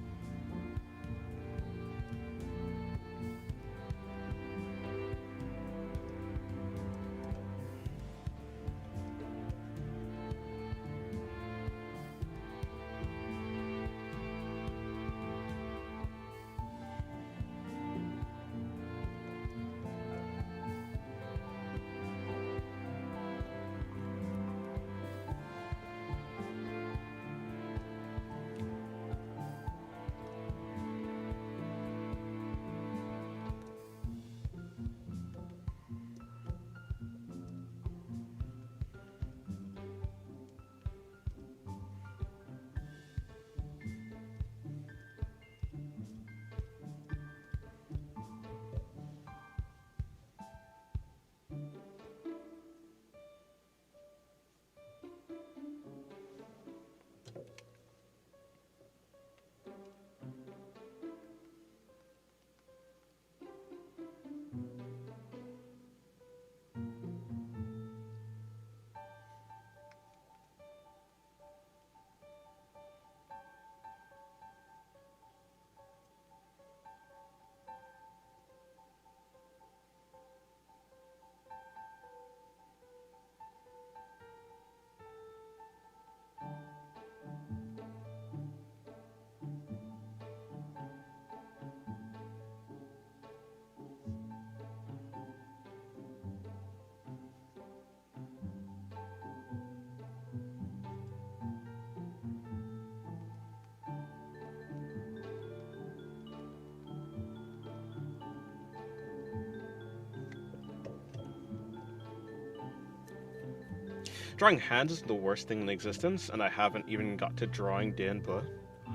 Drawing hands is the worst thing in existence, and I haven't even got to drawing Danbo.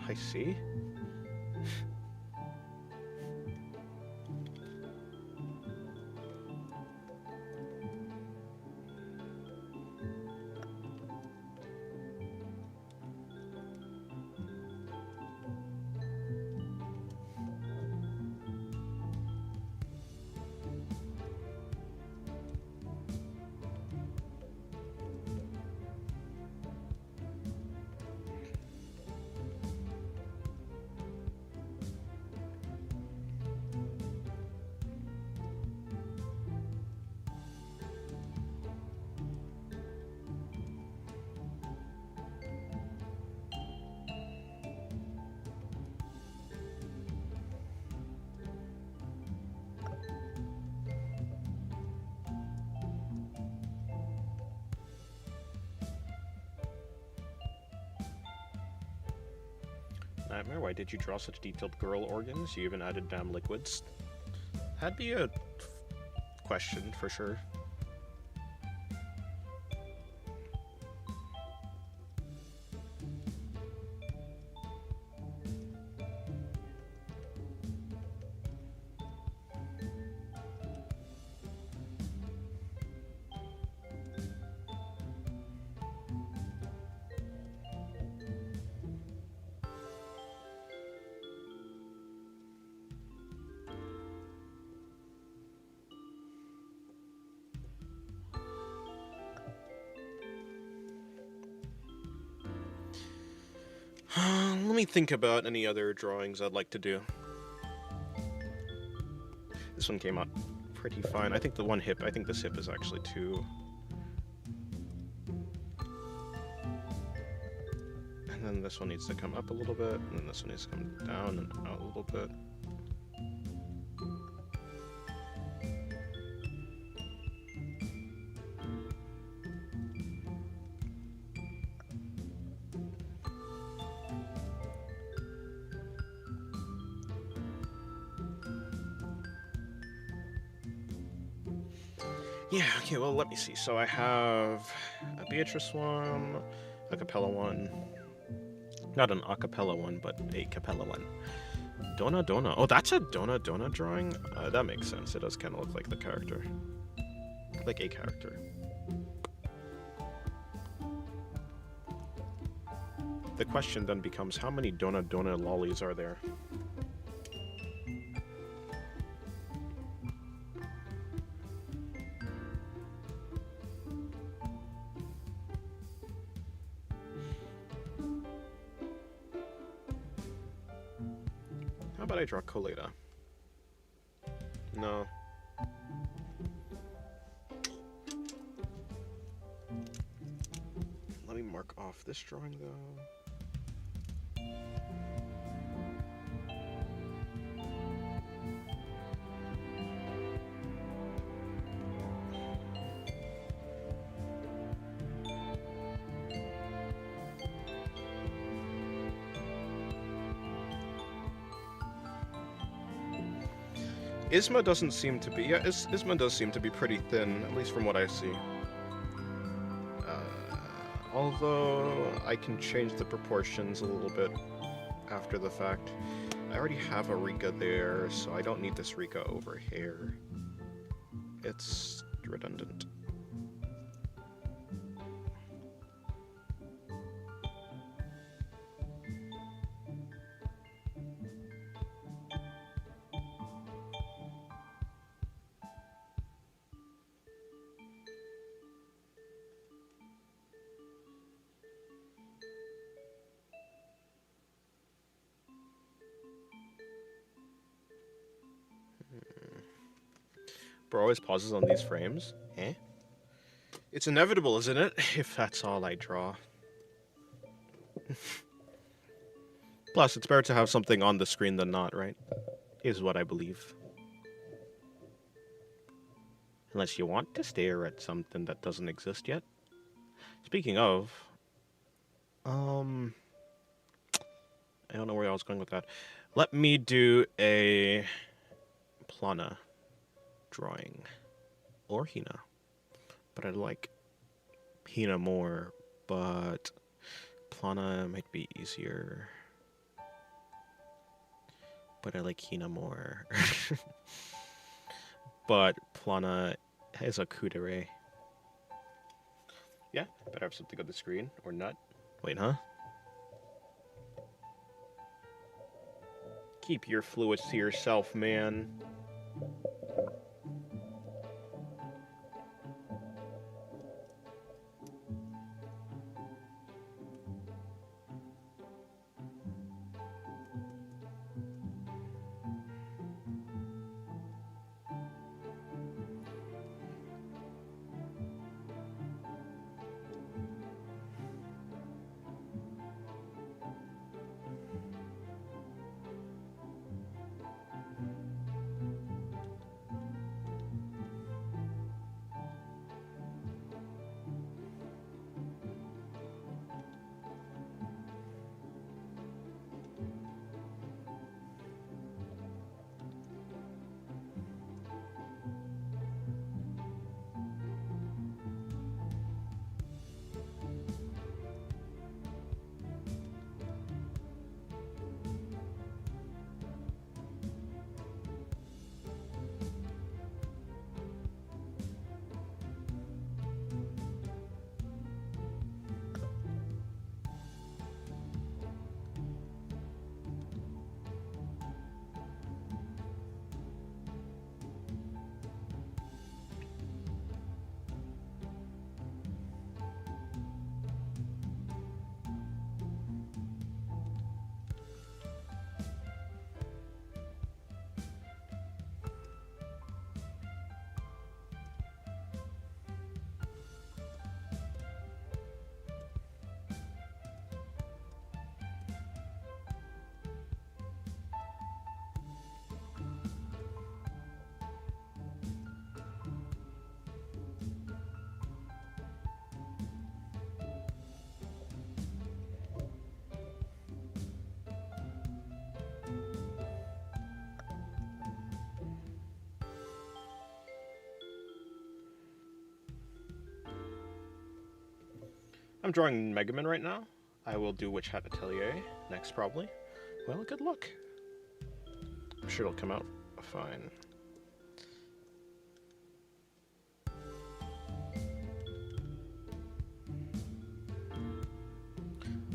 I see. Nightmare, why did you draw such detailed girl organs? You even added damn liquids. That'd be a question for sure. Let me think about any other drawings I'd like to do. This one came out pretty fine. I think this hip is actually too... And then this one needs to come up a little bit, and then this one needs to come down and out a little bit. Yeah, okay, well, let me see. So I have a Beatrice one, a Capella one. Not an a cappella one, but a Capella one. Donna Donna. Oh, that's a Donna Donna drawing? That makes sense. It does kind of look like the character. Like a character. The question then becomes, how many Donna Donna lollies are there? How about I draw Colada? No. Let me mark off this drawing though. Isma doesn't seem to be... Yeah, Isma does seem to be pretty thin, at least from what I see. Although I can change the proportions a little bit after the fact. I already have a Rika there, so I don't need this Rika over here. It's redundant. Bro always pauses on these frames. Eh? It's inevitable, isn't it? If that's all I draw. Plus, it's better to have something on the screen than not, right? Is what I believe. Unless you want to stare at something that doesn't exist yet. Speaking of... I don't know where I was going with that. Let me do a... Plana drawing. Or Hina. But I'd like Hina more, but Plana might be easier. But I like Hina more. But Plana is a Kudere. Yeah, better have something on the screen, or not. Wait, huh? Keep your fluids to yourself, man. I'm drawing Megaman right now. I will do Witch Hat Atelier next, probably. Well, good luck. I'm sure it'll come out fine.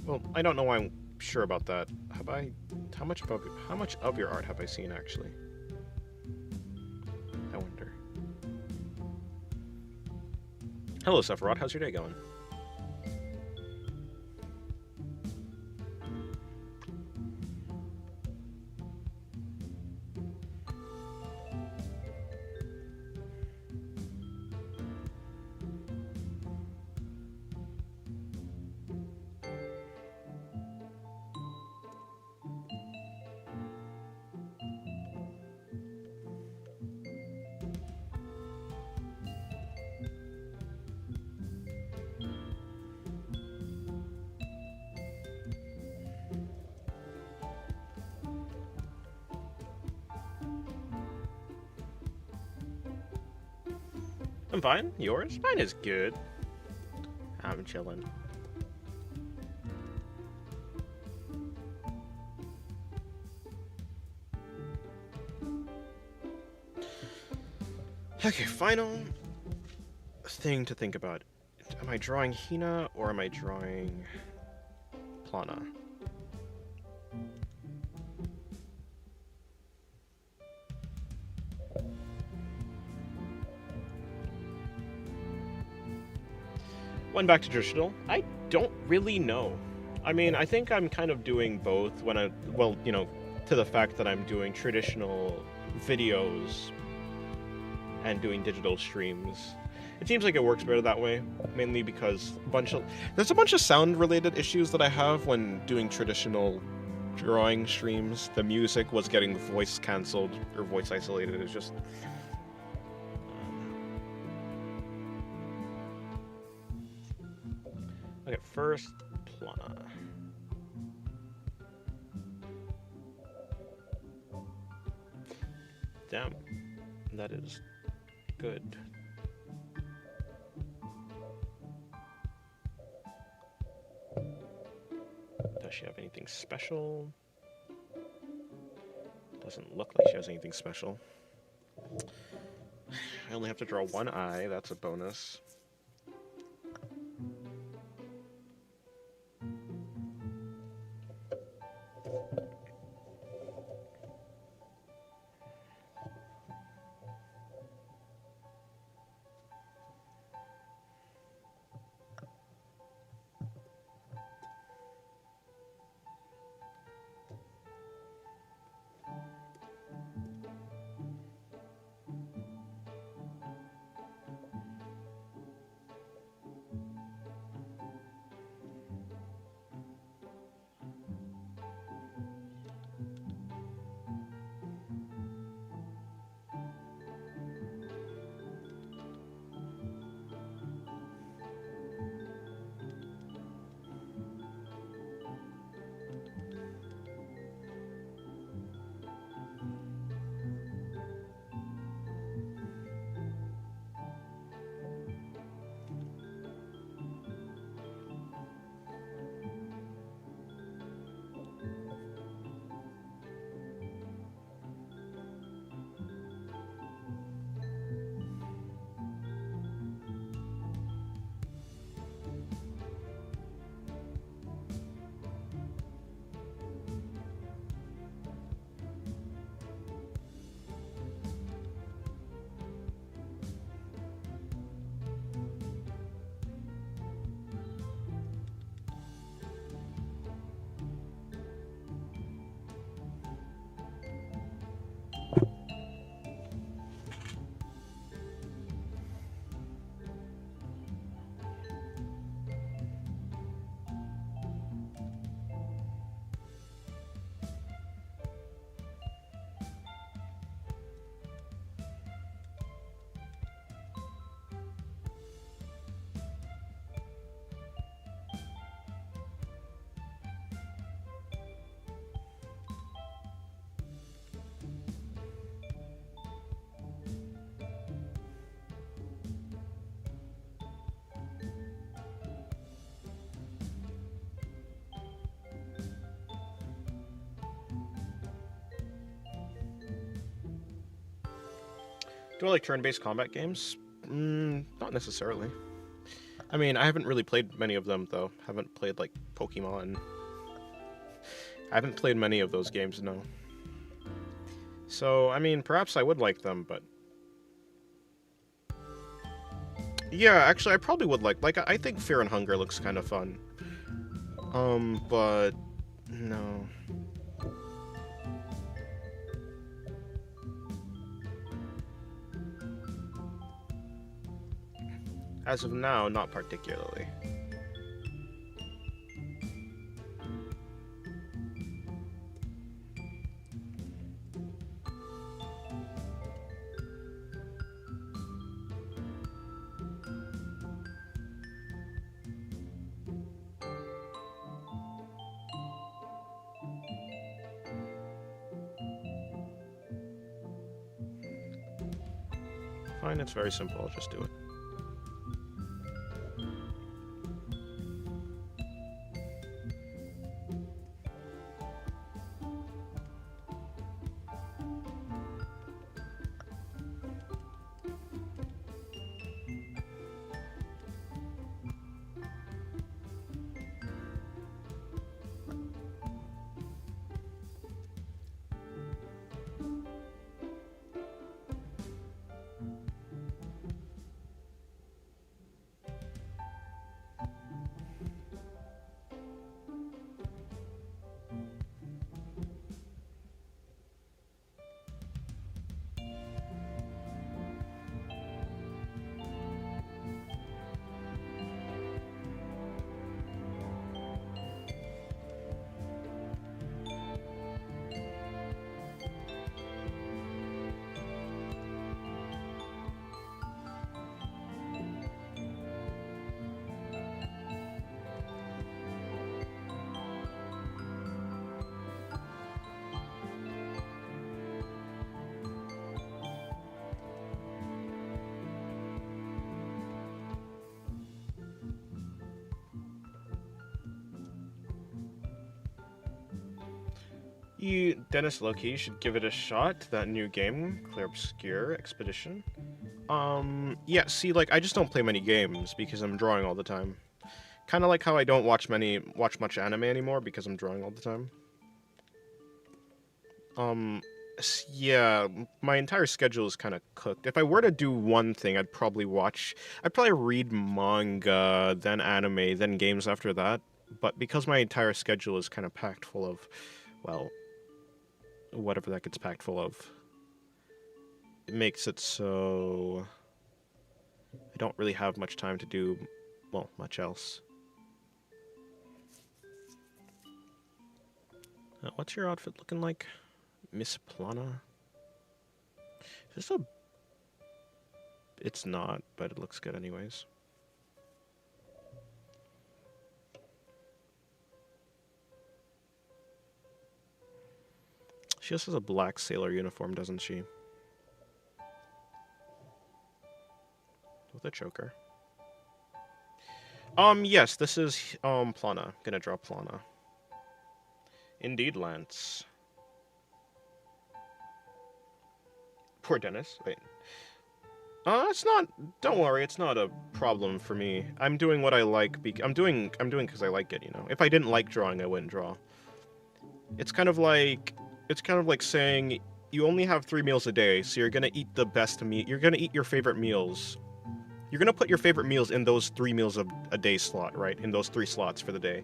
Well, I don't know why I'm sure about that. How much of your art have I seen, actually? I wonder. Hello, Sephiroth. How's your day going? I'm fine. Yours? Mine is good. I'm chilling. Okay, final thing to think about. Am I drawing Hina or am I drawing Plana? Went back to traditional. I don't really know. I mean, I think I'm kind of doing both well, you know, to the fact that I'm doing traditional videos and doing digital streams. It seems like it works better that way, mainly because there's a bunch of sound related issues that I have when doing traditional drawing streams. The music was getting voice cancelled or voice isolated. It's just okay, first Plana. Damn, that is good. Does she have anything special? Doesn't look like she has anything special. I only have to draw one eye. That's a bonus. Do I like turn-based combat games? Not necessarily. I mean, I haven't really played many of them, though. Haven't played, like, Pokemon. I haven't played many of those games, no. So, I mean, perhaps I would like them, but... Yeah, actually, I probably would like... Like, I think Fear and Hunger looks kind of fun. But... No. As of now, not particularly. Fine, it's very simple, I'll just do it. Dennis Loki, you should give it a shot. That new game, Clear Obscure Expedition. Yeah, see, like, I just don't play many games because I'm drawing all the time. Kind of like how I don't watch much anime anymore because I'm drawing all the time. Yeah, my entire schedule is kind of cooked. If I were to do one thing, I'd probably read manga, then anime, then games after that. But because my entire schedule is kind of packed full of, well, whatever that gets packed full of, it makes it so I don't really have much time to do, well, much else. What's your outfit looking like, Miss Plana? Is this a... It's not, but it looks good anyways. She just has a black sailor uniform, doesn't she? With a choker. Yes, this is, Plana. Gonna draw Plana. Indeed, Lance. Poor Dennis. Wait. It's not. Don't worry. It's not a problem for me. I'm doing what I like. I'm doing because I like it. You know. If I didn't like drawing, I wouldn't draw. It's kind of like saying you only have 3 meals a day, so you're gonna eat the best meal. You're gonna eat your favorite meals. You're gonna put your favorite meals in those 3 meals a day slot, right? In those 3 slots for the day.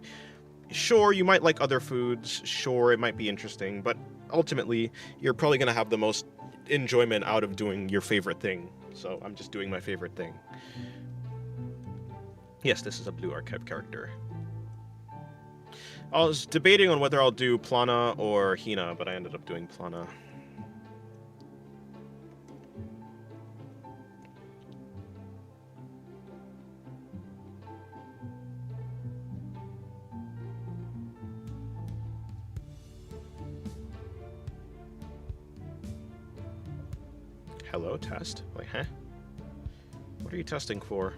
Sure, you might like other foods. Sure, it might be interesting, but ultimately, you're probably gonna have the most enjoyment out of doing your favorite thing. So I'm just doing my favorite thing. Yes, this is a Blue Archive character. I was debating on whether I'll do Plana or Hina, but I ended up doing Plana. Hello, test? Wait, huh? What are you testing for?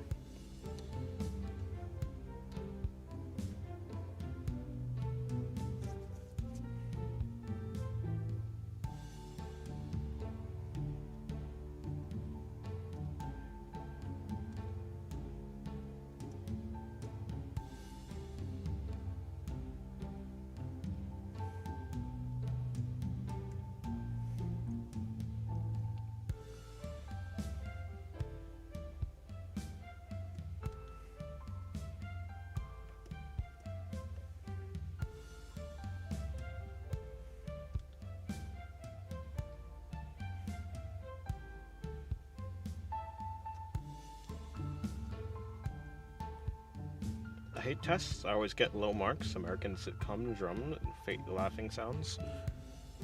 I hate tests. I always get low marks. American sitcom drum and fake laughing sounds.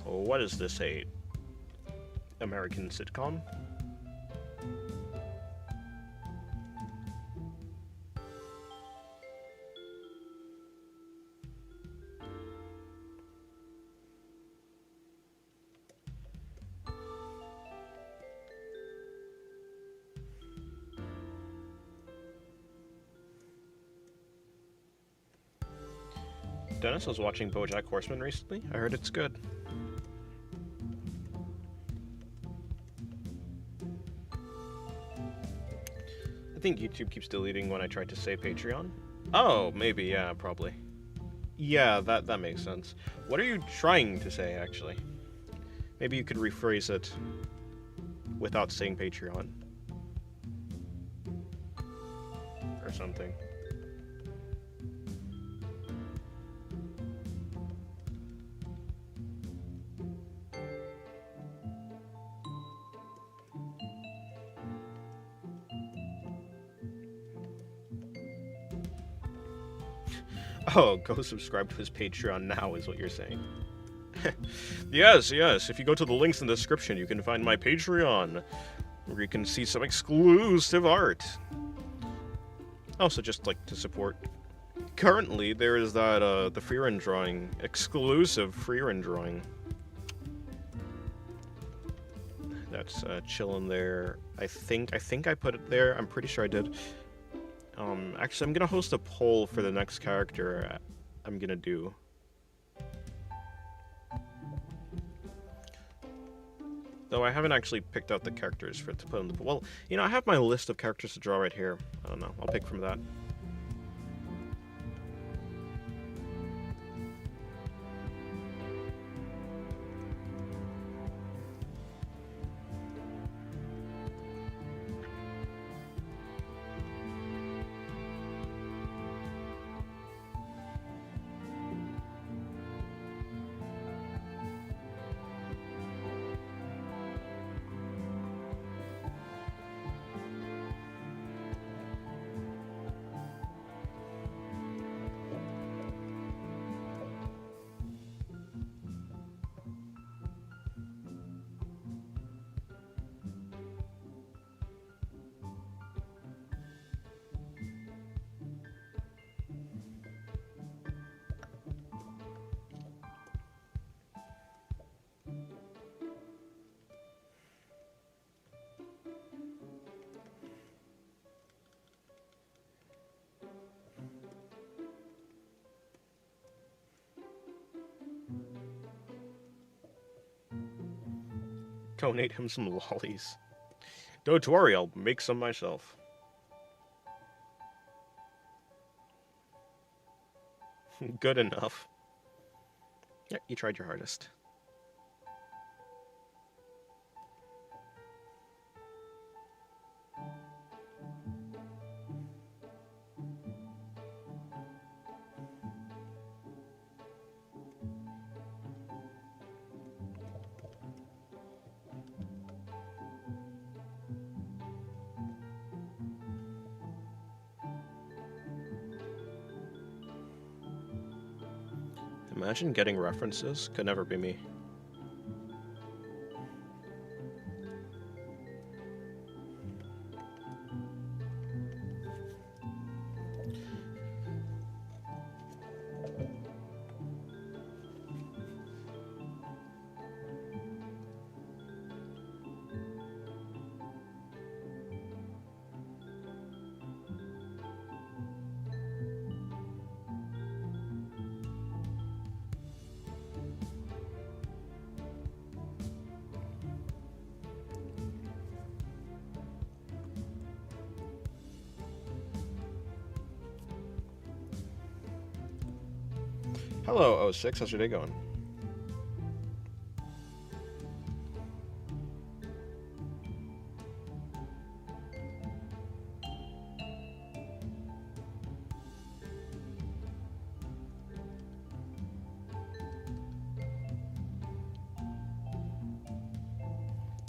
Oh, what is this, a American sitcom? Dennis was watching BoJack Horseman recently. I heard it's good. I think YouTube keeps deleting when I try to say Patreon. Oh, maybe, yeah, probably. Yeah, that makes sense. What are you trying to say, actually? Maybe you could rephrase it without saying Patreon. Or something. Oh, go subscribe to his Patreon now is what you're saying. Yes, if you go to the links in the description, you can find my Patreon, where you can see some exclusive art. Also, just like to support. Currently, there is that, the freerun drawing, exclusive freerun drawing. That's, chilling there. I think I put it there. I'm pretty sure I did. Actually, I'm gonna host a poll for the next character I'm gonna do. Though I haven't actually picked out the characters for it to put in the... Well, you know, I have my list of characters to draw right here. I don't know. I'll pick from that. Donate him some lollies. Don't worry, I'll make some myself. Good enough. Yeah, you tried your hardest. Imagine getting references. Could never be me. Hello, 06. How's your day going?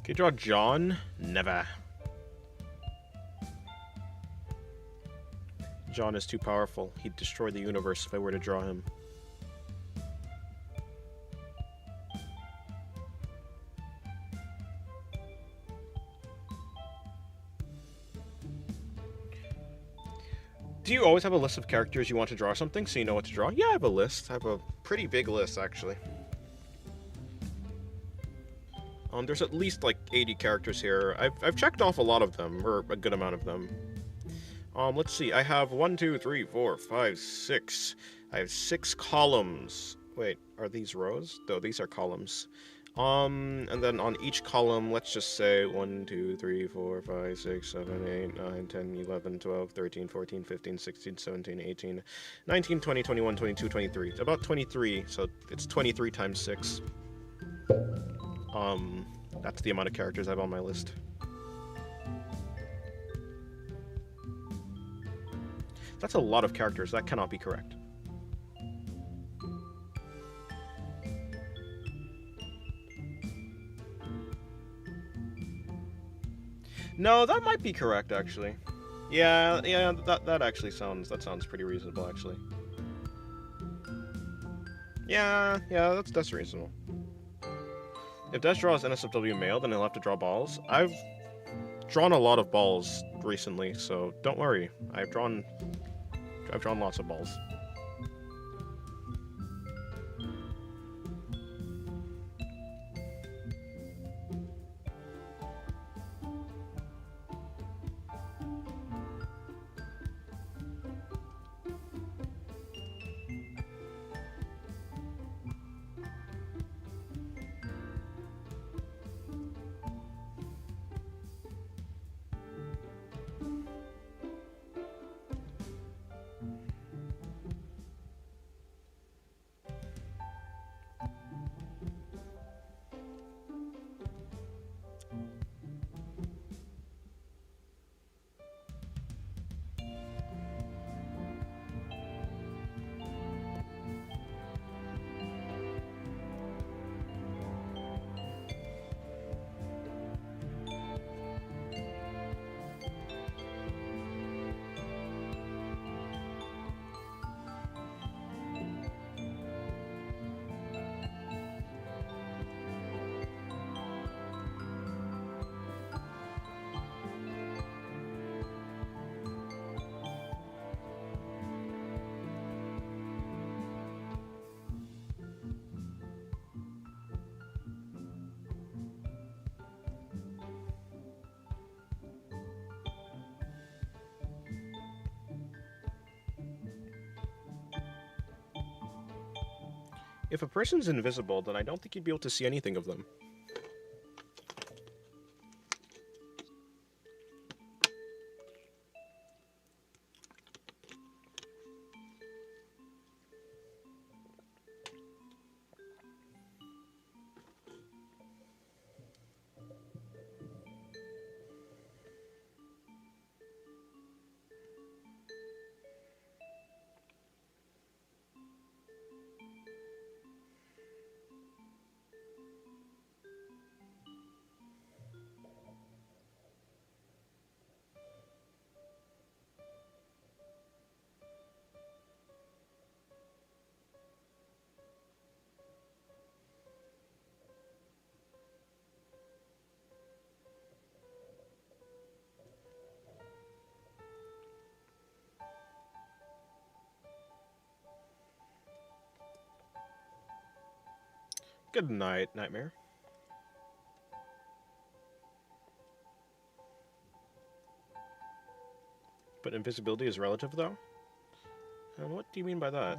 Can you draw John? Never. John is too powerful. He'd destroy the universe if I were to draw him. Do you always have a list of characters you want to draw something so you know what to draw? Yeah, I have a list. I have a pretty big list, actually. There's at least like 80 characters here. I've checked off a lot of them, or a good amount of them. Let's see. I have 1, 2, 3, 4, 5, 6. I have 6 columns. Wait, are these rows? No, these are columns. And then on each column, let's just say 1, 2, 3, 4, 5, 6, 7, 8, 9, 10, 11, 12, 13, 14, 15, 16, 17, 18, 19, 20, 21, 22, 23. It's about 23, so it's 23 times 6. That's the amount of characters I have on my list. That's a lot of characters. That cannot be correct. No, that might be correct, actually. Yeah, that actually sounds pretty reasonable, actually. Yeah, that's reasonable. If Des draws NSFW male, then he'll have to draw balls. I've drawn a lot of balls recently, so don't worry. I've drawn lots of balls. If a person's invisible, then I don't think you'd be able to see anything of them. Good night, Nightmare. But invisibility is relative, though? And what do you mean by that?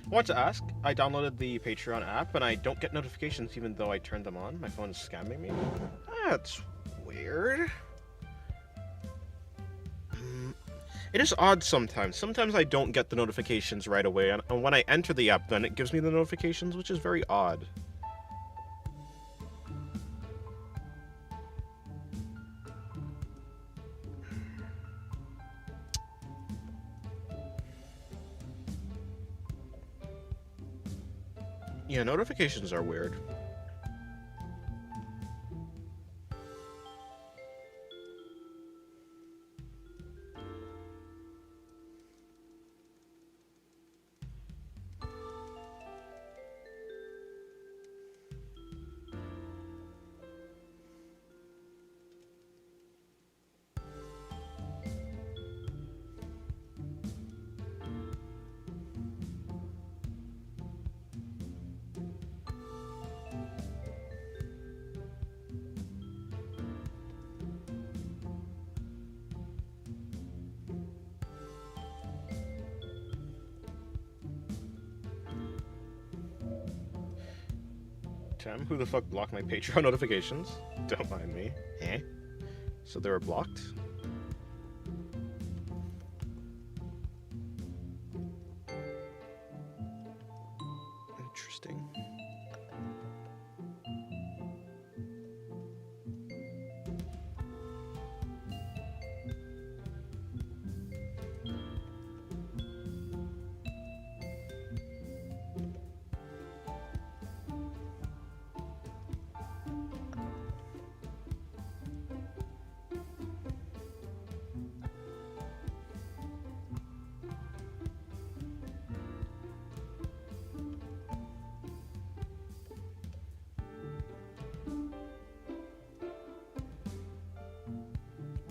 I want to ask, I downloaded the Patreon app and I don't get notifications even though I turned them on. My phone is scamming me. That's weird. It is odd sometimes. Sometimes I don't get the notifications right away, and when I enter the app, then it gives me the notifications, which is very odd. Yeah, notifications are weird. Tim, who the fuck blocked my Patreon notifications? Don't mind me. Eh? So they were blocked? Interesting.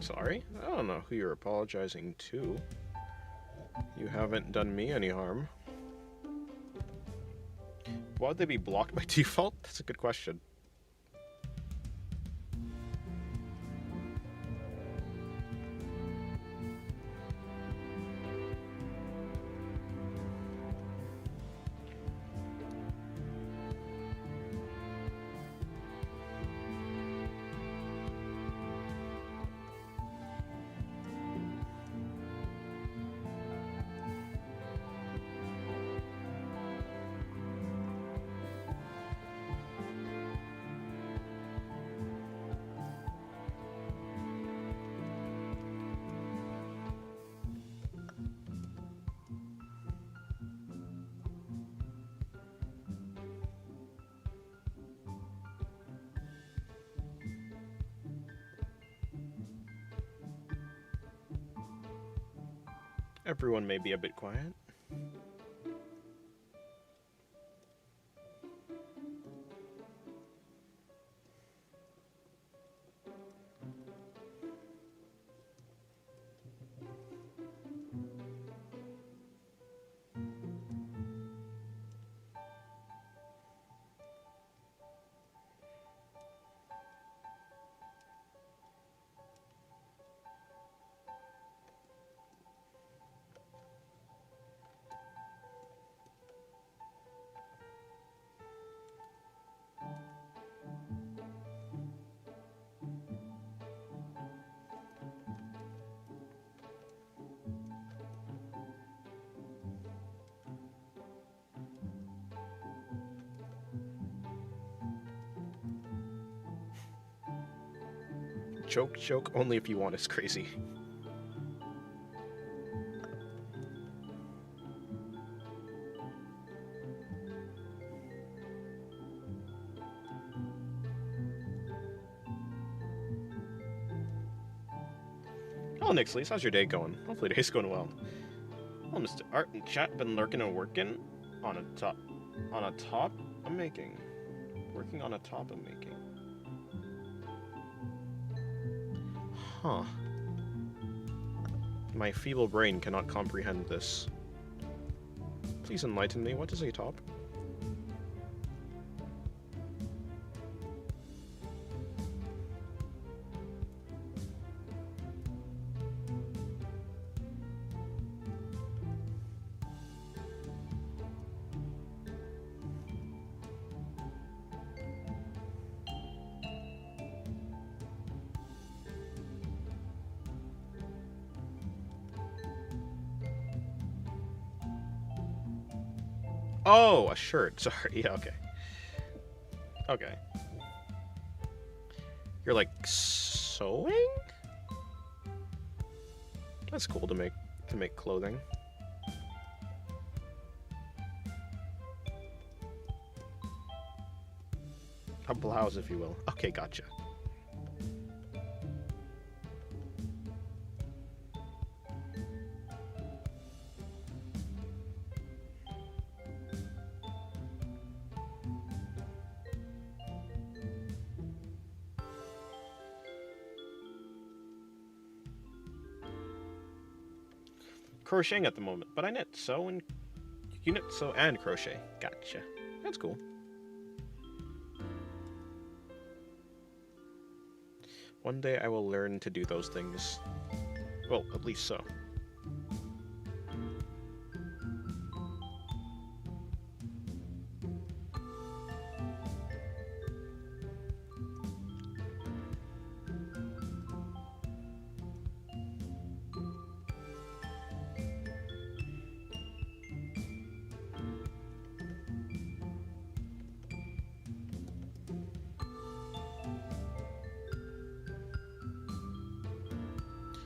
Sorry? I don't know who you're apologizing to. You haven't done me any harm. Why would they be blocked by default? That's a good question. Everyone may be a bit quiet. Joke, only if you want is crazy. Oh, Nixley, how's your day going? Hopefully day's going well. Well, Mr. Art and Chat been lurking and working on a top I'm making. Working on a top I'm making. Huh. My feeble brain cannot comprehend this. Please enlighten me. What is a top? Oh, a shirt. Sorry. Yeah, okay. Okay. You're like sewing? That's cool to make clothing. A blouse, if you will. Okay, gotcha. Crocheting at the moment, but I knit, sew, and you knit, sew, and crochet. Gotcha. That's cool. One day I will learn to do those things. Well, at least so.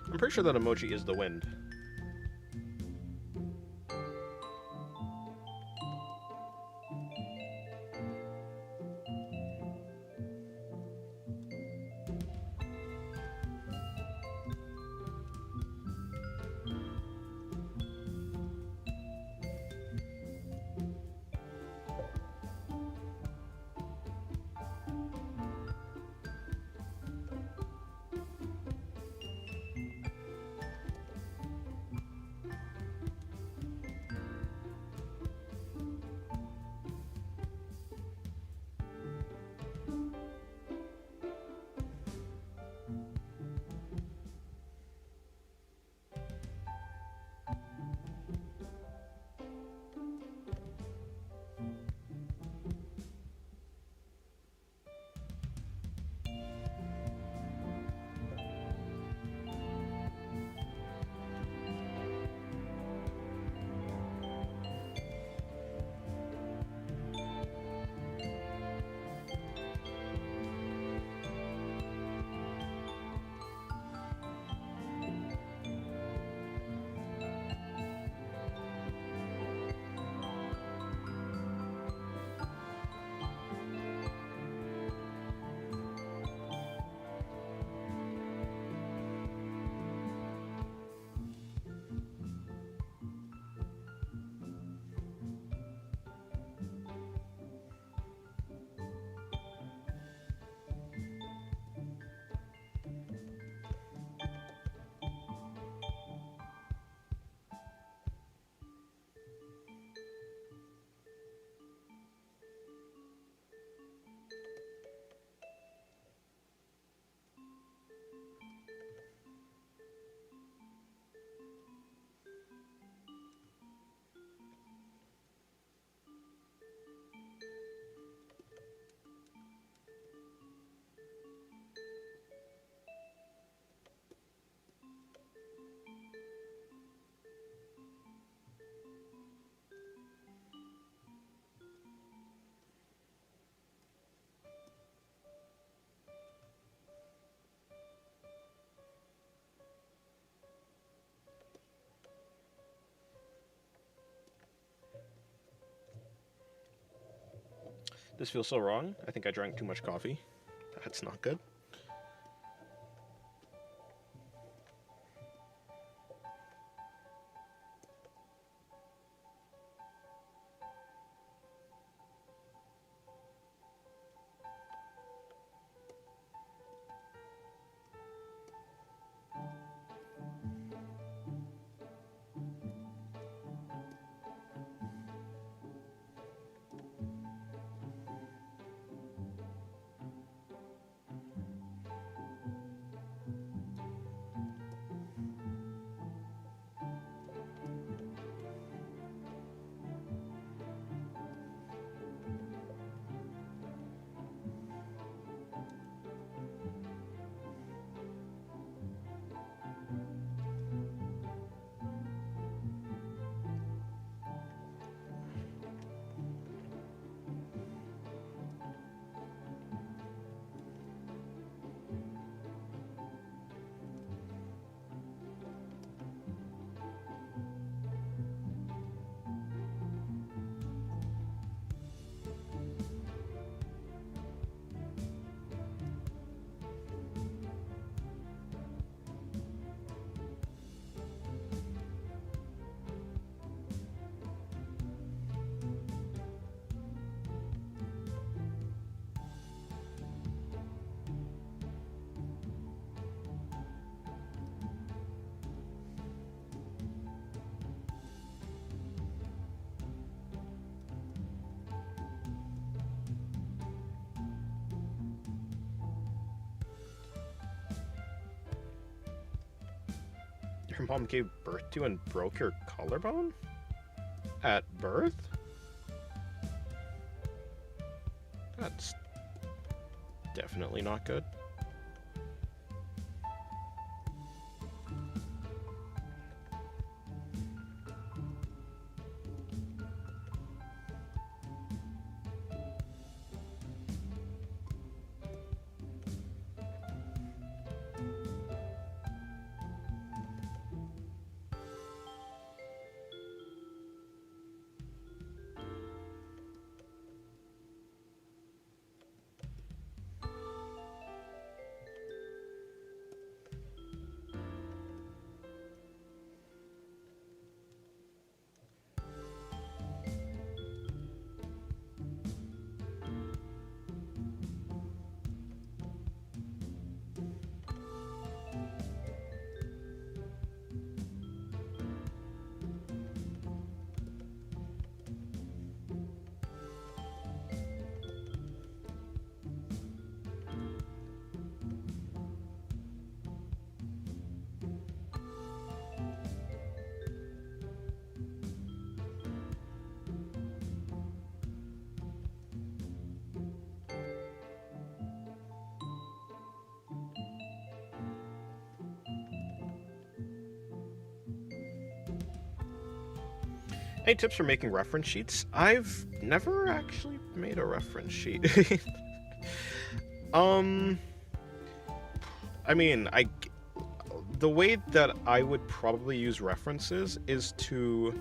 I'm pretty sure that emoji is the wind. This feels so wrong. I think I drank too much coffee. That's not good. Your mom gave birth to and broke your collarbone? At birth? That's definitely not good. Any tips for making reference sheets? I've never actually made a reference sheet. I mean, the way that I would probably use references is to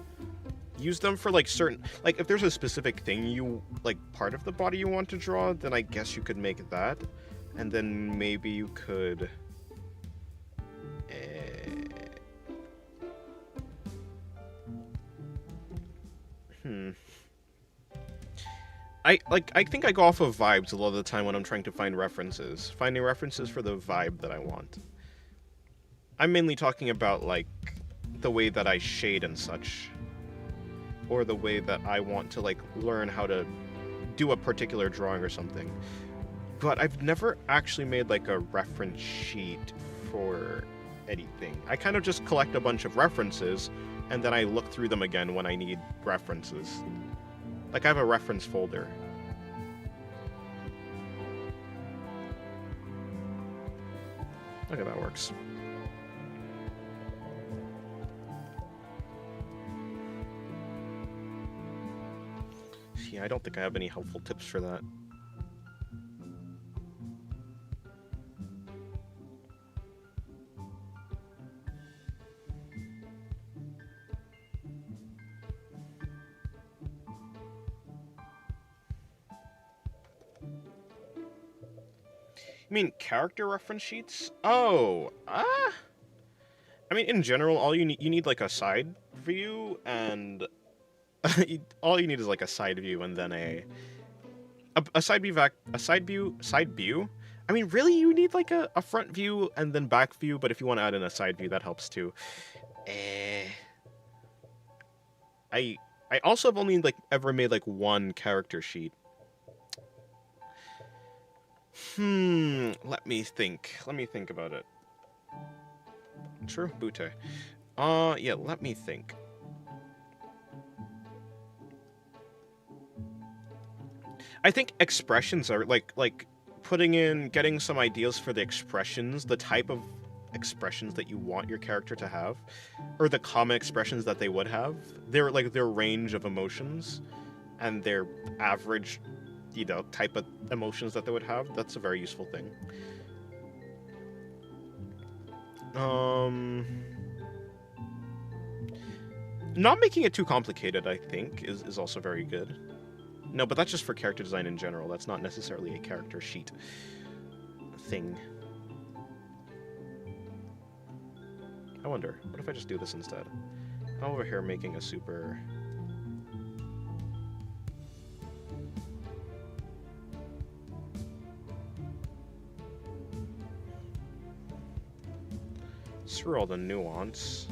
use them for like certain, like if there's a specific thing you like, part of the body you want to draw, then I guess you could make that, and then maybe you could I think I go off of vibes a lot of the time when I'm trying to find references. Finding references for the vibe that I want. I'm mainly talking about, like, the way that I shade and such. Or the way that I want to, like, learn how to do a particular drawing or something. But I've never actually made, like, a reference sheet for anything. I kind of just collect a bunch of references, and then I look through them again when I need references. Like, I have a reference folder. Okay, that works. Yeah, I don't think I have any helpful tips for that. You mean character reference sheets? Oh, I mean, in general, all you need like a side view, and all you need is like a side view, and then a side view side view. I mean, really, you need like a front view and then back view. But if you want to add in a side view, that helps too. Eh, I I also have only like ever made like one character sheet. Let me think. Let me think about it. True, Butte. Yeah, let me think. I think expressions are like getting some ideas for the expressions, the type of expressions that you want your character to have, or the common expressions that they would have. Their range of emotions and their average, type of emotions that they would have. That's a very useful thing. Not making it too complicated, I think, is also very good. No, but that's just for character design in general. That's not necessarily a character sheet thing. I wonder, what if I just do this instead? I'm over here making a super... Screw all the nuance.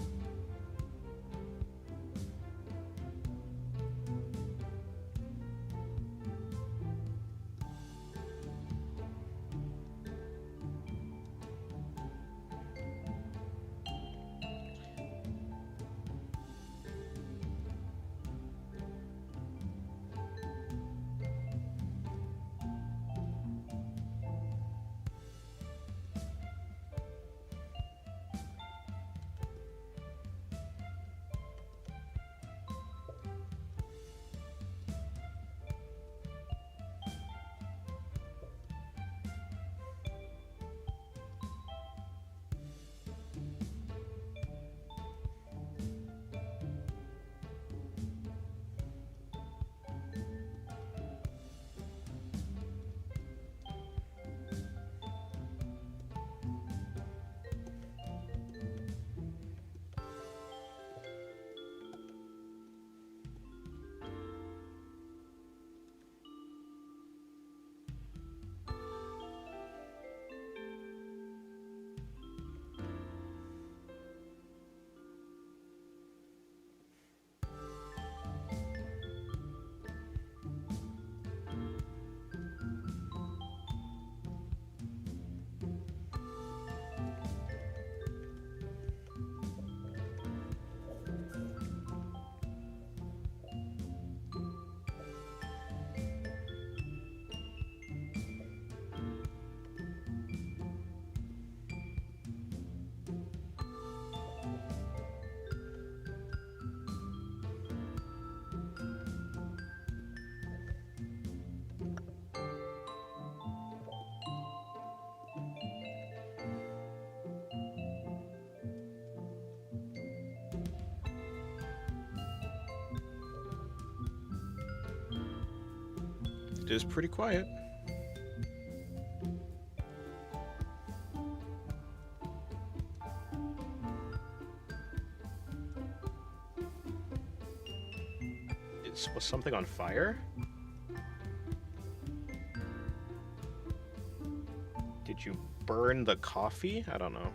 It is pretty quiet. Was something on fire? Did you burn the coffee? I don't know.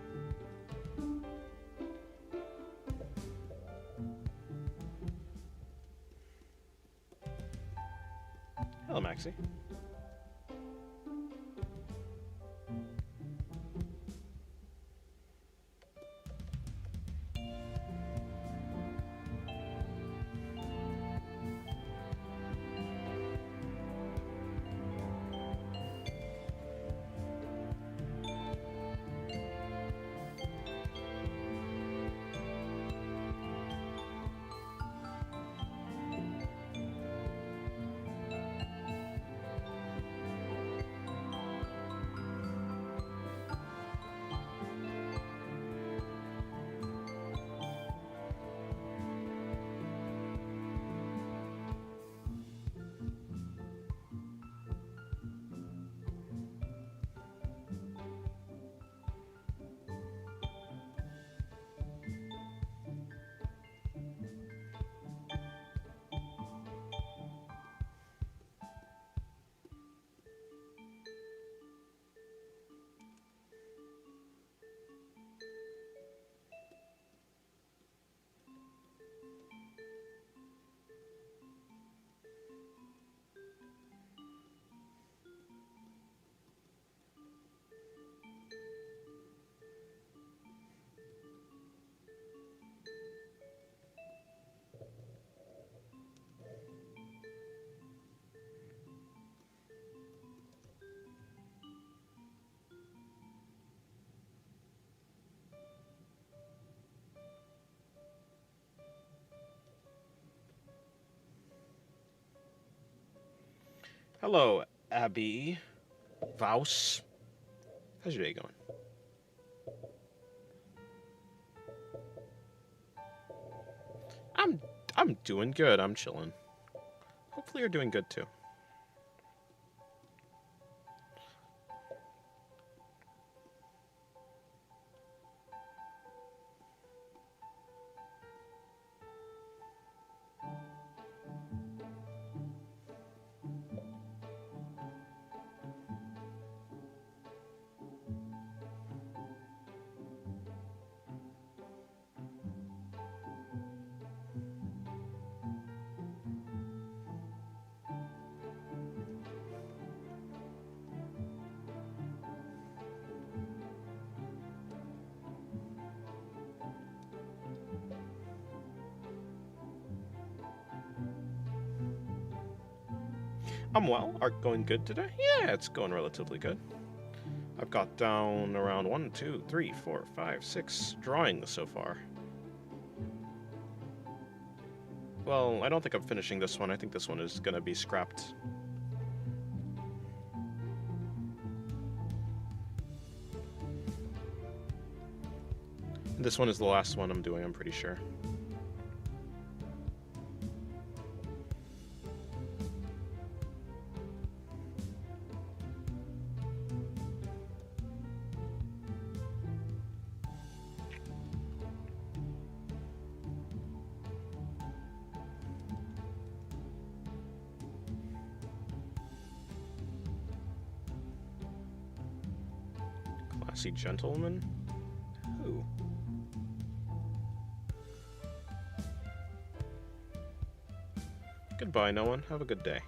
Hello, Maxie. Hello, Abby. Vaus. How's your day going? I'm I'm doing good. I'm chilling. Hopefully you're doing good too. I'm well. Art going good today? Yeah, it's going relatively good. I've got down around 1, 2, 3, 4, 5, 6 drawings so far. Well, I don't think I'm finishing this one. I think this one is gonna be scrapped. This one is the last one I'm doing, I'm pretty sure. Classy gentleman? Who? Goodbye, no one. Have a good day.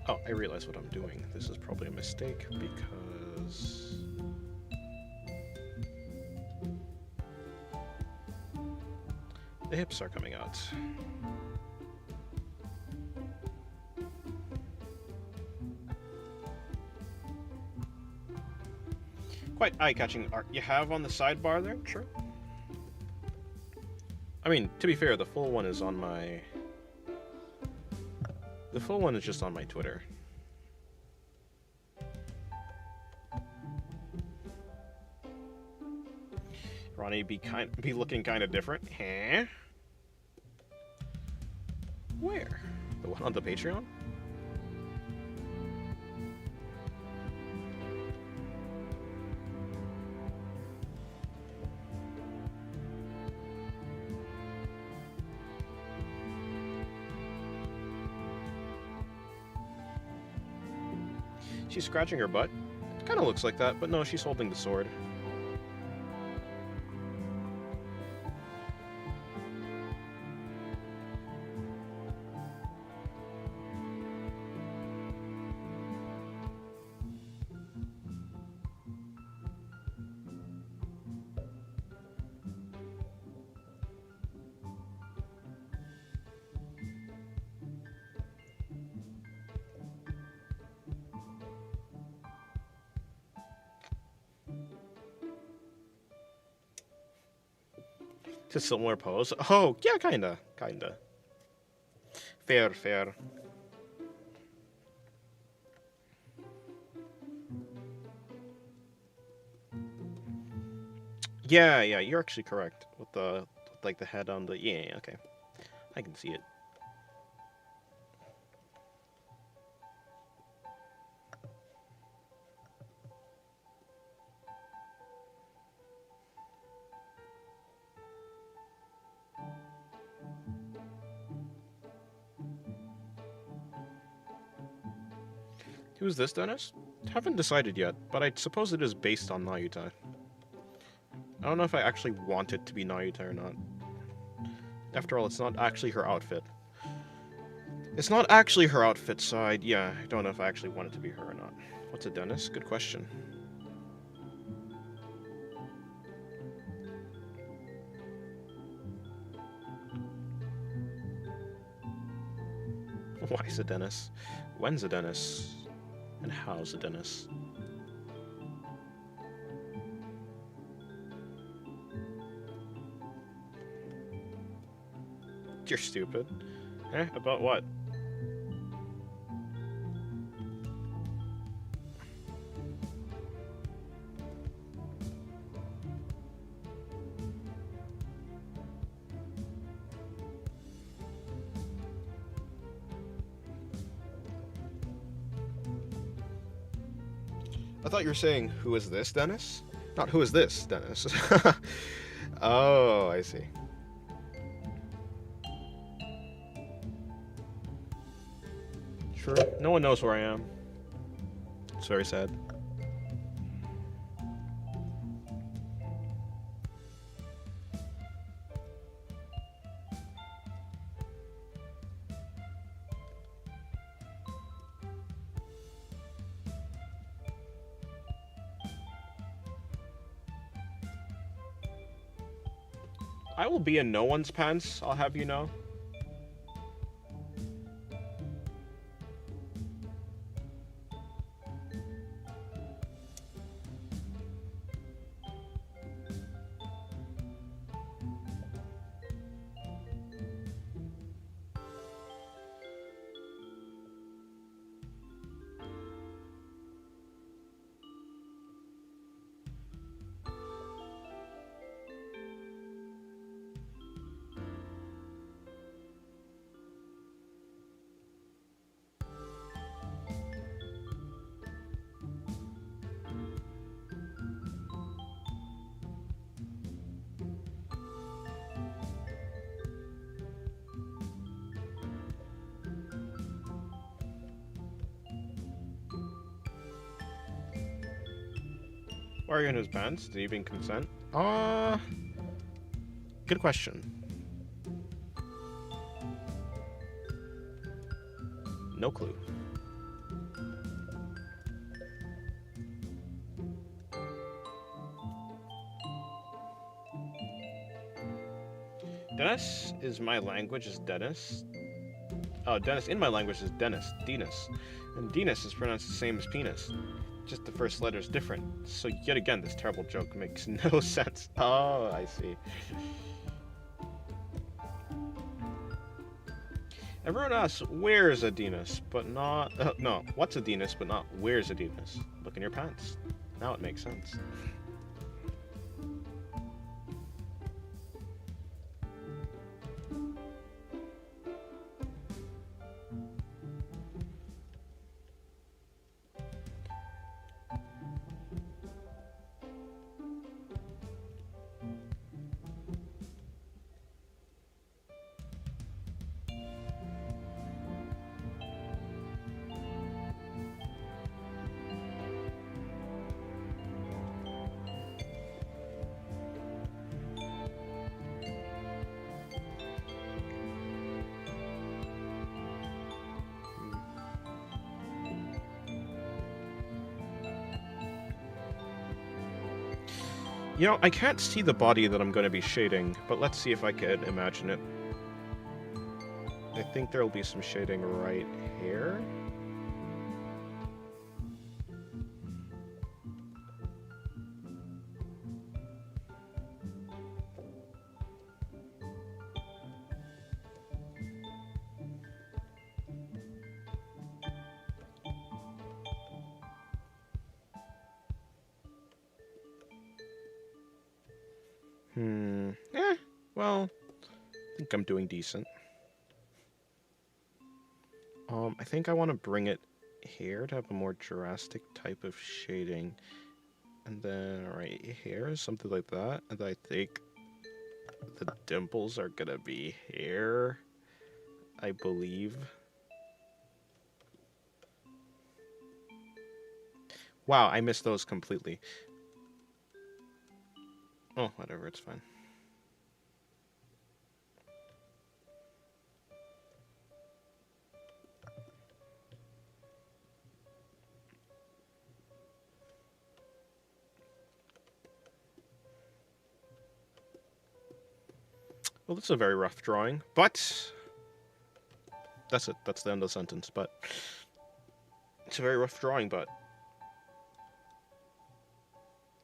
Oh, I realize what I'm doing. This is probably a mistake because... the hips are coming out. Quite eye-catching art you have on the sidebar there, true. I mean, to be fair, the full one is on my... the full one is just on my Twitter. Ronnie be looking kind of different, huh? Where? The one on the Patreon? She's scratching her butt. It kind of looks like that, but no, she's holding the sword. To similar pose? Oh, yeah, kinda. Fair. Yeah, you're actually correct. With like the head on the okay. I can see it. Who's this, Dennis? Haven't decided yet, but I suppose it is based on Nayuta. I don't know if I actually want it to be Nayuta or not. After all, it's not actually her outfit. It's not actually her outfit, so I don't know if I actually want it to be her or not. What's a Dennis? Good question. Why is a Dennis? When's a Dennis? And how's a Dennis? You're stupid. Eh? About what? I thought you were saying, who is this, Dennis? Not who is this, Dennis. Oh, I see. Sure. No one knows where I am. It's very sad. I will be in no one's pants, I'll have you know. Why are you in his pants? Did he even consent? Good question. No clue. Dennis is my language is Dennis. Oh, Dennis in my language is Dennis, Dennis. And Dennis is pronounced the same as penis. Just the first letter is different. So yet again, this terrible joke makes no sense. Oh, I see. Everyone asks, where's Adinas, but not... no, what's Adinas, but not where's Adinas? Look in your pants. Now it makes sense. You know, I can't see the body that I'm going to be shading, but let's see if I can imagine it. I think there'll be some shading right here. Well, I think I'm doing decent. I think I want to bring it here to have a more drastic type of shading. And then right here, something like that. And I think the dimples are gonna be here, I believe. Wow, I missed those completely. Oh, whatever, it's fine. Well, this is a very rough drawing, but that's it. That's the end of the sentence, but it's a very rough drawing, but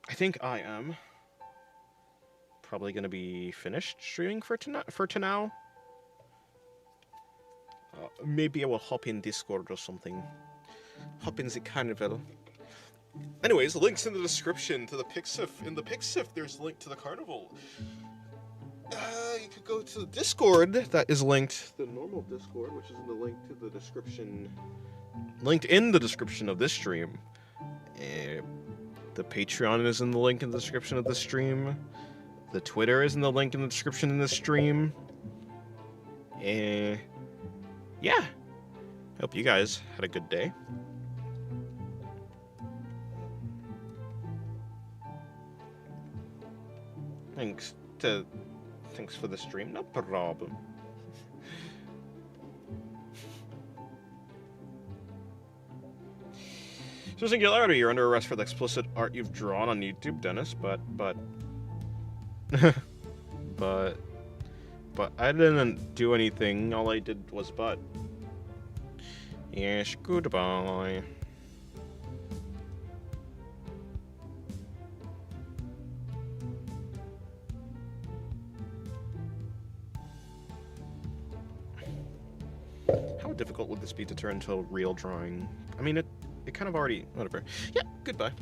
I think I am probably going to be finished streaming for now. Maybe I will hop in Discord or something. Hop in the carnival. Anyways, links in the description to the Pixif. In the Pixif, there's a link to the carnival. You could go to the Discord that is linked. The normal Discord, which is in the link to the description. Linked in the description of this stream. The Patreon is in the link in the description of the stream. The Twitter is in the link in the description in the stream. Yeah. Hope you guys had a good day. Thanks for the stream. No problem. So Singularity, you're under arrest for the explicit art you've drawn on YouTube, Dennis, but I didn't do anything. All I did was but. Yes, goodbye. How difficult would this be to turn into a real drawing? I mean, it kind of already... Whatever. Yeah, goodbye.